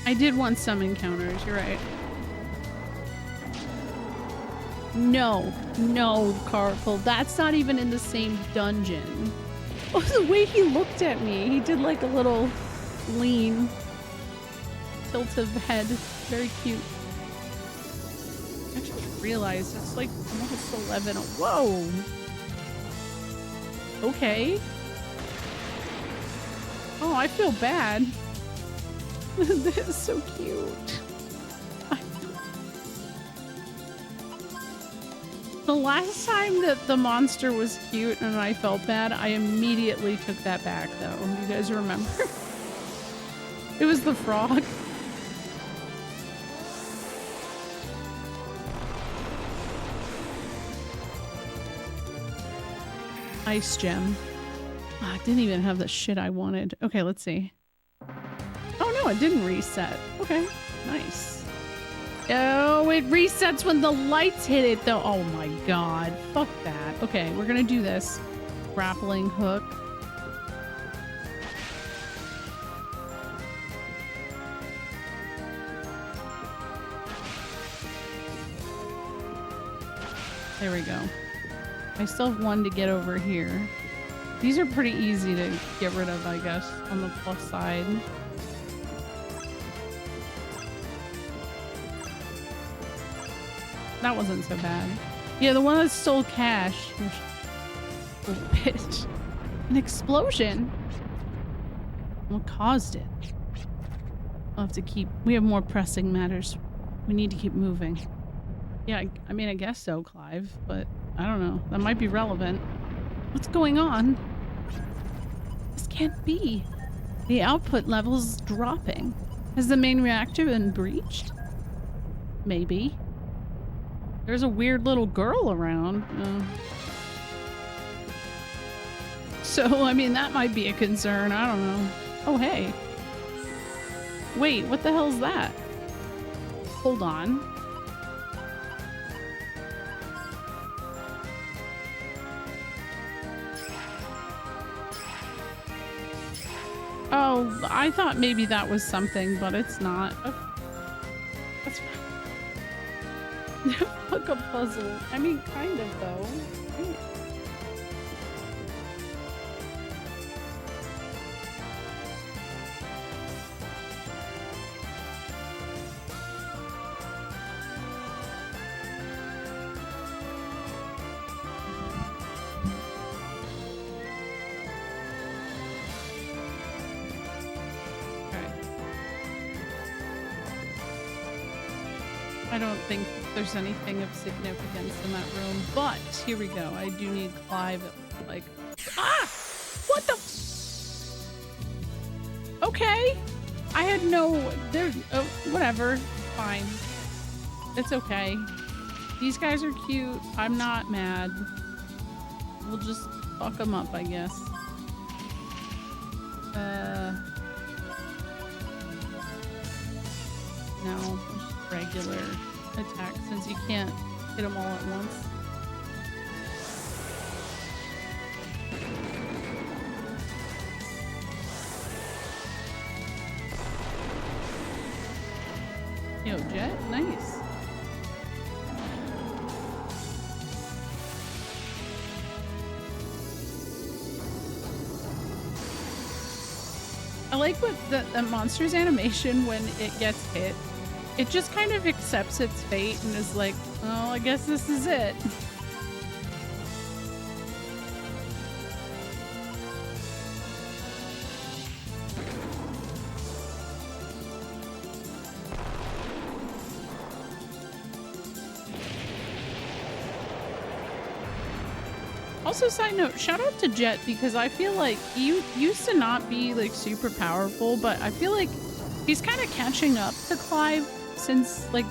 I did want some encounters. You're right. No, Carful. That's not even in the same dungeon. Oh, the way he looked at me. He did like a little lean tilt of head. Very cute. I just realized it's like almost 11. Whoa. Okay. Oh, I feel bad. This is so cute. The last time that the monster was cute and I felt bad, I immediately took that back, though. You guys remember? It was the frog. Ice gem. Oh, I didn't even have the shit I wanted. Okay, let's see. Oh no, it didn't reset. Okay, nice. Oh, it resets when the lights hit it, though. Oh my god. Fuck that. Okay, we're gonna do this. Grappling hook. There we go. I still have one to get over here. These are pretty easy to get rid of, I guess, on the plus side. That wasn't so bad. Yeah, the one that stole cash. Oh, bitch. An explosion? What caused it? I'll have to keep... We have more pressing matters. We need to keep moving. Yeah, I mean, I guess so, Clive, but I don't know. That might be relevant. What's going on? This can't be. The output level's dropping. Has the main reactor been breached? Maybe. There's a weird little girl around. So, I mean, that might be a concern. I don't know. Oh, hey. Wait, what the hell's that? Hold on. Oh, I thought maybe that was something, but it's not. Oh, that's fine. Fuck a puzzle. I mean, kind of, though. Right. I don't think there's anything of significance in that room, but here we go. I do need Clive, like... Ah! What the... Okay. I had no... There... Oh, whatever. Fine. It's okay. These guys are cute. I'm not mad. We'll just fuck them up, I guess. No, just regular attack since you can't hit them all at once. Yo, Jet, nice. I like what the monster's animation when it gets hit. It just kind of accepts its fate and is like, oh, I guess this is it. Also, side note, shout out to Jet because I feel like he used to not be like super powerful, but I feel like he's kind of catching up to Clive since like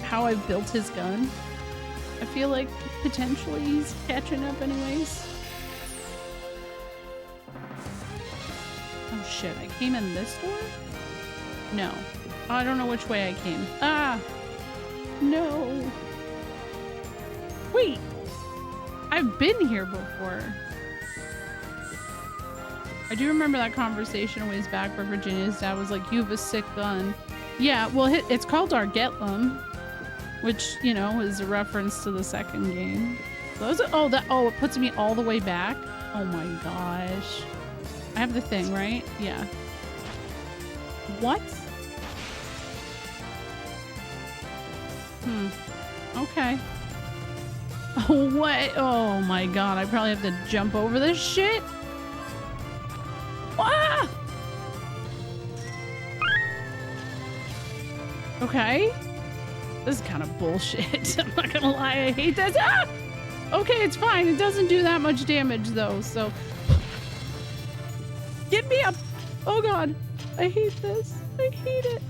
how I've built his gun. I feel like potentially he's catching up anyways. Oh shit, I came in this door? No. Oh, I don't know which way I came. Ah! No. Wait! I've been here before. I do remember that conversation a ways back where Virginia's dad was like, you have a sick gun. Yeah, well, it's called Argetlum, which, you know, is a reference to the second game. Those are, oh, it puts me all the way back. Oh my gosh. I have the thing, right? Yeah. What? Okay. Oh, what? Oh my god, I probably have to jump over this shit. Ah! Okay. This is kind of bullshit. I'm not gonna lie, I hate this. Ah! Okay, it's fine. It doesn't do that much damage though, so... Get me up! Oh god. I hate this. I hate it.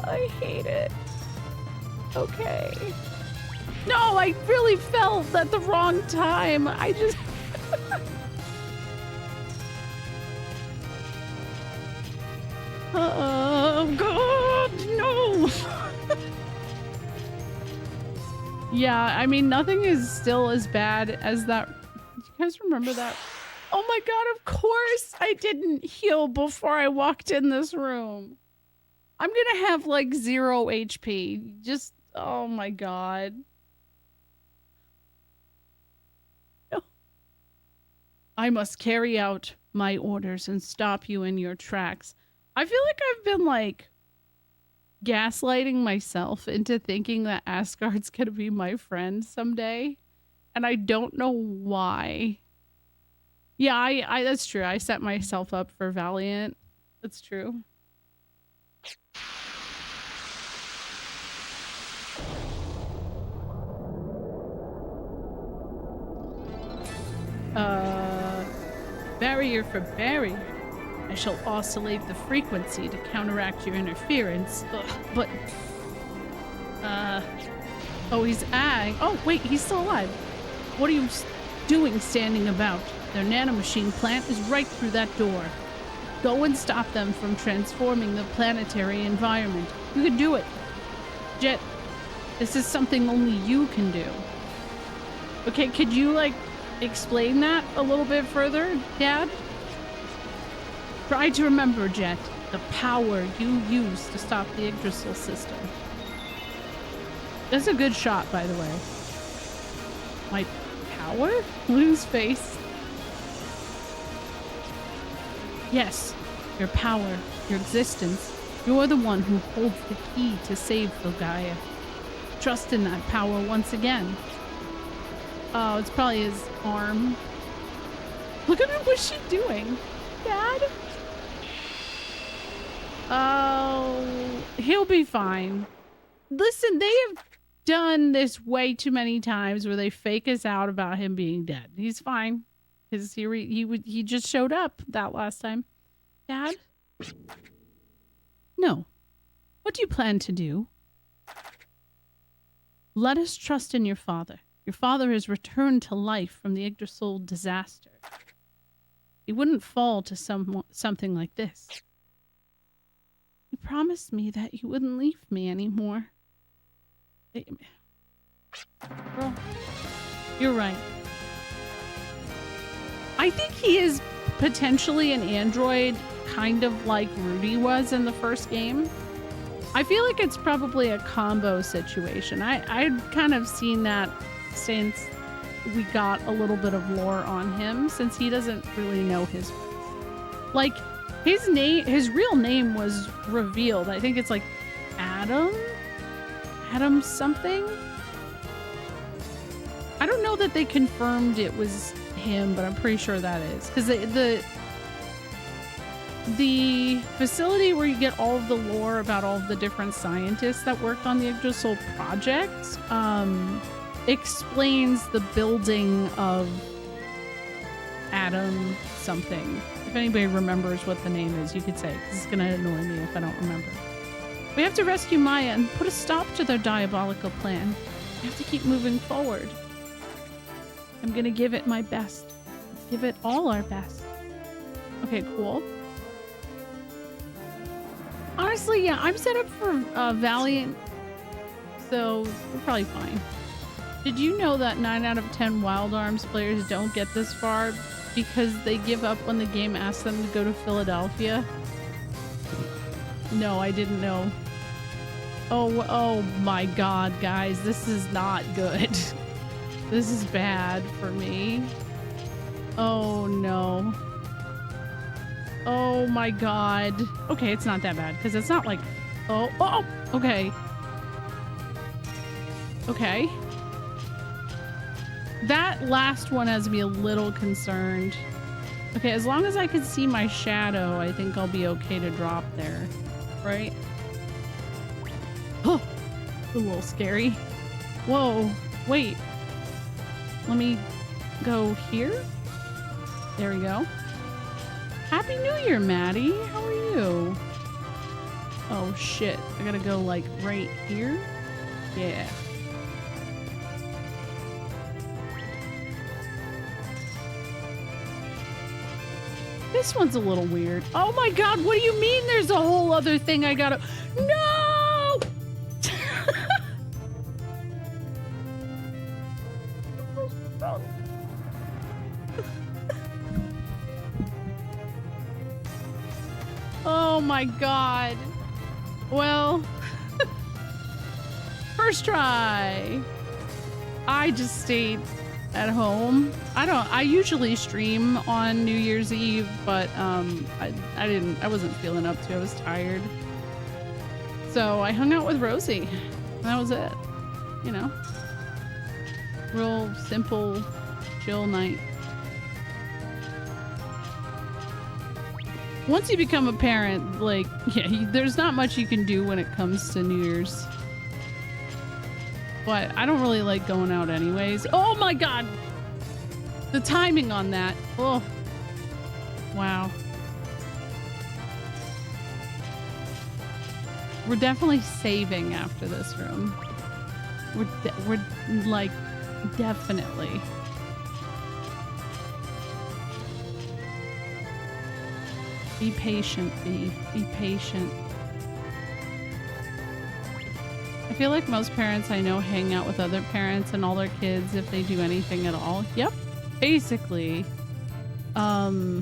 I hate it. Okay. No, I really fell at the wrong time. I just... Oh, God, no. Yeah, I mean, nothing is still as bad as that. Do you guys remember that? Oh my God, of course I didn't heal before I walked in this room. I'm gonna have like 0 HP. Just, oh my god. No. I must carry out my orders and stop you in your tracks. I feel like I've been like gaslighting myself into thinking that Asgard's gonna be my friend someday. And I don't know why. Yeah, I that's true. I set myself up for Valiant. That's true. Barrier for barrier. I shall oscillate the frequency to counteract your interference. Ugh, but... Oh, he's ag. Oh, wait, he's still alive. What are you doing standing about? Their nanomachine plant is right through that door. Go and stop them from transforming the planetary environment. You can do it. Jet, this is something only you can do. Okay, could you, like, explain that a little bit further, Dad? Try to remember, Jet, the power you use to stop the Yggdrasil system. That's a good shot, by the way. My power? Lou's face. Yes, your power, your existence. You're the one who holds the key to save Filgaia. Trust in that power once again. Oh, it's probably his arm. Look at her. What's she doing? Dad? Oh, he'll be fine. Listen, they have done this way too many times where they fake us out about him being dead. He's fine because he just showed up that last time. Dad? No. What do you plan to do? Let us trust in your father. Your father has returned to life from the Yggdrasil disaster. He wouldn't fall to something like this. You promised me that you wouldn't leave me anymore. Girl, you're right. I think he is potentially an android, kind of like Rudy was in the first game. I feel like it's probably a combo situation. I'd kind of seen that since we got a little bit of lore on him, since he doesn't really know his face. Like, his real name was revealed. I think it's like Adam something. I don't know that they confirmed it was him, but I'm pretty sure that is, because the facility where you get all of the lore about all of the different scientists that worked on the Yggdrasil project explains the building of Adam something. If anybody remembers what the name is, you could say, because it's going to annoy me if I don't remember. We have to rescue Maya and put a stop to their diabolical plan. We have to keep moving forward. I'm going to give it my best. Let's give it all our best. Okay, cool. Honestly, yeah, I'm set up for Valiant, so we're probably fine. Did you know that 9 out of 10 Wild Arms players don't get this far because they give up when the game asks them to go to Philadelphia? No, I didn't know. Oh my god, guys, this is not good. This is bad for me. Oh no. Oh my god. Okay, it's not that bad because it's not like... Oh, okay. Okay. That last one has me a little concerned. Okay, as long as I can see my shadow, I think I'll be okay to drop there. Right? Oh, a little scary. Whoa, wait. Let me go here. There we go. Happy New Year, Maddie. How are you? Oh shit, I gotta go like right here. Yeah. This one's a little weird. Oh my god, what do you mean there's a whole other thing I gotta... No! Oh my god. Well, first try. I just stayed at home. I usually stream on New Year's Eve, but I wasn't feeling up to it. I was tired. So I hung out with Rosie. And that was it. You know. Real simple, chill night. Once you become a parent, like, yeah, there's not much you can do when it comes to New Year's. But I don't really like going out anyways. Oh my god! The timing on that. Oh. Wow. We're definitely saving after this room. We're like, definitely. Be patient, Bee. Be patient. I feel like most parents I know hang out with other parents and all their kids if they do anything at all. Yep. Basically. I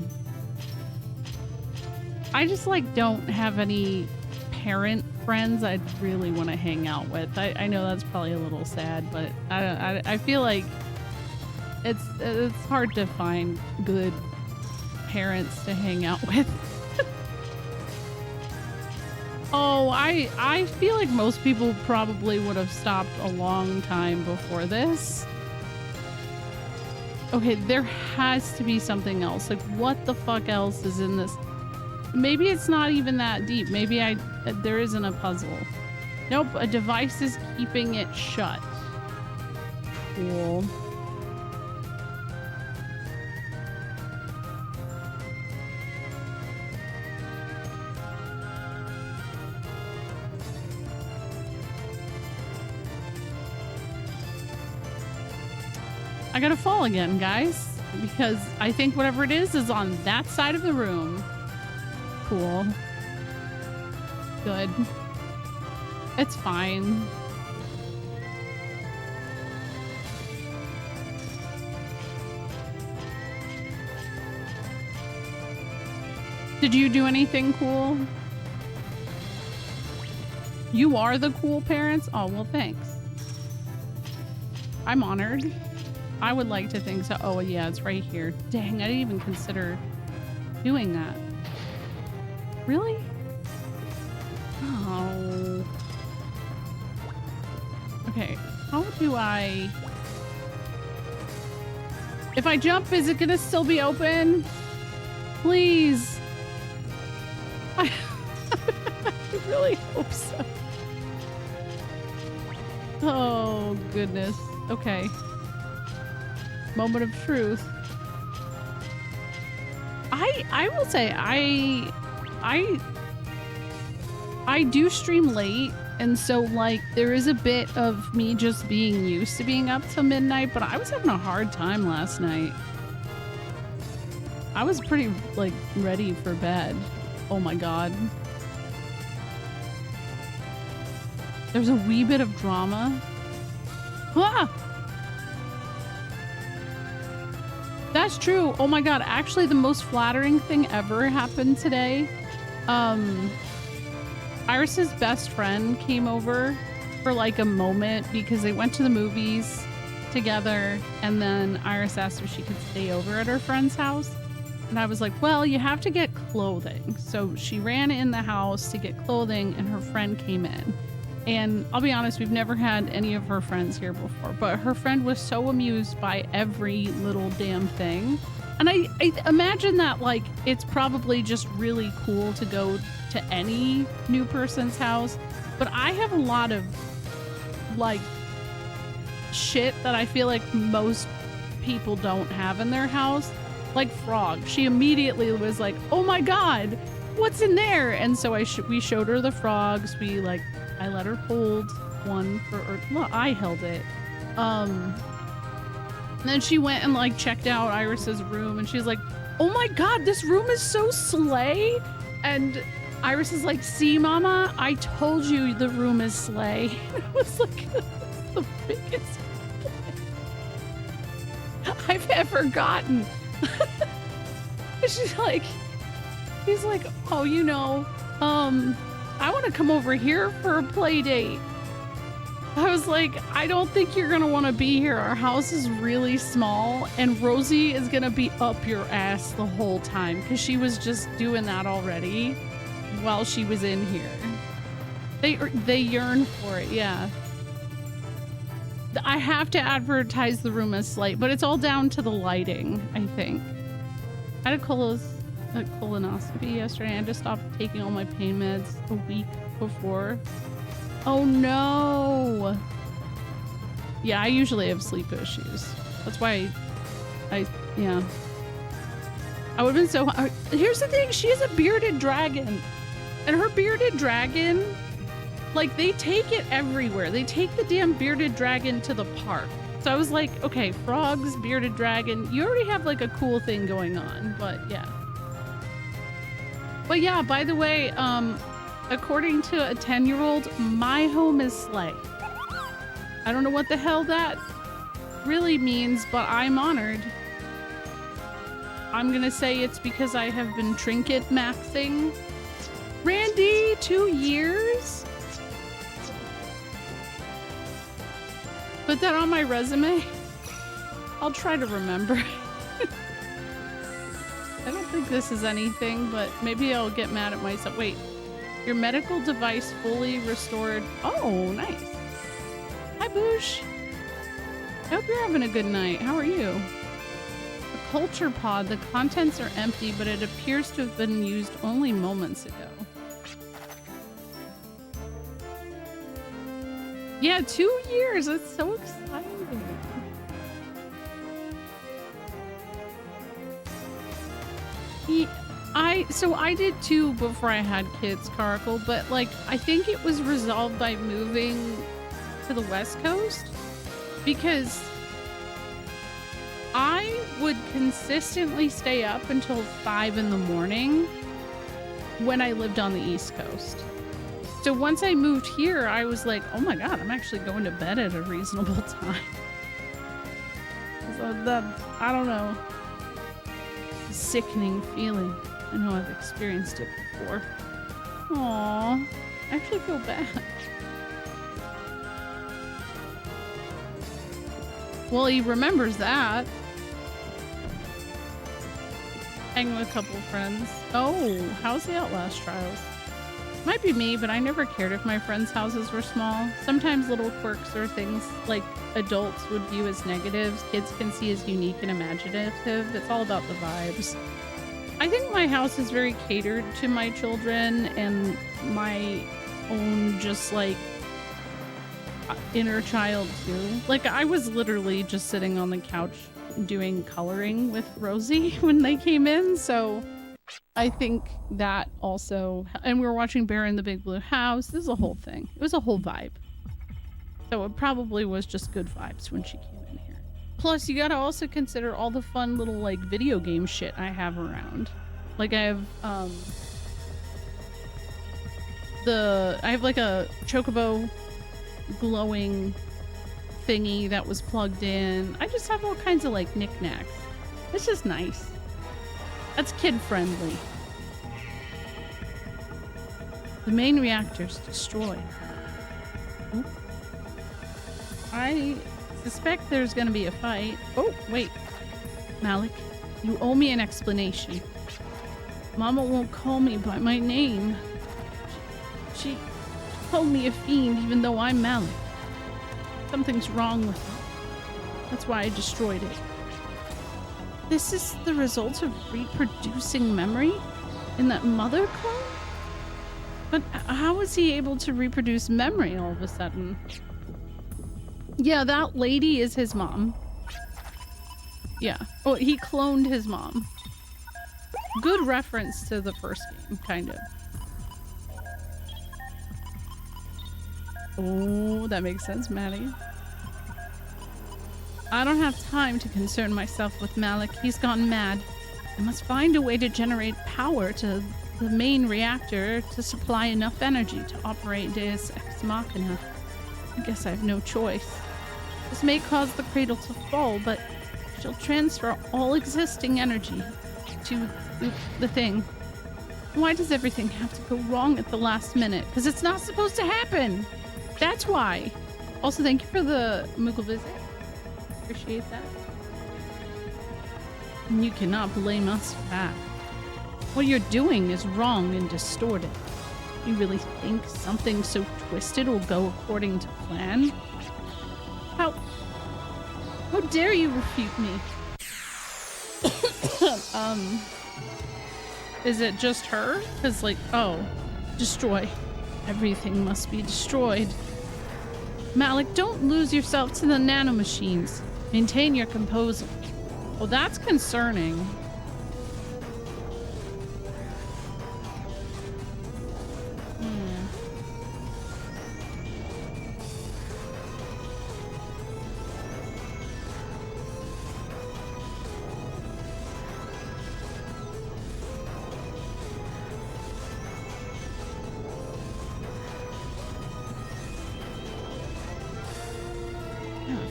just like don't have any parent friends I'd really want to hang out with. I know that's probably a little sad, but I feel like it's hard to find good parents to hang out with. Oh, I feel like most people probably would have stopped a long time before this. Okay, there has to be something else. Like, what the fuck else is in this? Maybe it's not even that deep. Maybe there isn't a puzzle. Nope, a device is keeping it shut. Cool. I gotta fall again, guys, because I think whatever it is on that side of the room. Cool. Good. It's fine. Did you do anything cool? You are the cool parents? Oh, well, thanks. I'm honored. I would like to think so. Oh, yeah, it's right here. Dang, I didn't even consider doing that. Really? Oh. Okay, how do I... If I jump, is it gonna still be open? Please. I really hope so. Oh, goodness. Okay. Moment of truth. I will say I do stream late, and so like there is a bit of me just being used to being up till midnight, but I was having a hard time last night. I was pretty like ready for bed. Oh my god. There's a wee bit of drama. Ah! That's true. Oh my god, actually the most flattering thing ever happened today. Iris's best friend came over for like a moment because they went to the movies together, and then Iris asked if she could stay over at her friend's house. And I was like, well, you have to get clothing. So she ran in the house to get clothing, and her friend came in. And I'll be honest, we've never had any of her friends here before, but her friend was so amused by every little damn thing. And I imagine that like it's probably just really cool to go to any new person's house, but I have a lot of like shit that I feel like most people don't have in their house, like Frog. She immediately was like, oh my god, what's in there? And so we showed her the frogs. I let her hold one well, I held it. And then she went and like checked out Iris's room, and she's like, oh my god, this room is so slay. And Iris is like, see mama, I told you the room is slay. It was like the biggest I've ever gotten. He's like, oh, you know, I want to come over here for a play date. I was like, I don't think you're gonna want to be here. Our house is really small, and Rosie is gonna be up your ass the whole time, because she was just doing that already while she was in here. They yearn for it, yeah. I have to advertise the room as slight, but it's all down to the lighting, I think. I had a colonoscopy yesterday. I just stopped taking all my pain meds a week before. Oh no! Yeah, I usually have sleep issues. That's why yeah. I would've been so... Here's the thing, she is a bearded dragon. And her bearded dragon, like, they take it everywhere. They take the damn bearded dragon to the park. So I was like, okay, frogs, bearded dragon, you already have like a cool thing going on, but yeah. But yeah, by the way, according to a 10-year-old, my home is slay. I don't know what the hell that really means, but I'm honored. I'm gonna say it's because I have been trinket maxing. Randy, 2 years? Put that on my resume. I'll try to remember. I don't think this is anything, but maybe I'll get mad at myself. Wait, your medical device fully restored. Oh, nice. Hi, Boosh. I hope you're having a good night. How are you? culture pod. The contents are empty, but it appears to have been used only moments ago. Yeah, 2 years. It's so exciting. So I did too before I had kids, Caracal, but like I think it was resolved by moving to the West Coast because I would consistently stay up until 5 in the morning when I lived on the East Coast. So once I moved here, I was like, oh my God, I'm actually going to bed at a reasonable time. So that, I don't know, sickening feeling. I know I've experienced it before. Aww, I actually feel bad. Well, he remembers that. Hanging with a couple of friends. Oh, how's the Outlast Trials? Might be me, but I never cared if my friends' houses were small. Sometimes little quirks or things like adults would view as negatives, kids can see as unique and imaginative. It's all about the vibes. I think my house is very catered to my children and my own just like inner child too. Like I was literally just sitting on the couch doing coloring with Rosie when they came in, so I think that also, and we were watching Bear in the Big Blue House. This is a whole thing. It was a whole vibe. So it probably was just good vibes when she came in here. Plus, you gotta also consider all the fun little like video game shit I have around. Like I have like a Chocobo glowing thingy that was plugged in. I just have all kinds of like knickknacks. It's just nice. That's kid friendly. The main reactor's destroyed. Ooh. I suspect there's gonna be a fight. Oh, wait. Malik, you owe me an explanation. Mama won't call me by my name. She called me a fiend even though I'm Malik. Something's wrong with it. That's why I destroyed it. This is the result of reproducing memory in that mother clone? But how was he able to reproduce memory all of a sudden? Yeah, that lady is his mom. Yeah. Oh, he cloned his mom. Good reference to the first game, kind of. Oh, that makes sense, Maddie. I don't have time to concern myself with Malik. He's gone mad. I must find a way to generate power to the main reactor to supply enough energy to operate Deus Ex Machina. I guess I have no choice. This may cause the cradle to fall, but she'll transfer all existing energy to the thing. Why does everything have to go wrong at the last minute? Because it's not supposed to happen. That's why. Also, thank you for the Moogle visit. Appreciate that. And you cannot blame us for that. What you're doing is wrong and distorted. You really think something so twisted will go according to plan? How dare you refute me? Is it just her? Because like, oh, destroy. Everything must be destroyed. Malik, don't lose yourself to the nanomachines. Maintain your composure. Well, that's concerning.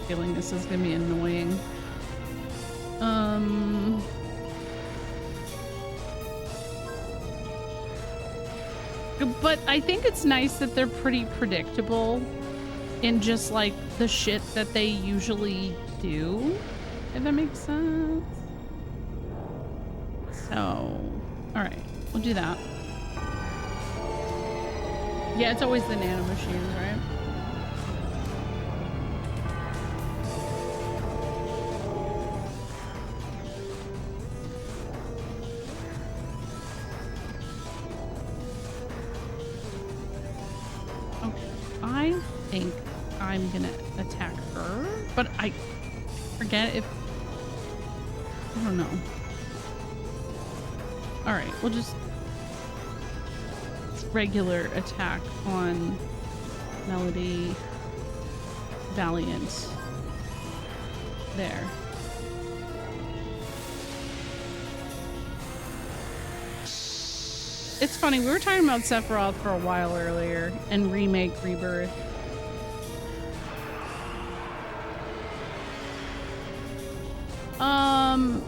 Feeling this is gonna be annoying. But I think it's nice that they're pretty predictable in just like the shit that they usually do, if that makes sense. So, all right, we'll do that. Yeah, it's always the nanomachines, right? I think I'm gonna attack her, but I forget if... I don't know. All right, we'll just regular attack on Melody Valiant. There. It's funny, we were talking about Sephiroth for a while earlier and Remake Rebirth.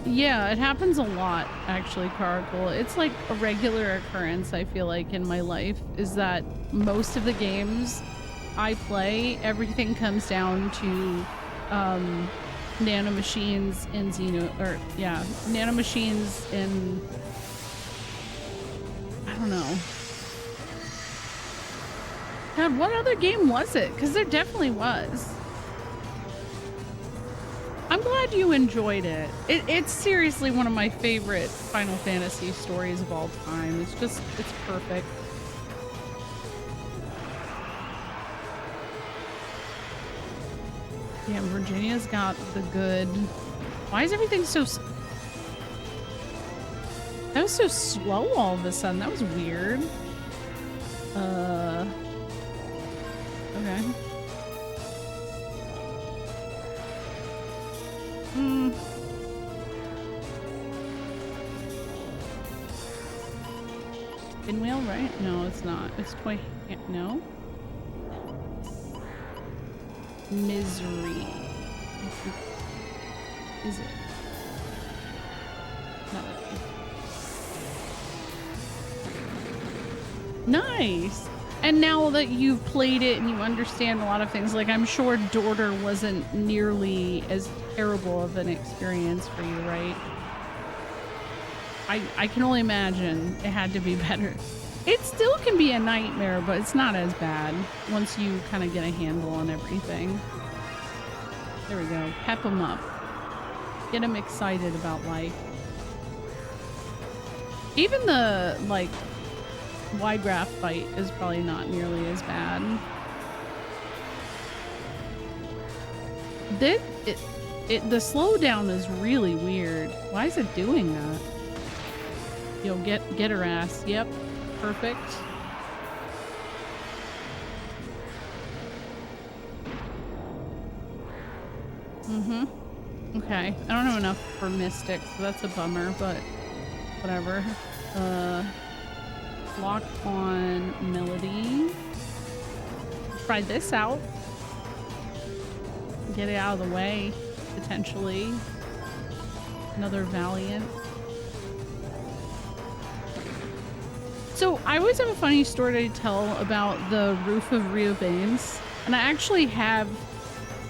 Yeah, it happens a lot, actually, Caracal. It's like a regular occurrence, I feel like, in my life, is that most of the games I play, everything comes down to nanomachines in nanomachines in... I don't know. God, what other game was it? Because there definitely was. I'm glad you enjoyed it. It's seriously one of my favorite Final Fantasy stories of all time. It's perfect. Yeah, Virginia's got the good... Why is everything so... That was so slow all of a sudden. That was weird. Okay. Pinwheel, right? No, it's not. It's toy... No? Misery. Is it? Melody. Nice! And now that you've played it and you understand a lot of things, like I'm sure Daughter wasn't nearly as terrible of an experience for you, right? I can only imagine it had to be better. It still can be a nightmare, but it's not as bad once you kind of get a handle on everything. There we go. Pep them up. Get them excited about life. Even the, like, Ygraph fight is probably not nearly as bad. The slowdown is really weird. Why is it doing that? Yo, get her ass. Yep. Perfect. Okay. I don't have enough for Mystic, so that's a bummer, but whatever. Lock on Melody. Try this out. Get it out of the way, potentially. Another Valiant. So I always have a funny story to tell about the Roof of Riobans, and I actually have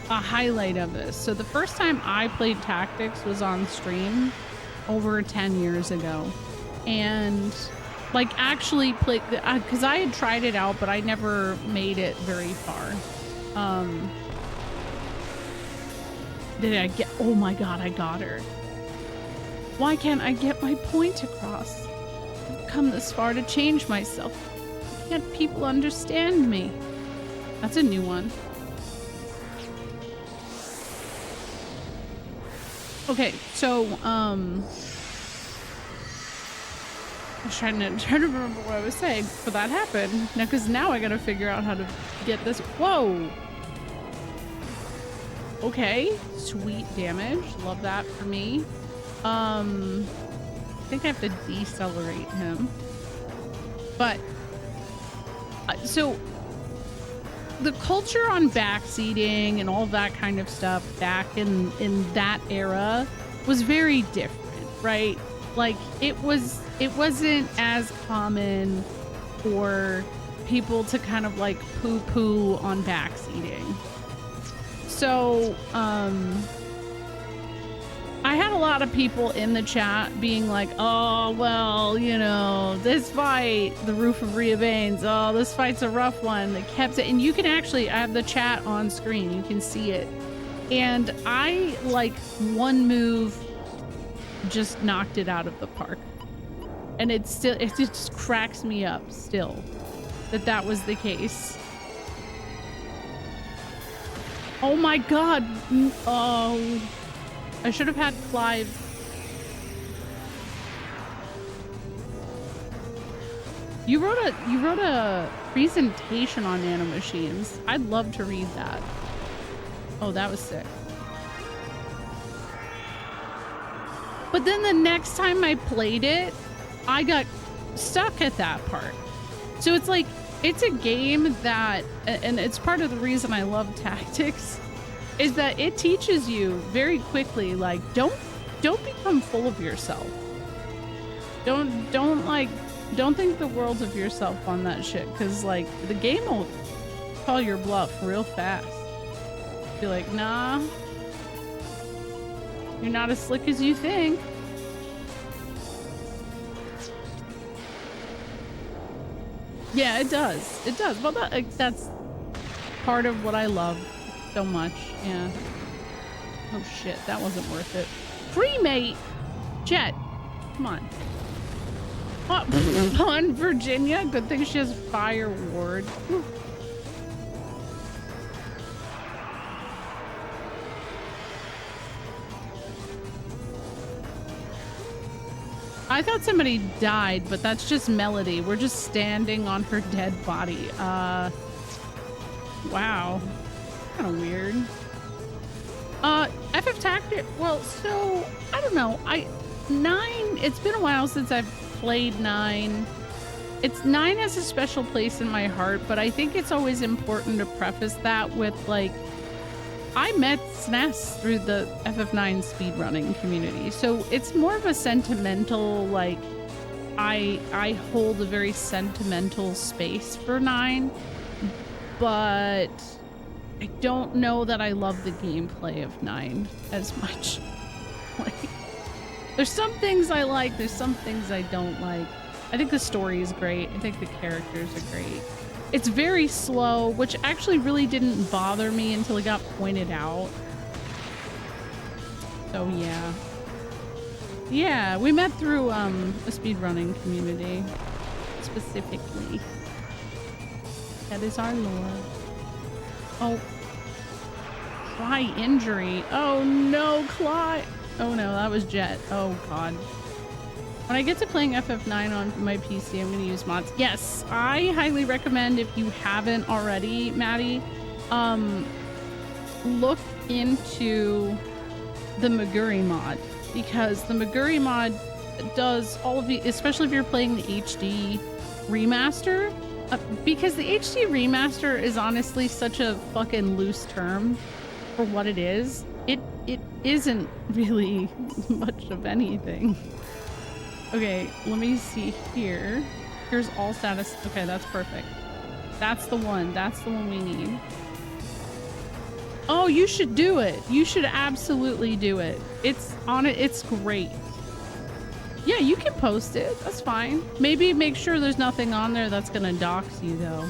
a highlight of this. So the first time I played Tactics was on stream over 10 years ago, and like actually played because I had tried it out, but I never made it very far. Did I get... Oh my god, I got her. Why can't I get my point across? I've come this far to change myself. Why can't people understand me? That's a new one. Okay, so I was trying to remember what I was saying, but that happened. Now, because now I gotta figure out how to get this. Whoa! Okay, sweet damage. Love that for me. I think I have to decelerate him. But, so, the culture on backseating and all that kind of stuff back in that era was very different, right? Like, it wasn't as common for people to kind of like poo-poo on backseating. So, I had a lot of people in the chat being like, oh, well, you know, this fight, the Roof of Riobans, oh, this fight's a rough one. They kept it. And you can actually, I have the chat on screen. You can see it. And I, like, one move just knocked it out of the park. And it just cracks me up still that was the case. Oh my god. Oh. I should have had Clive. You wrote a presentation on nanomachines. I'd love to read that. Oh, that was sick. But then the next time I played it, I got stuck at that part. So it's like, it's a game that, and it's part of the reason I love tactics, is that it teaches you very quickly, like, don't become full of yourself. Don't think the world of yourself on that shit, because like the game will call your bluff real fast. Be like, nah, you're not as slick as you think. Yeah, it does. It does. Well, that's part of what I love so much. Yeah. Oh shit, that wasn't worth it. Free mate, Jet, come on. On Virginia. Good thing she has Fire Ward. I thought somebody died, but that's just Melody. We're just standing on her dead body. Wow. Kind of weird. FF Tactic. Well, so I don't know. 9. It's been a while since I've played 9. 9 has a special place in my heart, but I think it's always important to preface that with like, I met SNES through the FF9 speedrunning community, so it's more of a sentimental, like, I hold a very sentimental space for 9, but I don't know that I love the gameplay of 9 as much. Like, there's some things I like, there's some things I don't like. I think the story is great. I think the characters are great. It's very slow, which actually really didn't bother me until it got pointed out. So yeah. Yeah, we met through a speedrunning community, specifically. That is our lore. Oh. Cly injury. Oh no, Cly. Oh no, that was Jet. Oh god. When I get to playing FF9 on my PC, I'm going to use mods. Yes, I highly recommend, if you haven't already, Maddie, look into the Maguri mod, because the Maguri mod does all of the, especially if you're playing the HD remaster, because the HD remaster is honestly such a fucking loose term for what it is. It isn't really much of anything. Okay, let me see here. Here's all status. Okay, that's perfect. That's the one. That's the one we need. Oh, you should do it. You should absolutely do it. It's on it. It's great. Yeah, you can post it. That's fine. Maybe make sure there's nothing on there that's gonna dox you though.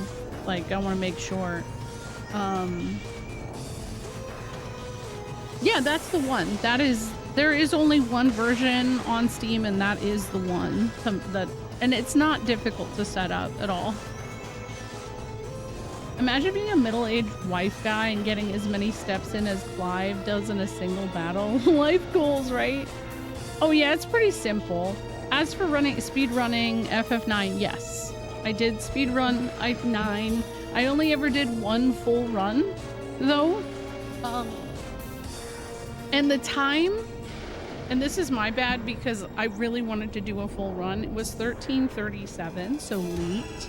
Like, I want to make sure. Yeah, that's the one. That is. There is only one version on Steam, and that is the one and it's not difficult to set up at all. Imagine being a middle-aged wife guy and getting as many steps in as Clive does in a single battle. Life goals, right? Oh yeah, it's pretty simple. As for speed running FF9, yes. I did speed run 9. I only ever did one full run, though. And the time, and this is my bad because I really wanted to do a full run. It was 13:37, so late.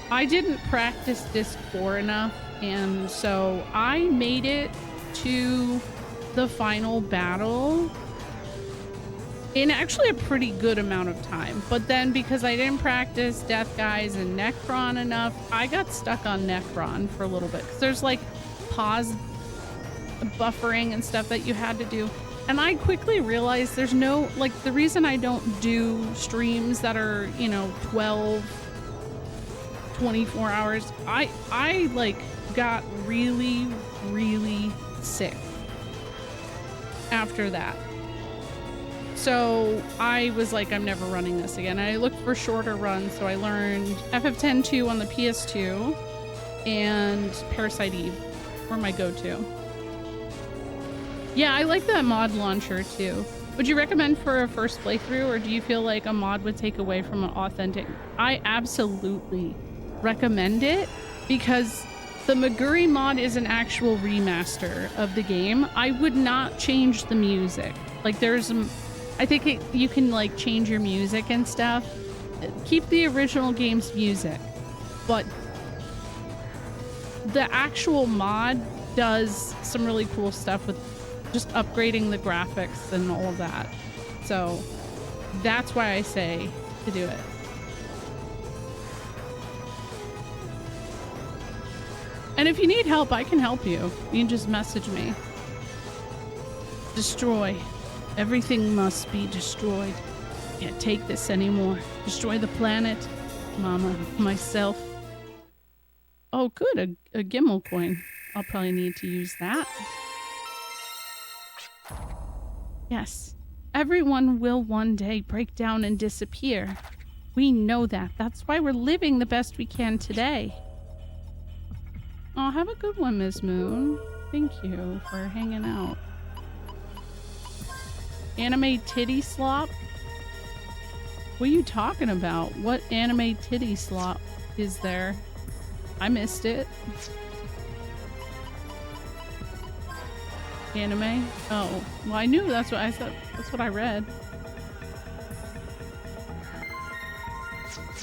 I didn't practice Disc 4 enough, and so I made it to the final battle in actually a pretty good amount of time. But then because I didn't practice Death Guys and Necron enough, I got stuck on Necron for a little bit. 'Cause there's like pause buffering and stuff that you had to do, and I quickly realized there's no, like, the reason I don't do streams that are, you know, 12 24 hours, I like got really sick after that. So I was like, I'm never running this again. I looked for shorter runs, so I learned FF10-2 on the PS2 and Parasite Eve were my go-to. Yeah, I like that mod launcher too. Would you recommend for a first playthrough, or do you feel like a mod would take away from an authentic? I absolutely recommend it because the Maguri mod is an actual remaster of the game. I would not change the music. Like there's, I think you can like change your music and stuff. Keep the original game's music, but the actual mod does some really cool stuff with just upgrading the graphics and all of that. So that's why I say to do it. And if you need help, I can help you. You can just message me. Destroy. Everything must be destroyed. Can't take this anymore. Destroy the planet. Mama, myself. Oh, good. A Gimel coin. I'll probably need to use that. Yes. Everyone will one day break down and disappear. We know that. That's why we're living the best we can today. Oh, have a good one, Ms. Moon. Thank you for hanging out. Anime titty slop? What are you talking about? What anime titty slop is there? I missed it. Anime? Oh, well, I knew that's what I thought. That's what I read.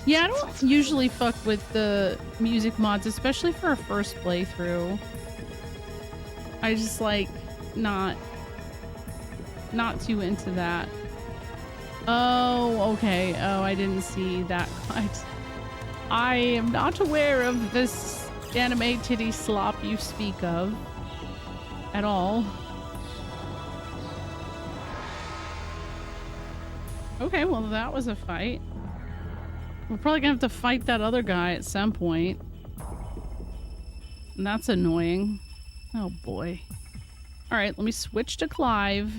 Yeah, I don't usually fuck with the music mods, especially for a first playthrough. I just like not too into that. Oh, okay. Oh, I didn't see that. I am not aware of this anime titty slop you speak of at all. Okay, well, that was a fight. We're probably gonna have to fight that other guy at some point. And that's annoying. Oh boy. Alright, let me switch to Clive.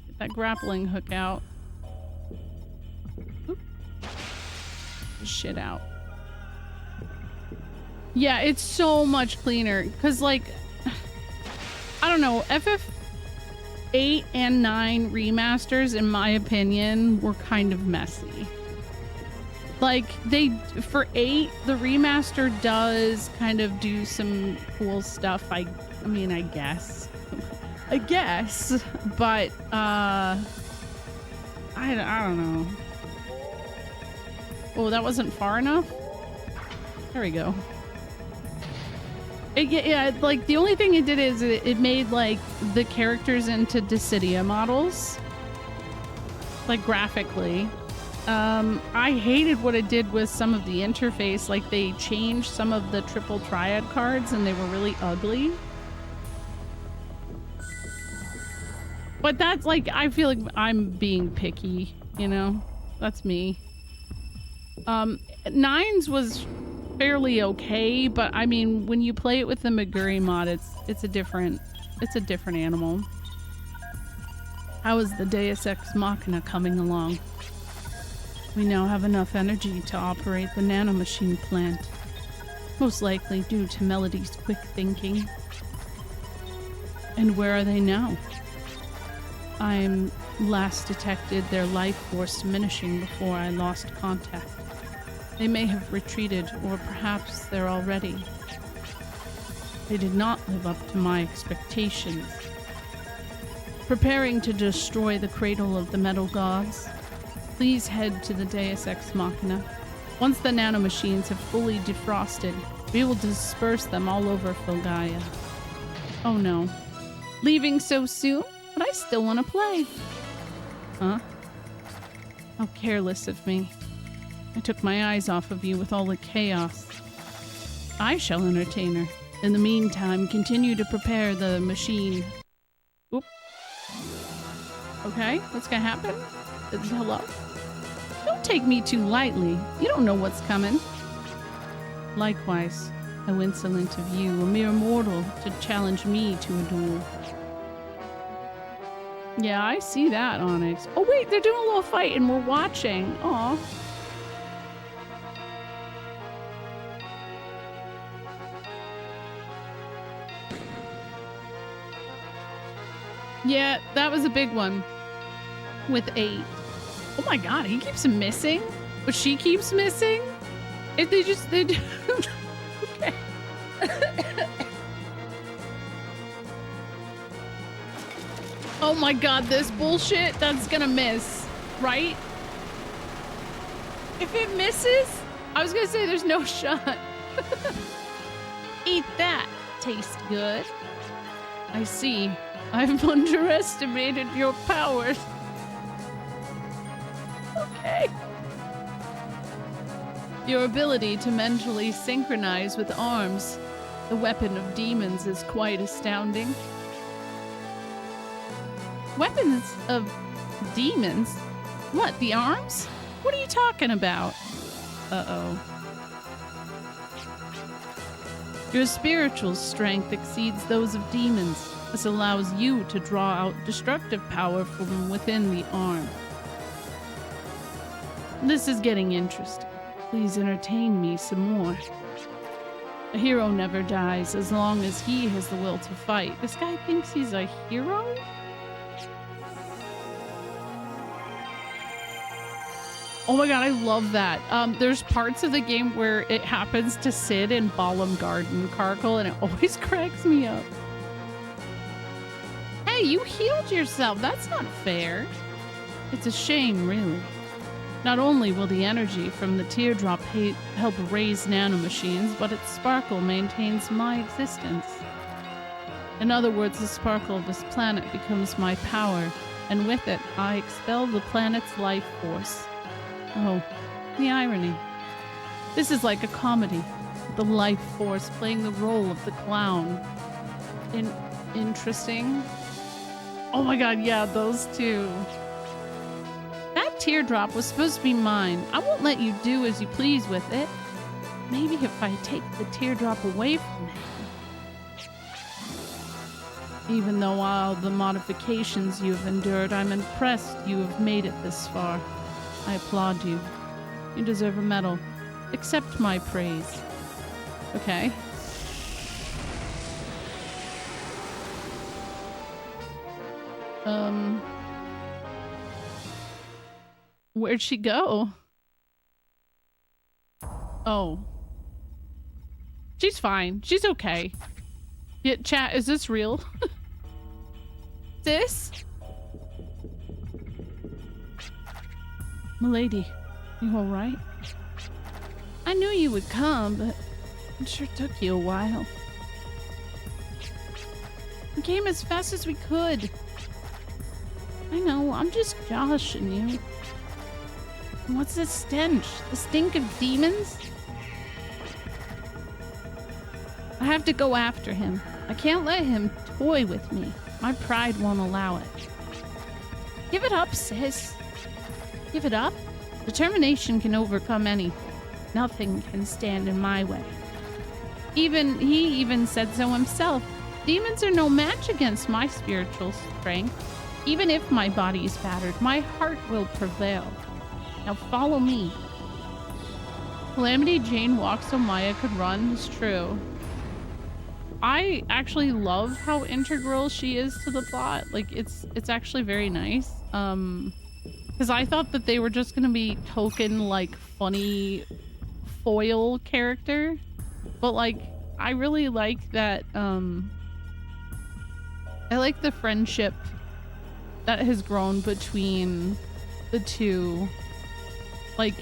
Get that grappling hook out. Oop. Shit out. Yeah, it's so much cleaner. Because, like, I don't know, FF8 and 9 remasters, in my opinion, were kind of messy. Like, for 8, the remaster does kind of do some cool stuff. I mean, I guess. I guess. But, I don't know. Oh, that wasn't far enough? There we go. Yeah, like, the only thing it did is it made, like, the characters into Dissidia models. Like, graphically. I hated what it did with some of the interface. Like, they changed some of the triple triad cards and they were really ugly. But that's like, I feel like I'm being picky, you know? That's me. 9's was fairly okay, but I mean, when you play it with the Maguri mod, it's a different animal. How is the Deus Ex Machina coming along? We now have enough energy to operate the nanomachine plant. Most likely due to Melody's quick thinking. And where are they now? I'm last detected their life force diminishing before I lost contact. They may have retreated, or perhaps they're already. They did not live up to my expectations. Preparing to destroy the cradle of the metal gods. Please head to the Deus Ex Machina. Once the nanomachines have fully defrosted, we will disperse them all over Filgaia. Oh no. Leaving so soon? But I still want to play. Huh? How careless of me. I took my eyes off of you with all the chaos. I shall entertain her. In the meantime, continue to prepare the machine. Oop. Okay, what's gonna happen? Hello? Don't take me too lightly. You don't know what's coming. Likewise, how insolent of you, a mere mortal, to challenge me to a duel. Yeah, I see that, Onyx. Oh wait, they're doing a little fight and we're watching. Aw. Yeah, that was a big one with 8. Oh my god, he keeps missing, but she keeps missing. If they just okay. Oh my god, this bullshit, that's gonna miss, right? If it misses, I was gonna say there's no shot. Eat that. Tastes good. I see. I've underestimated your powers. Okay. Your ability to mentally synchronize with arms, the weapon of demons, is quite astounding. Weapons of demons? What, the arms? What are you talking about? Uh-oh. Your spiritual strength exceeds those of demons. This allows you to draw out destructive power from within the arm. This is getting interesting. Please entertain me some more. A hero never dies as long as he has the will to fight. This guy thinks he's a hero? Oh my god, I love that. There's parts of the game where it happens to Sid in Balam Garden Carkle, and it always cracks me up. Hey, you healed yourself. That's not fair. It's a shame, really. Not only will the energy from the teardrop help raise nanomachines, but its sparkle maintains my existence. In other words, the sparkle of this planet becomes my power, and with it, I expel the planet's life force. Oh, the irony. This is like a comedy. The life force playing the role of the clown. Interesting. Oh my god, yeah, those two. That teardrop was supposed to be mine. I won't let you do as you please with it. Maybe if I take the teardrop away from him. Even though all the modifications you have endured, I'm impressed you have made it this far. I applaud you. You deserve a medal. Accept my praise. Okay. Where'd she go? Oh. She's fine. She's okay. Yeah, chat, is this real? This? Milady, you alright? I knew you would come, but it sure took you a while. We came as fast as we could. I know, I'm just joshing you. And what's this stench? The stink of demons? I have to go after him. I can't let him toy with me. My pride won't allow it. Give it up, sis. Give it up? Determination can overcome anything. Nothing can stand in my way. He even said so himself. Demons are no match against my spiritual strength. Even if my body is battered, my heart will prevail. Now follow me. Calamity Jane walks so Maya could run is true. I actually love how integral she is to the plot. Like, it's actually very nice. Because I thought that they were just gonna be token, like, funny foil character. But, like, I really like that, I like the friendship that has grown between the two. Like,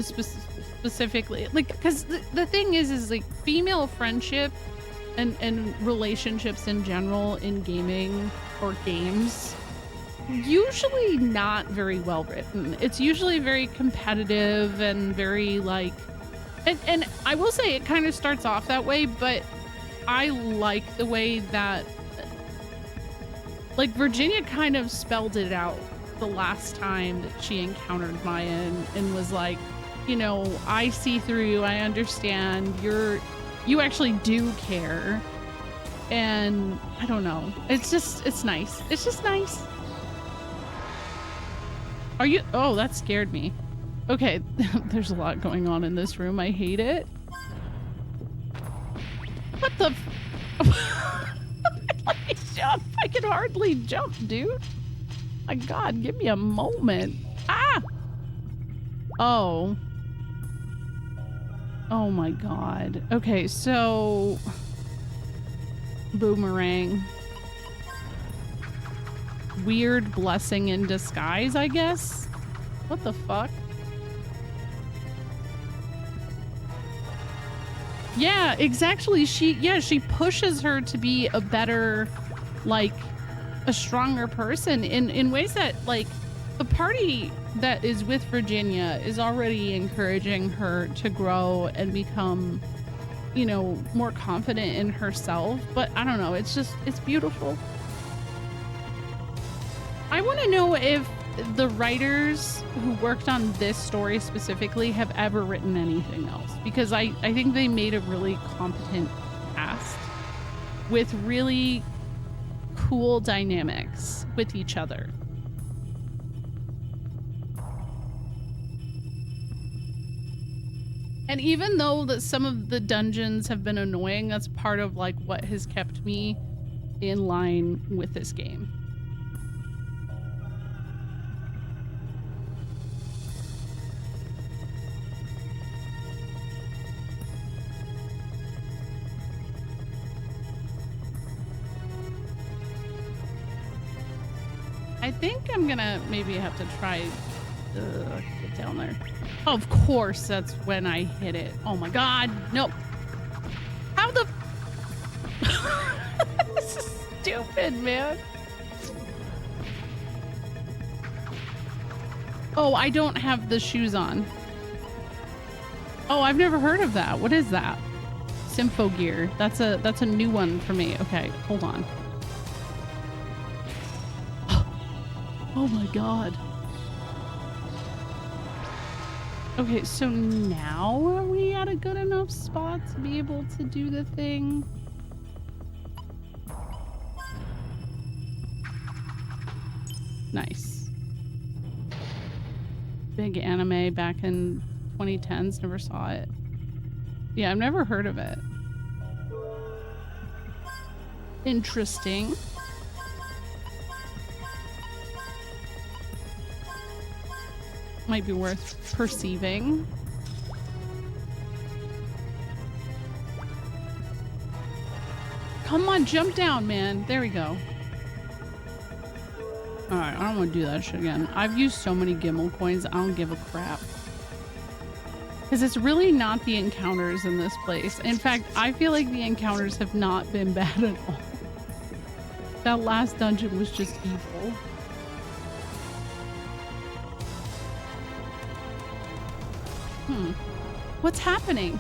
specifically. Like, because the thing is, like, female friendship and relationships in general in gaming or games, usually not very well written. It's usually very competitive and very like, and I will say it kind of starts off that way, but I like the way that like Virginia kind of spelled it out the last time that she encountered Maya and was like, you know, I see through you, I understand, you actually do care. And I don't know. It's nice. It's just nice. Are you? Oh, that scared me. Okay, there's a lot going on in this room. I hate it. What the? Let me jump. I can hardly jump, dude. My God, give me a moment. Ah! Oh. Oh my God. Okay, so... Boomerang. Weird blessing in disguise, I guess? What the fuck? Yeah, exactly. She pushes her to be a better, like, a stronger person in ways that, like, the party that is with Virginia is already encouraging her to grow and become, you know, more confident in herself. But I don't know, it's beautiful. I want to know if the writers who worked on this story specifically have ever written anything else, because I think they made a really competent cast with really cool dynamics with each other. And even though that some of the dungeons have been annoying, that's part of like what has kept me in line with this game. I think I'm gonna maybe have to try get down there. Of course, that's when I hit it. Oh my God, no. How the... This is stupid, man. Oh, I don't have the shoes on. Oh, I've never heard of that. What is that? Symphogear. That's a new one for me. Okay, hold on. Oh my God. Okay, so now are we at a good enough spot to be able to do the thing? Nice. Big anime back in 2010s, never saw it. Yeah, I've never heard of it. Interesting. Might be worth perceiving. Come on, jump down, man. There we go. Alright, I don't want to do that shit again. I've used so many Gimel coins, I don't give a crap. Because it's really not the encounters in this place. In fact, I feel like the encounters have not been bad at all. That last dungeon was just evil. What's happening?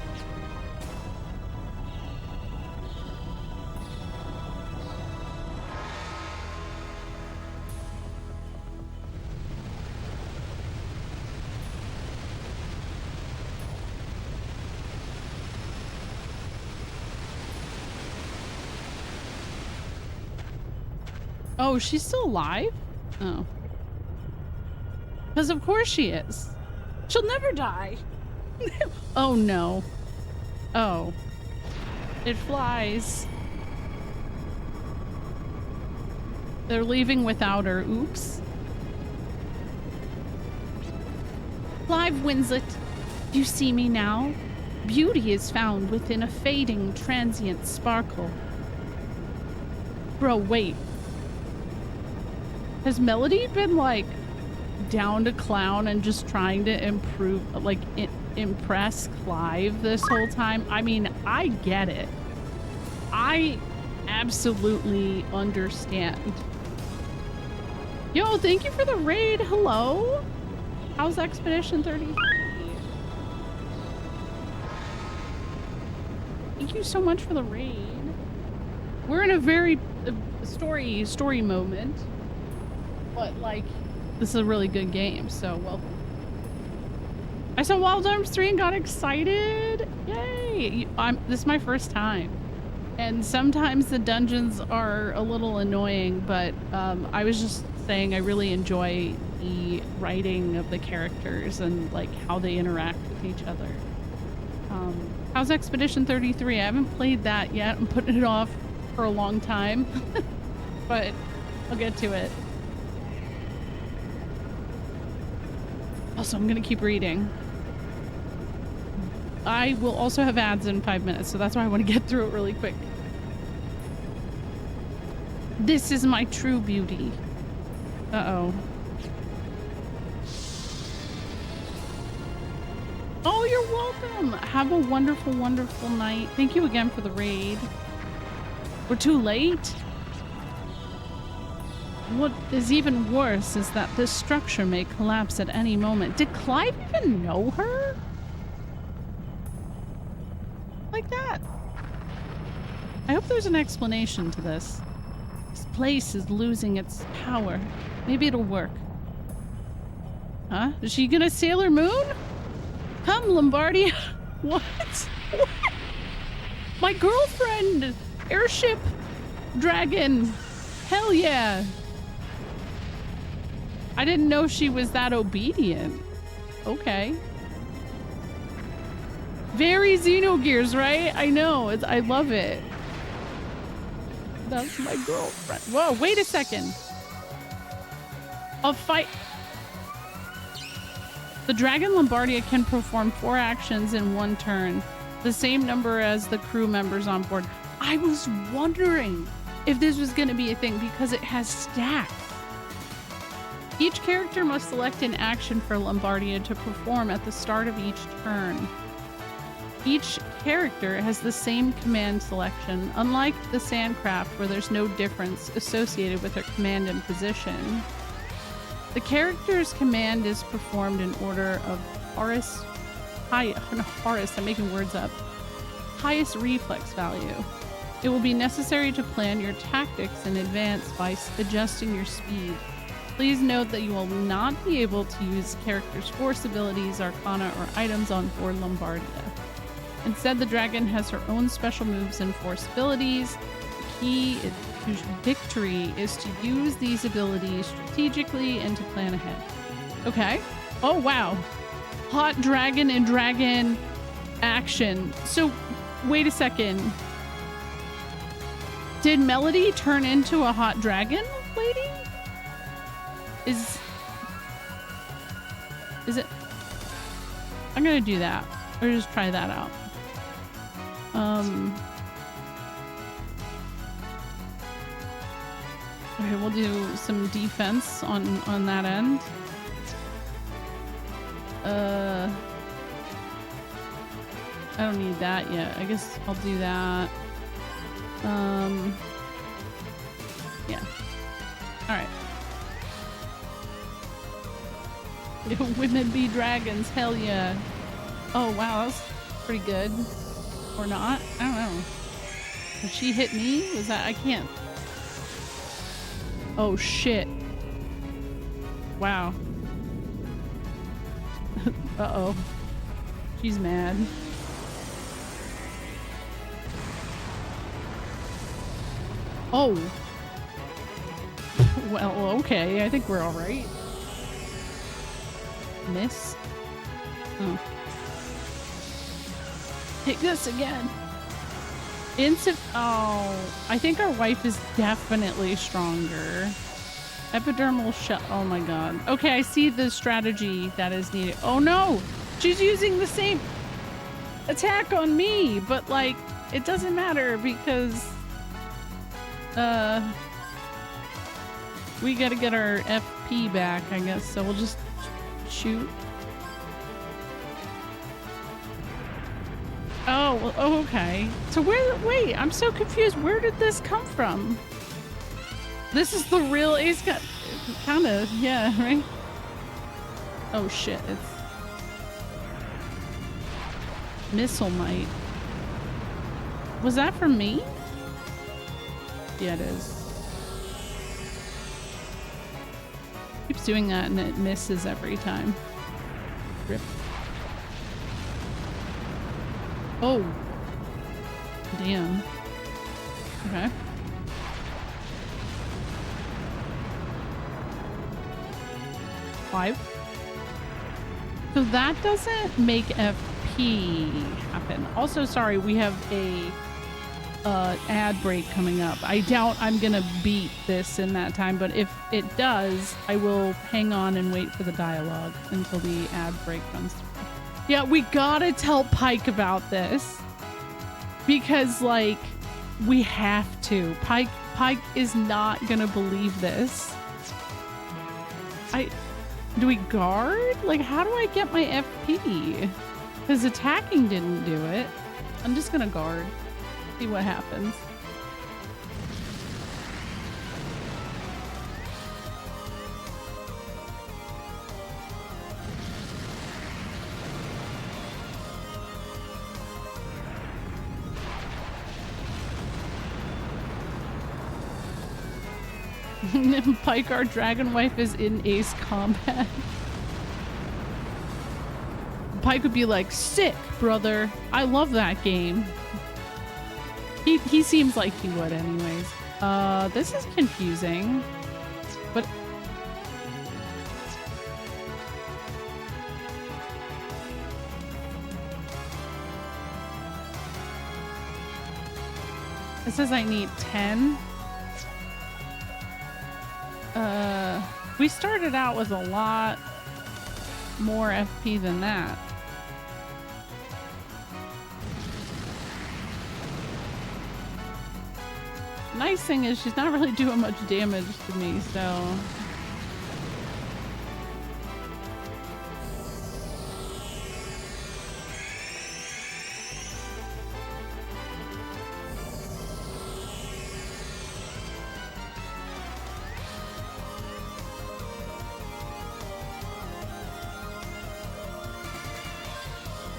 Oh, she's still alive? Oh. Because of course she is. She'll never die. Oh no. Oh. It flies. They're leaving without her. Oops. Clive Winslet, you see me now? Beauty is found within a fading, transient sparkle. Bro, wait. Has Melody been like down to clown and just trying to improve, like impress Clive this whole time? I mean, I get it. I absolutely understand. Yo, thank you for the raid. Hello. How's Expedition 33? Thank you so much for the raid. We're in a very story moment, but like, this is a really good game, so welcome. I saw Wild Arms 3 and got excited. Yay! This is my first time. And sometimes the dungeons are a little annoying, but I was just saying I really enjoy the writing of the characters and like how they interact with each other. How's Expedition 33? I haven't played that yet. I'm putting it off for a long time. but I'll get to it. Also, I'm gonna keep reading. I will also have ads in 5 minutes, so that's why I want to get through it really quick. This is my true beauty. Uh-oh. Oh, you're welcome. Have a wonderful, wonderful night. Thank you again for the raid. We're too late? What is even worse is that this structure may collapse at any moment. Did Clive even know her? Like that? I hope there's an explanation to this. This place is losing its power. Maybe it'll work. Huh? Is she gonna Sailor Moon? Come, Lombardia. What? What? My girlfriend! Airship dragon. Hell yeah. I didn't know she was that obedient. Okay. Very Xenogears, right? I know. I love it. That's my girlfriend. Whoa, wait a second. I'll fight. The Dragon Lombardia can perform 4 actions in 1 turn. The same number as the crew members on board. I was wondering if this was going to be a thing because it has stats. Each character must select an action for Lombardia to perform at the start of each turn. Each character has the same command selection, unlike the Sandcraft where there's no difference associated with their command and position. The character's command is performed in order of Horus, I'm making words up, highest reflex value. It will be necessary to plan your tactics in advance by adjusting your speed. Please note that you will not be able to use characters' force abilities, arcana, or items on board Lombardia. Instead, the dragon has her own special moves and force abilities. The key to victory is to use these abilities strategically and to plan ahead. Okay. Oh, wow. Hot dragon and dragon action. So, wait a second. Did Melody turn into a hot dragon lady? Is it? I'm gonna do that. Or just try that out. Okay, we'll do some defense on that end. I don't need that yet. I guess I'll do that. Yeah. All right. Women be dragons, hell yeah. Oh wow, that's pretty good. Or not? I don't know. Did she hit me? Was that? I can't. Oh shit. Wow. Uh-oh. She's mad. Oh. Well, okay. I think we're all right. Miss? Oh. Take this again. Oh, I think our wife is definitely stronger. Epidermal shell. Oh my god. Okay, I see the strategy that is needed. Oh no! She's using the same attack on me, but like, it doesn't matter because we gotta get our FP back, I guess, so we'll just shoot. Oh, well, oh, okay. So wait, I'm so confused. Where did this come from? This is the real Ace Cut. Kinda, yeah, right? Oh shit, it's Missile Might. Was that from me? Yeah, it is. Keeps doing that and it misses every time. Rip. Oh. Damn. Okay. Five. So that doesn't make FP happen. Also, sorry, we have a ad break coming up. I doubt I'm gonna beat this in that time, but if it does, I will hang on and wait for the dialogue until the ad break comes through. Yeah, we gotta tell Pike about this because, like, we have to. Pike is not gonna believe this. Do we guard? Like, how do I get my FP? Because attacking didn't do it. I'm just gonna guard. See what happens. Pike, our dragon wife, is in Ace Combat. Pike would be like, sick, brother. I love that game. He seems like he would anyways. This is confusing. But it says I need 10. We started out with a lot more FP than that. Nice thing is she's not really doing much damage to me, so...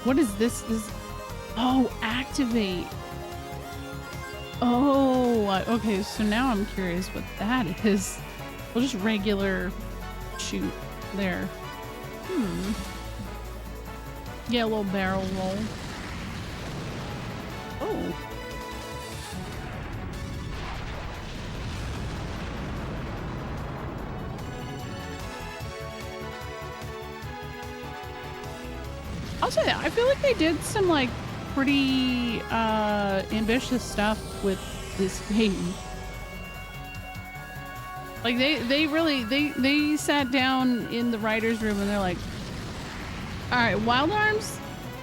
What is this? Oh, activate. Oh, okay. So now I'm curious what that is. We'll just regular shoot there. Yeah, a little barrel roll. Oh. I'll say that. I feel like they did some like pretty ambitious stuff with this game. Like they really they sat down in the writer's room and they're like, all right, Wild Arms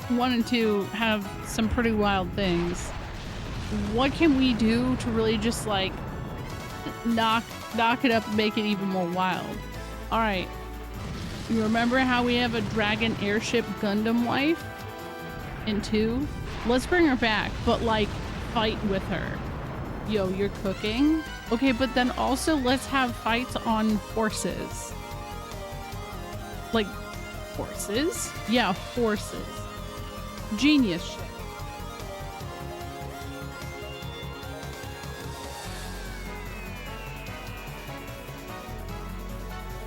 1 and 2 have some pretty wild things. What can we do to really just like knock it up and make it even more wild? All right. You remember how we have a dragon airship Gundam wife in 2? Let's bring her back, but like fight with her. Yo, you're cooking. Okay, but then also let's have fights on horses. Like horses? Yeah, horses. Genius shit.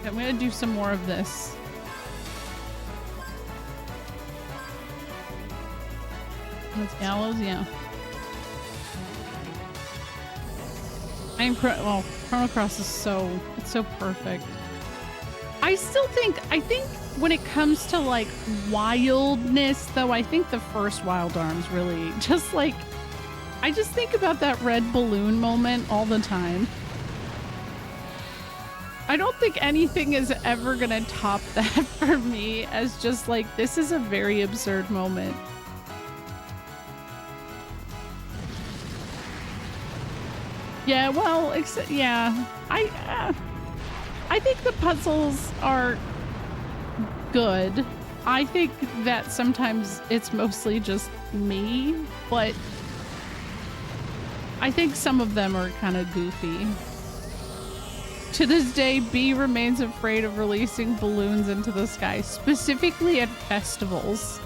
I'm gonna do some more of this. That's gallows, yeah. Well, Chrono Cross is it's so perfect. I think when it comes to like wildness though, I think the first Wild Arms really just like, I just think about that red balloon moment all the time. I don't think anything is ever gonna top that for me as just like, this is a very absurd moment. Yeah, well, yeah, I think the puzzles are good. I think that sometimes it's mostly just me, but I think some of them are kind of goofy. To this day, B remains afraid of releasing balloons into the sky, specifically at festivals.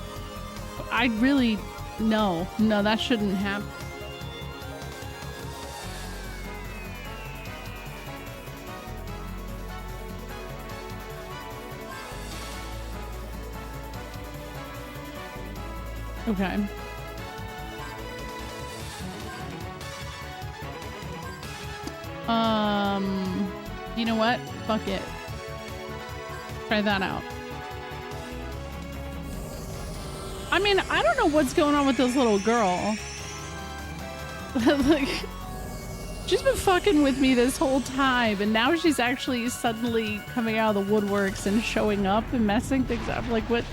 I really, no, that shouldn't happen. Okay. You know what? Fuck it. Try that out. I mean, I don't know what's going on with this little girl. Like, she's been fucking with me this whole time, and now she's actually suddenly coming out of the woodworks and showing up and messing things up. Like, what?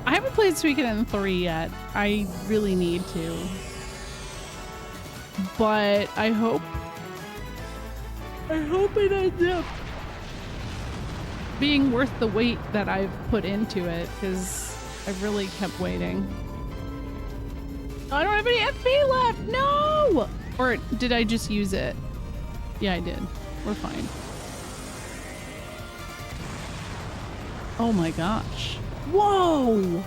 I haven't played Suikoden 3 yet. I really need to. But I hope it ends up being worth the wait that I've put into it, because I really kept waiting. I don't have any FP left. No! Or did I just use it? Yeah, I did. We're fine. Oh my gosh. Whoa!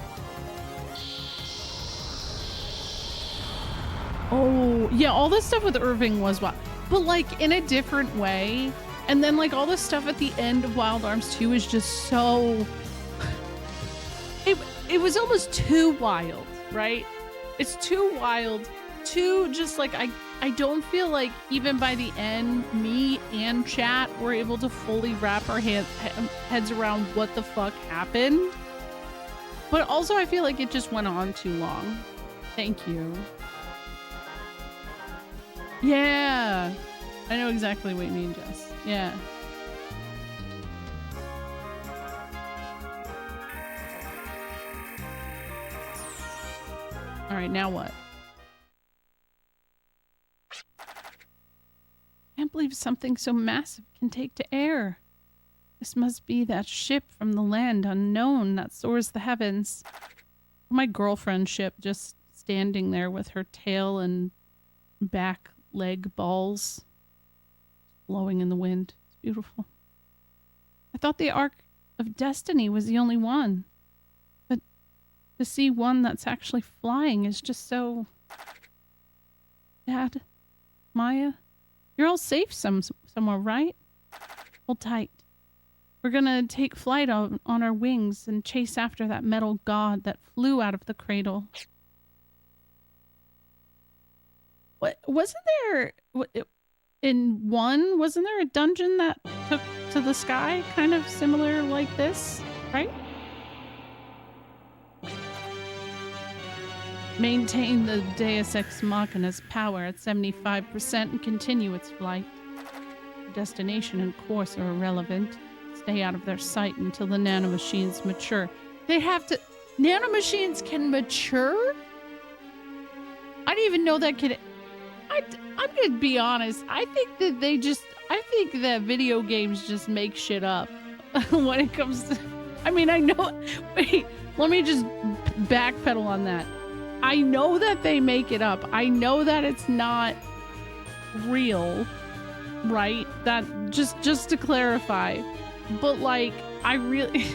Oh, yeah, all this stuff with Irving was wild. But like in a different way. And then like all the stuff at the end of Wild Arms 2 is just so... It was almost too wild, right? It's too wild, too just like, I don't feel like even by the end, me and chat were able to fully wrap our heads around what the fuck happened. But also I feel like it just went on too long. Thank you. Yeah, I know exactly what you mean, Jess. Yeah. All right, now what? Can't believe something so massive can take to air. This must be that ship from the land unknown that soars the heavens. My girlfriend's ship just standing there with her tail and back leg balls blowing in the wind. It's beautiful. I thought the Ark of Destiny was the only one. But to see one that's actually flying is just so... Dad? Maya? You're all safe somewhere, right? Hold tight. We're gonna take flight on our wings and chase after that metal god that flew out of the cradle. What wasn't there in 1? Wasn't there a dungeon that took to the sky, kind of similar like this, right? Maintain the Deus Ex Machina's power at 75% and continue its flight. Destination and course are irrelevant. Stay out of their sight until the nanomachines mature. They have to... Nanomachines can mature? I didn't even know that could... I'm gonna be honest. I think that I think that video games just make shit up when it comes to... I mean, I know... Wait, let me just backpedal on that. I know that they make it up. I know that it's not real, right? That just to clarify. But like, I really...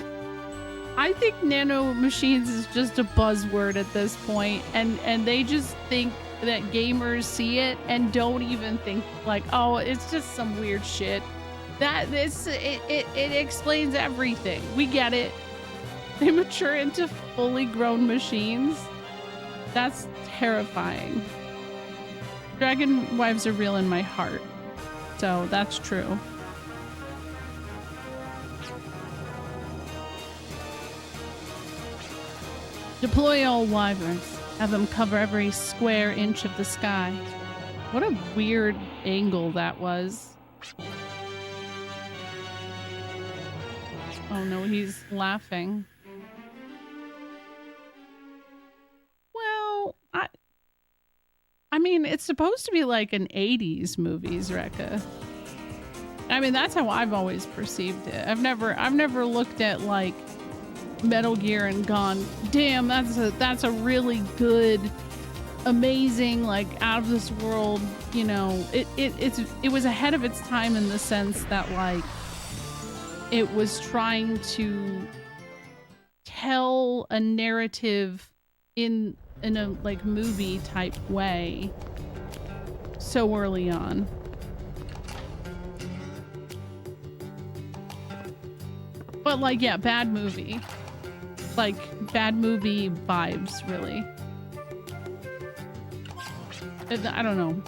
I think nanomachines is just a buzzword at this point, and they just think that gamers see it and don't even think like, oh, it's just some weird shit. It explains everything. We get it. They mature into fully grown machines. That's terrifying. Dragon wives are real in my heart, so that's true. Deploy all wyverns. Have them cover every square inch of the sky. What a weird angle that was. Oh no, he's laughing. Well, I mean, it's supposed to be like an 80s movies, Rekka. I mean, that's how I've always perceived it. I've never looked at like Metal Gear and gone, damn, that's a really good, amazing, like out of this world, you know. It was ahead of its time in the sense that like it was trying to tell a narrative in a like movie type way so early on. But like, yeah, bad movie. Like bad movie vibes, really. I don't know.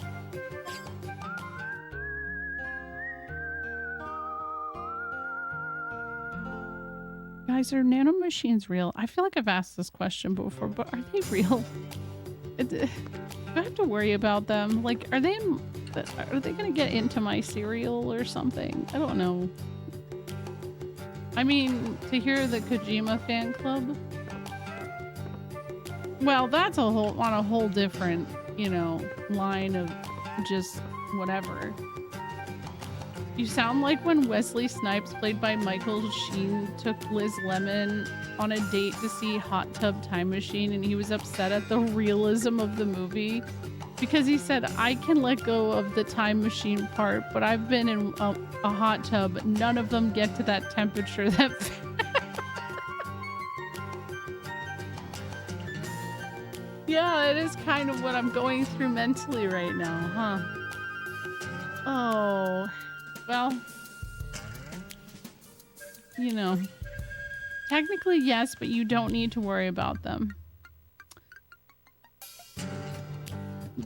Guys, are nanomachines real? I feel like I've asked this question before, but are they real? Do I have to worry about them? Like, are they gonna get into my cereal or something? I don't know. I mean, to hear the Kojima fan club, well, that's on a whole different, you know, line of just whatever. You sound like when Wesley Snipes, played by Michael Sheen, took Liz Lemon on a date to see Hot Tub Time Machine, and he was upset at the realism of the movie because he said, I can let go of the time machine part, but I've been in a hot tub. None of them get to that temperature that yeah, it is kind of what I'm going through mentally right now, huh? Oh, well, you know, technically yes, but you don't need to worry about them.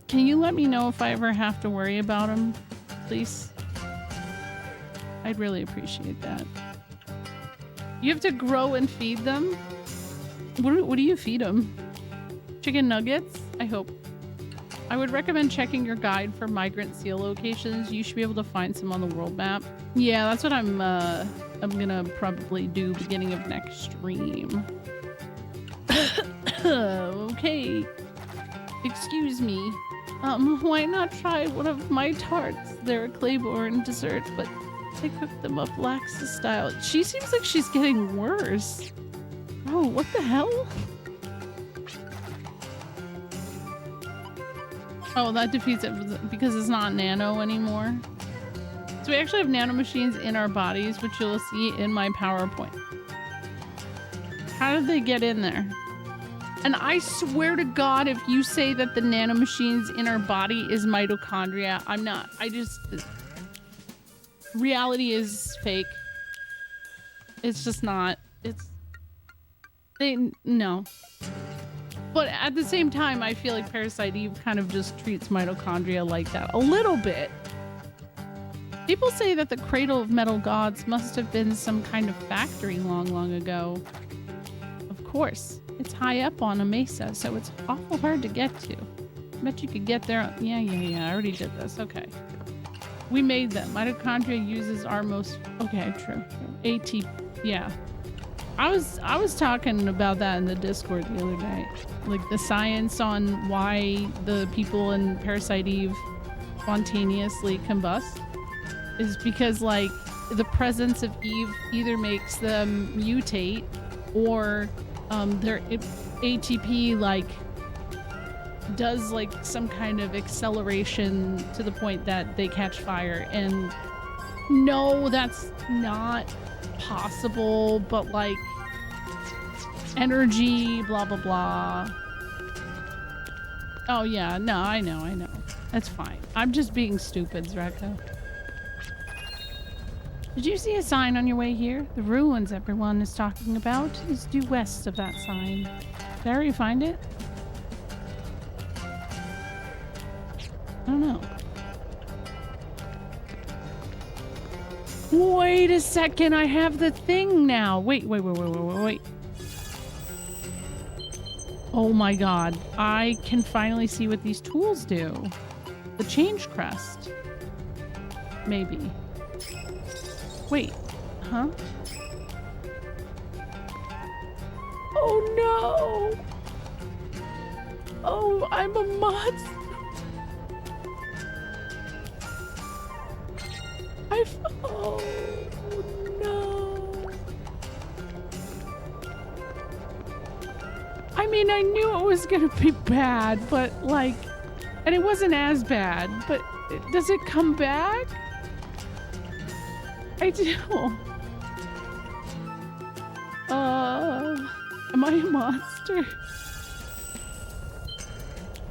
Can you let me know if I ever have to worry about them, please? I'd really appreciate that. You have to grow and feed them? What do you feed them? Chicken nuggets? I hope. I would recommend checking your guide for migrant seal locations. You should be able to find some on the world map. Yeah, that's what I'm gonna probably do beginning of next stream. Okay. Excuse me. Why not try one of my tarts? They're a Claiborne dessert, but they cook them up Laxa style. She seems like she's getting worse. Oh, what the hell? Oh, that defeats it because it's not nano anymore. So we actually have nano machines in our bodies, which you'll see in my PowerPoint. How did they get in there? And I swear to God, if you say that the nano machines in our body is mitochondria, I'm not. Reality is fake. It's just not. No. But at the same time, I feel like Parasite Eve kind of just treats mitochondria like that. A little bit. People say that the Cradle of Metal Gods must have been some kind of factory long, long ago. Of course. It's high up on a mesa, so it's awful hard to get to. Bet you could get there. Yeah. I already did this. Okay. We made them. Mitochondria uses our most... Okay, true. ATP. Yeah. I was talking about that in the Discord the other day. Like the science on why the people in Parasite Eve spontaneously combust is because like the presence of Eve either makes them mutate or their ATP like does like some kind of acceleration to the point that they catch fire. And no, that's not possible, but like energy, blah blah blah. Oh yeah, no, I know. That's fine. I'm just being stupid, Zreko. Did you see a sign on your way here? The ruins everyone is talking about is due west of that sign. Did you find it? I don't know. Wait a second, I have the thing now. Wait. Oh my god, I can finally see what these tools do. The change crest. Maybe. Wait, huh? Oh no! Oh, I'm a monster! Oh no! I mean, I knew it was gonna be bad, but like, and it wasn't as bad, but does it come back? I do. Am I a monster?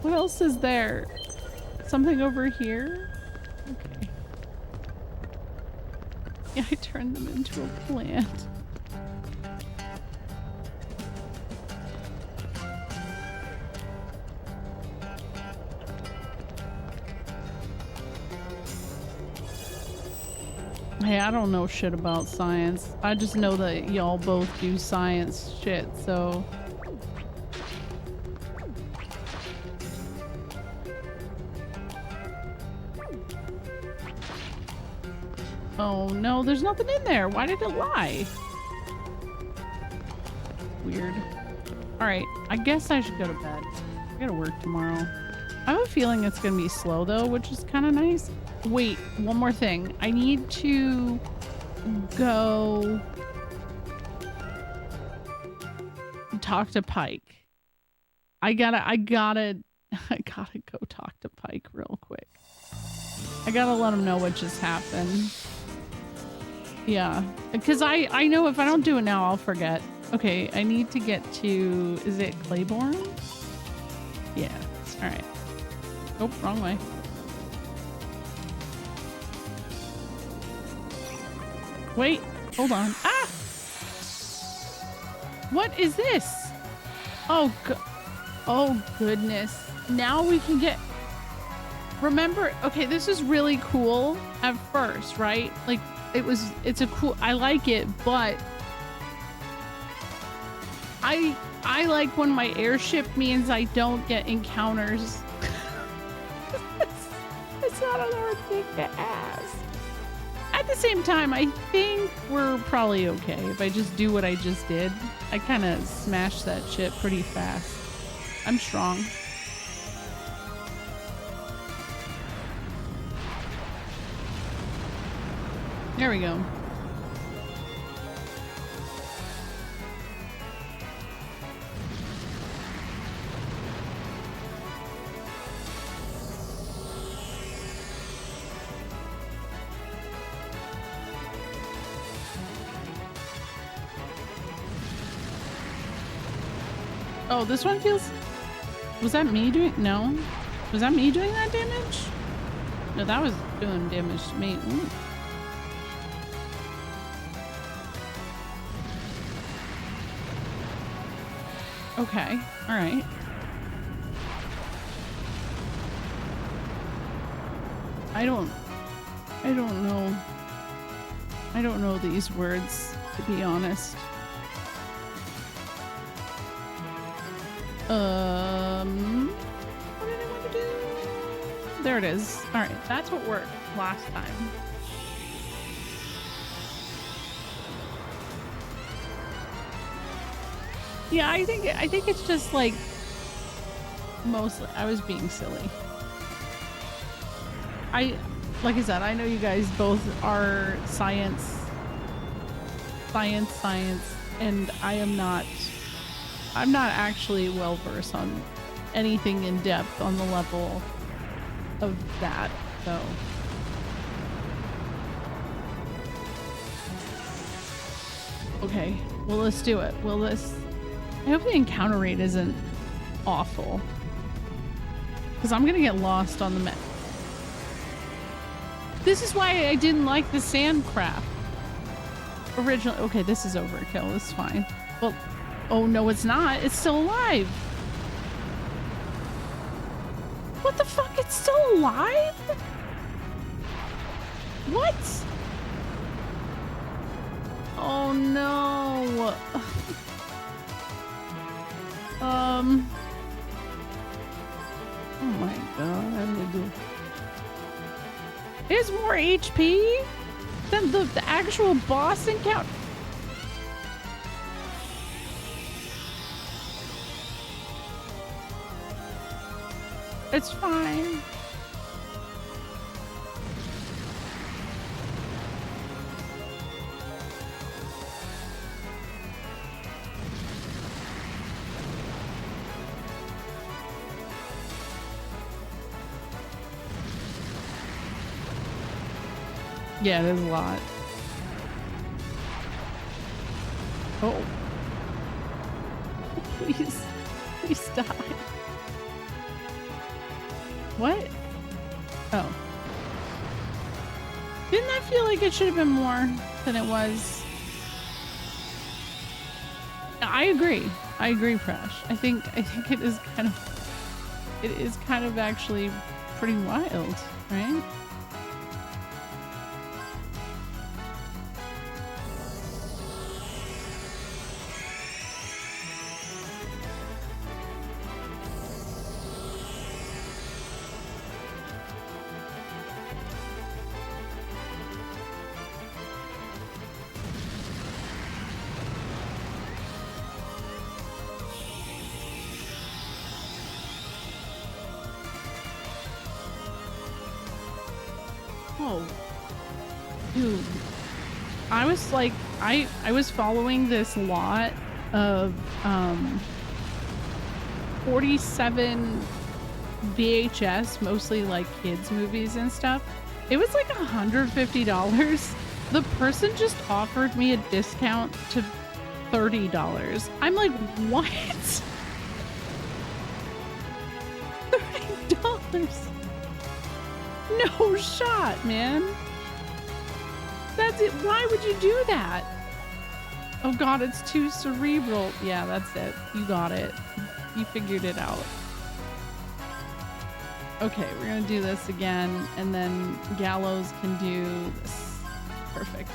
What else is there? Something over here? Okay. Yeah, I turned them into a plant. Hey, I don't know shit about science. I just know that y'all both do science shit, so... Oh no, there's nothing in there. Why did it lie? Weird. Alright, I guess I should go to bed. I gotta work tomorrow. I have a feeling it's gonna be slow though, which is kind of nice. Wait, one more thing. I need to go talk to Pike. I gotta go talk to Pike real quick. I gotta let him know what just happened. Yeah, because I know if I don't do it now, I'll forget. Okay, I need to get to, is it Claiborne? Yeah, all right. Oh, wrong way. Wait, hold on. Ah! What is this? Oh, oh goodness. Now we can get, remember, okay, this is really cool at first, right? Like, it's a cool, I like it, but I like when my airship means I don't get encounters. It's not a hard thing to ask. At the same time, I think we're probably okay if I just do what I just did. I kind of smashed that shit pretty fast. I'm strong. There we go. Oh, this one feels... Was that me doing... No. Was that me doing that damage? No, that was doing damage to me. Ooh. Okay. All right. I don't know. I don't know these words, to be honest. What did I want to do? There it is. All right, that's what worked last time. Yeah, I think it's just like mostly I was being silly. Like I said, I know you guys both are science, and I'm not actually well versed on anything in depth on the level of that, so. Okay, well, let's do it. I hope the encounter rate isn't awful, because I'm gonna get lost on the map. This is why I didn't like the sand crap originally. Okay, this is overkill. This is fine. Well, oh no, it's not. It's still alive. What the fuck? It's still alive? What? Oh no. Oh my god. It has more HP than the actual boss encounter. It's fine. Yeah, there's a lot. Oh. Please. Please die. What? Oh. Didn't that feel like it should have been more than it was? I agree. I agree, Prash. I think it is kind of actually pretty wild, right? Oh, dude. I was like, I was following this lot of 47 VHS, mostly like kids movies and stuff. It was like $150. The person just offered me a discount to $30. I'm like, what? $30? No shot, man. That's it. Why would you do that? Oh god, it's too cerebral. Yeah, that's it. You got it. You figured it out. Okay, we're gonna do this again, and then Gallows can do this. Perfect.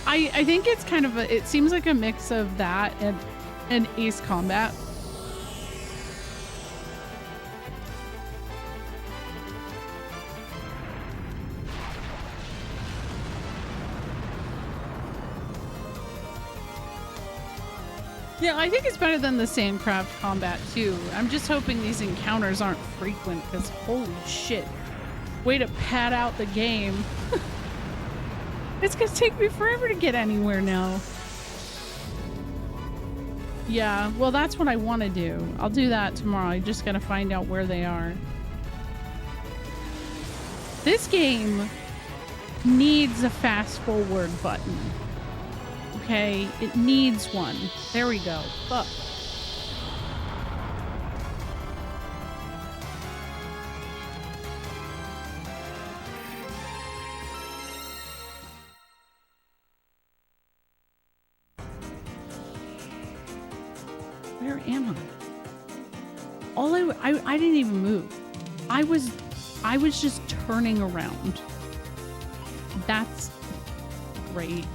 I think it's kind of a, it seems like a mix of that and Ace Combat. Yeah, I think it's better than the Sandcraft combat too. I'm just hoping these encounters aren't frequent because holy shit. Way to pad out the game. It's gonna take me forever to get anywhere now. Yeah, well that's what I want to do. I'll do that tomorrow. I just gotta find out where they are. This game needs a fast forward button. Okay, it needs one. There we go. Fuck. Where am I? All I didn't even move. I was just turning around. That's great.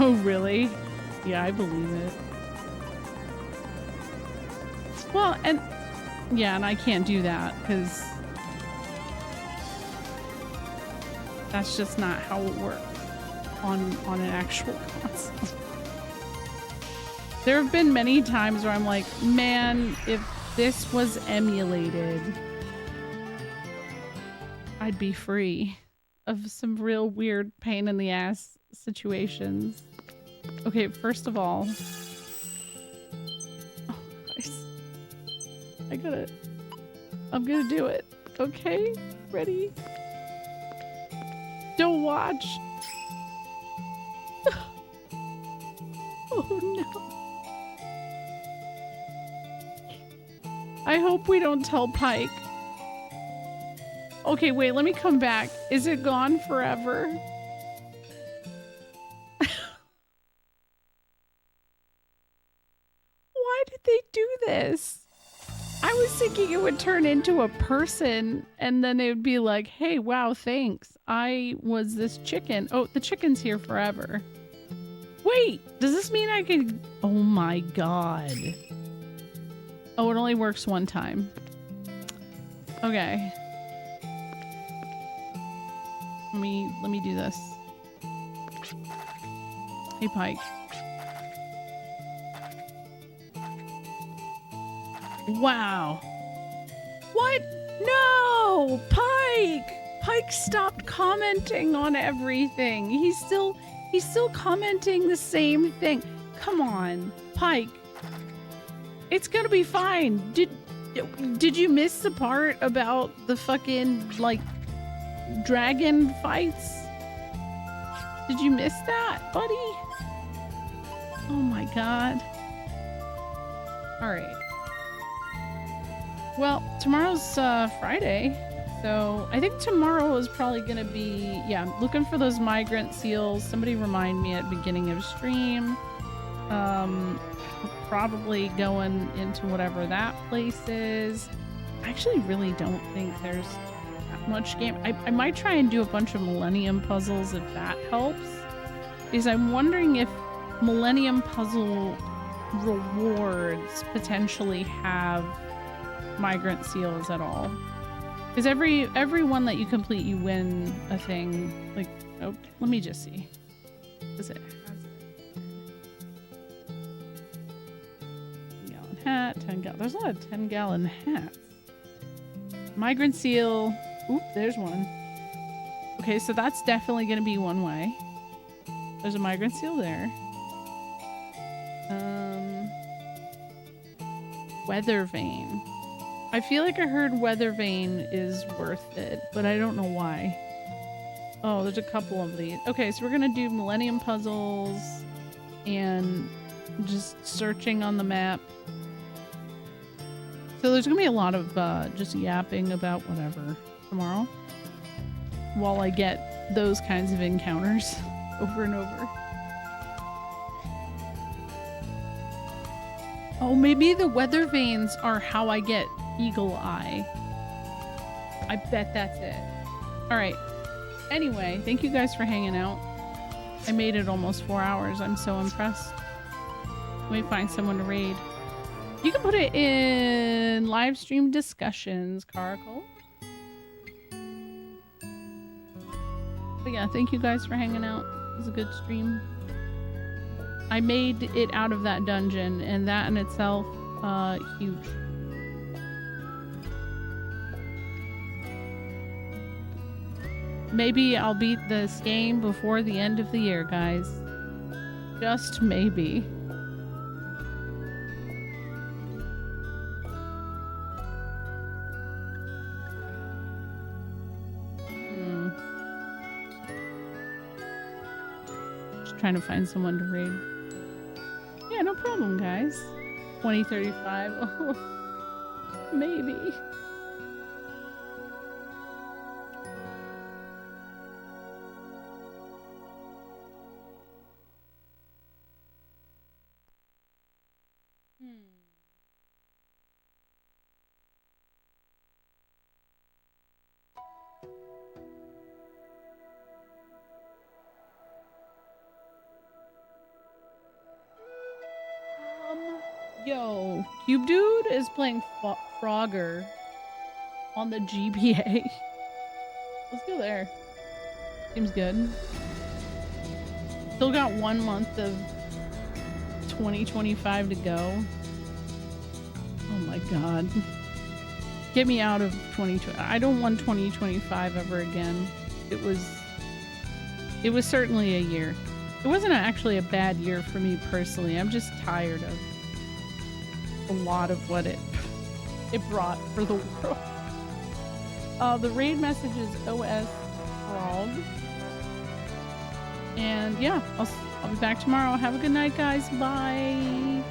Oh, really? Yeah, I believe it. Well, and yeah, and I can't do that because that's just not how it works on an actual console. There have been many times where I'm like, man, if this was emulated, I'd be free of some real weird pain in the ass situations. Okay, first of all, oh, nice. I'm gonna do it. Okay, ready? Don't watch. Oh no. I hope we don't tell Pike. Okay, wait, let me come back. Is it gone forever? Why did they do this? I was thinking it would turn into a person and then it would be like, hey, wow, thanks. I was this chicken. Oh, the chicken's here forever. Wait, does this mean I can... Oh my god. Oh, it only works one time. Okay. Let me do this. Hey, Pike. Wow. What? No! Pike! Pike stopped commenting on everything. He's still commenting the same thing. Come on, Pike. It's gonna be fine. Did you miss the part about the fucking, like, dragon fights? Did you miss that, buddy? Oh my god. Alright. Well, tomorrow's Friday, so I think tomorrow is probably gonna be, yeah, looking for those migrant seals. Somebody remind me at the beginning of stream. Probably going into whatever that place is. I actually really don't think there's that much game. I might try and do a bunch of Millennium puzzles if that helps. Because I'm wondering if Millennium Puzzle rewards potentially have migrant seals at all. Because every one that you complete, you win a thing. Like, oh, let me just see. Does it has it? hat, 10 gallon. There's a lot of 10-gallon hats. Migrant seal. Oop, there's one. Okay, so that's definitely going to be one way. There's a migrant seal there. Weather vane. I feel like I heard weather vane is worth it, but I don't know why. Oh, there's a couple of these. Okay, so we're gonna do Millennium Puzzles and just searching on the map. So there's gonna be a lot of just yapping about whatever tomorrow while I get those kinds of encounters over and over. Oh, maybe the weather vanes are how I get Eagle Eye. I bet that's it. All right. Anyway, thank you guys for hanging out. I made it almost 4 hours. I'm so impressed. Let me find someone to raid. You can put it in live stream discussions, Caracal. But yeah, thank you guys for hanging out. It was a good stream. I made it out of that dungeon, and that in itself, huge. Maybe I'll beat this game before the end of the year, guys. Just maybe. Just trying to find someone to raid. Yeah, no problem, guys. 2035. Oh, maybe. Yo, Cube Dude is playing Frogger on the GBA. Let's go there. Seems good. Still got 1 month of 2025 to go. Oh my god. Get me out of 2020. I don't want 2025 ever again. It was certainly a year. It wasn't actually a bad year for me personally. I'm just tired of a lot of what it brought for the world. The raid message is OS Frog. And yeah, I'll be back tomorrow. Have a good night, guys. Bye.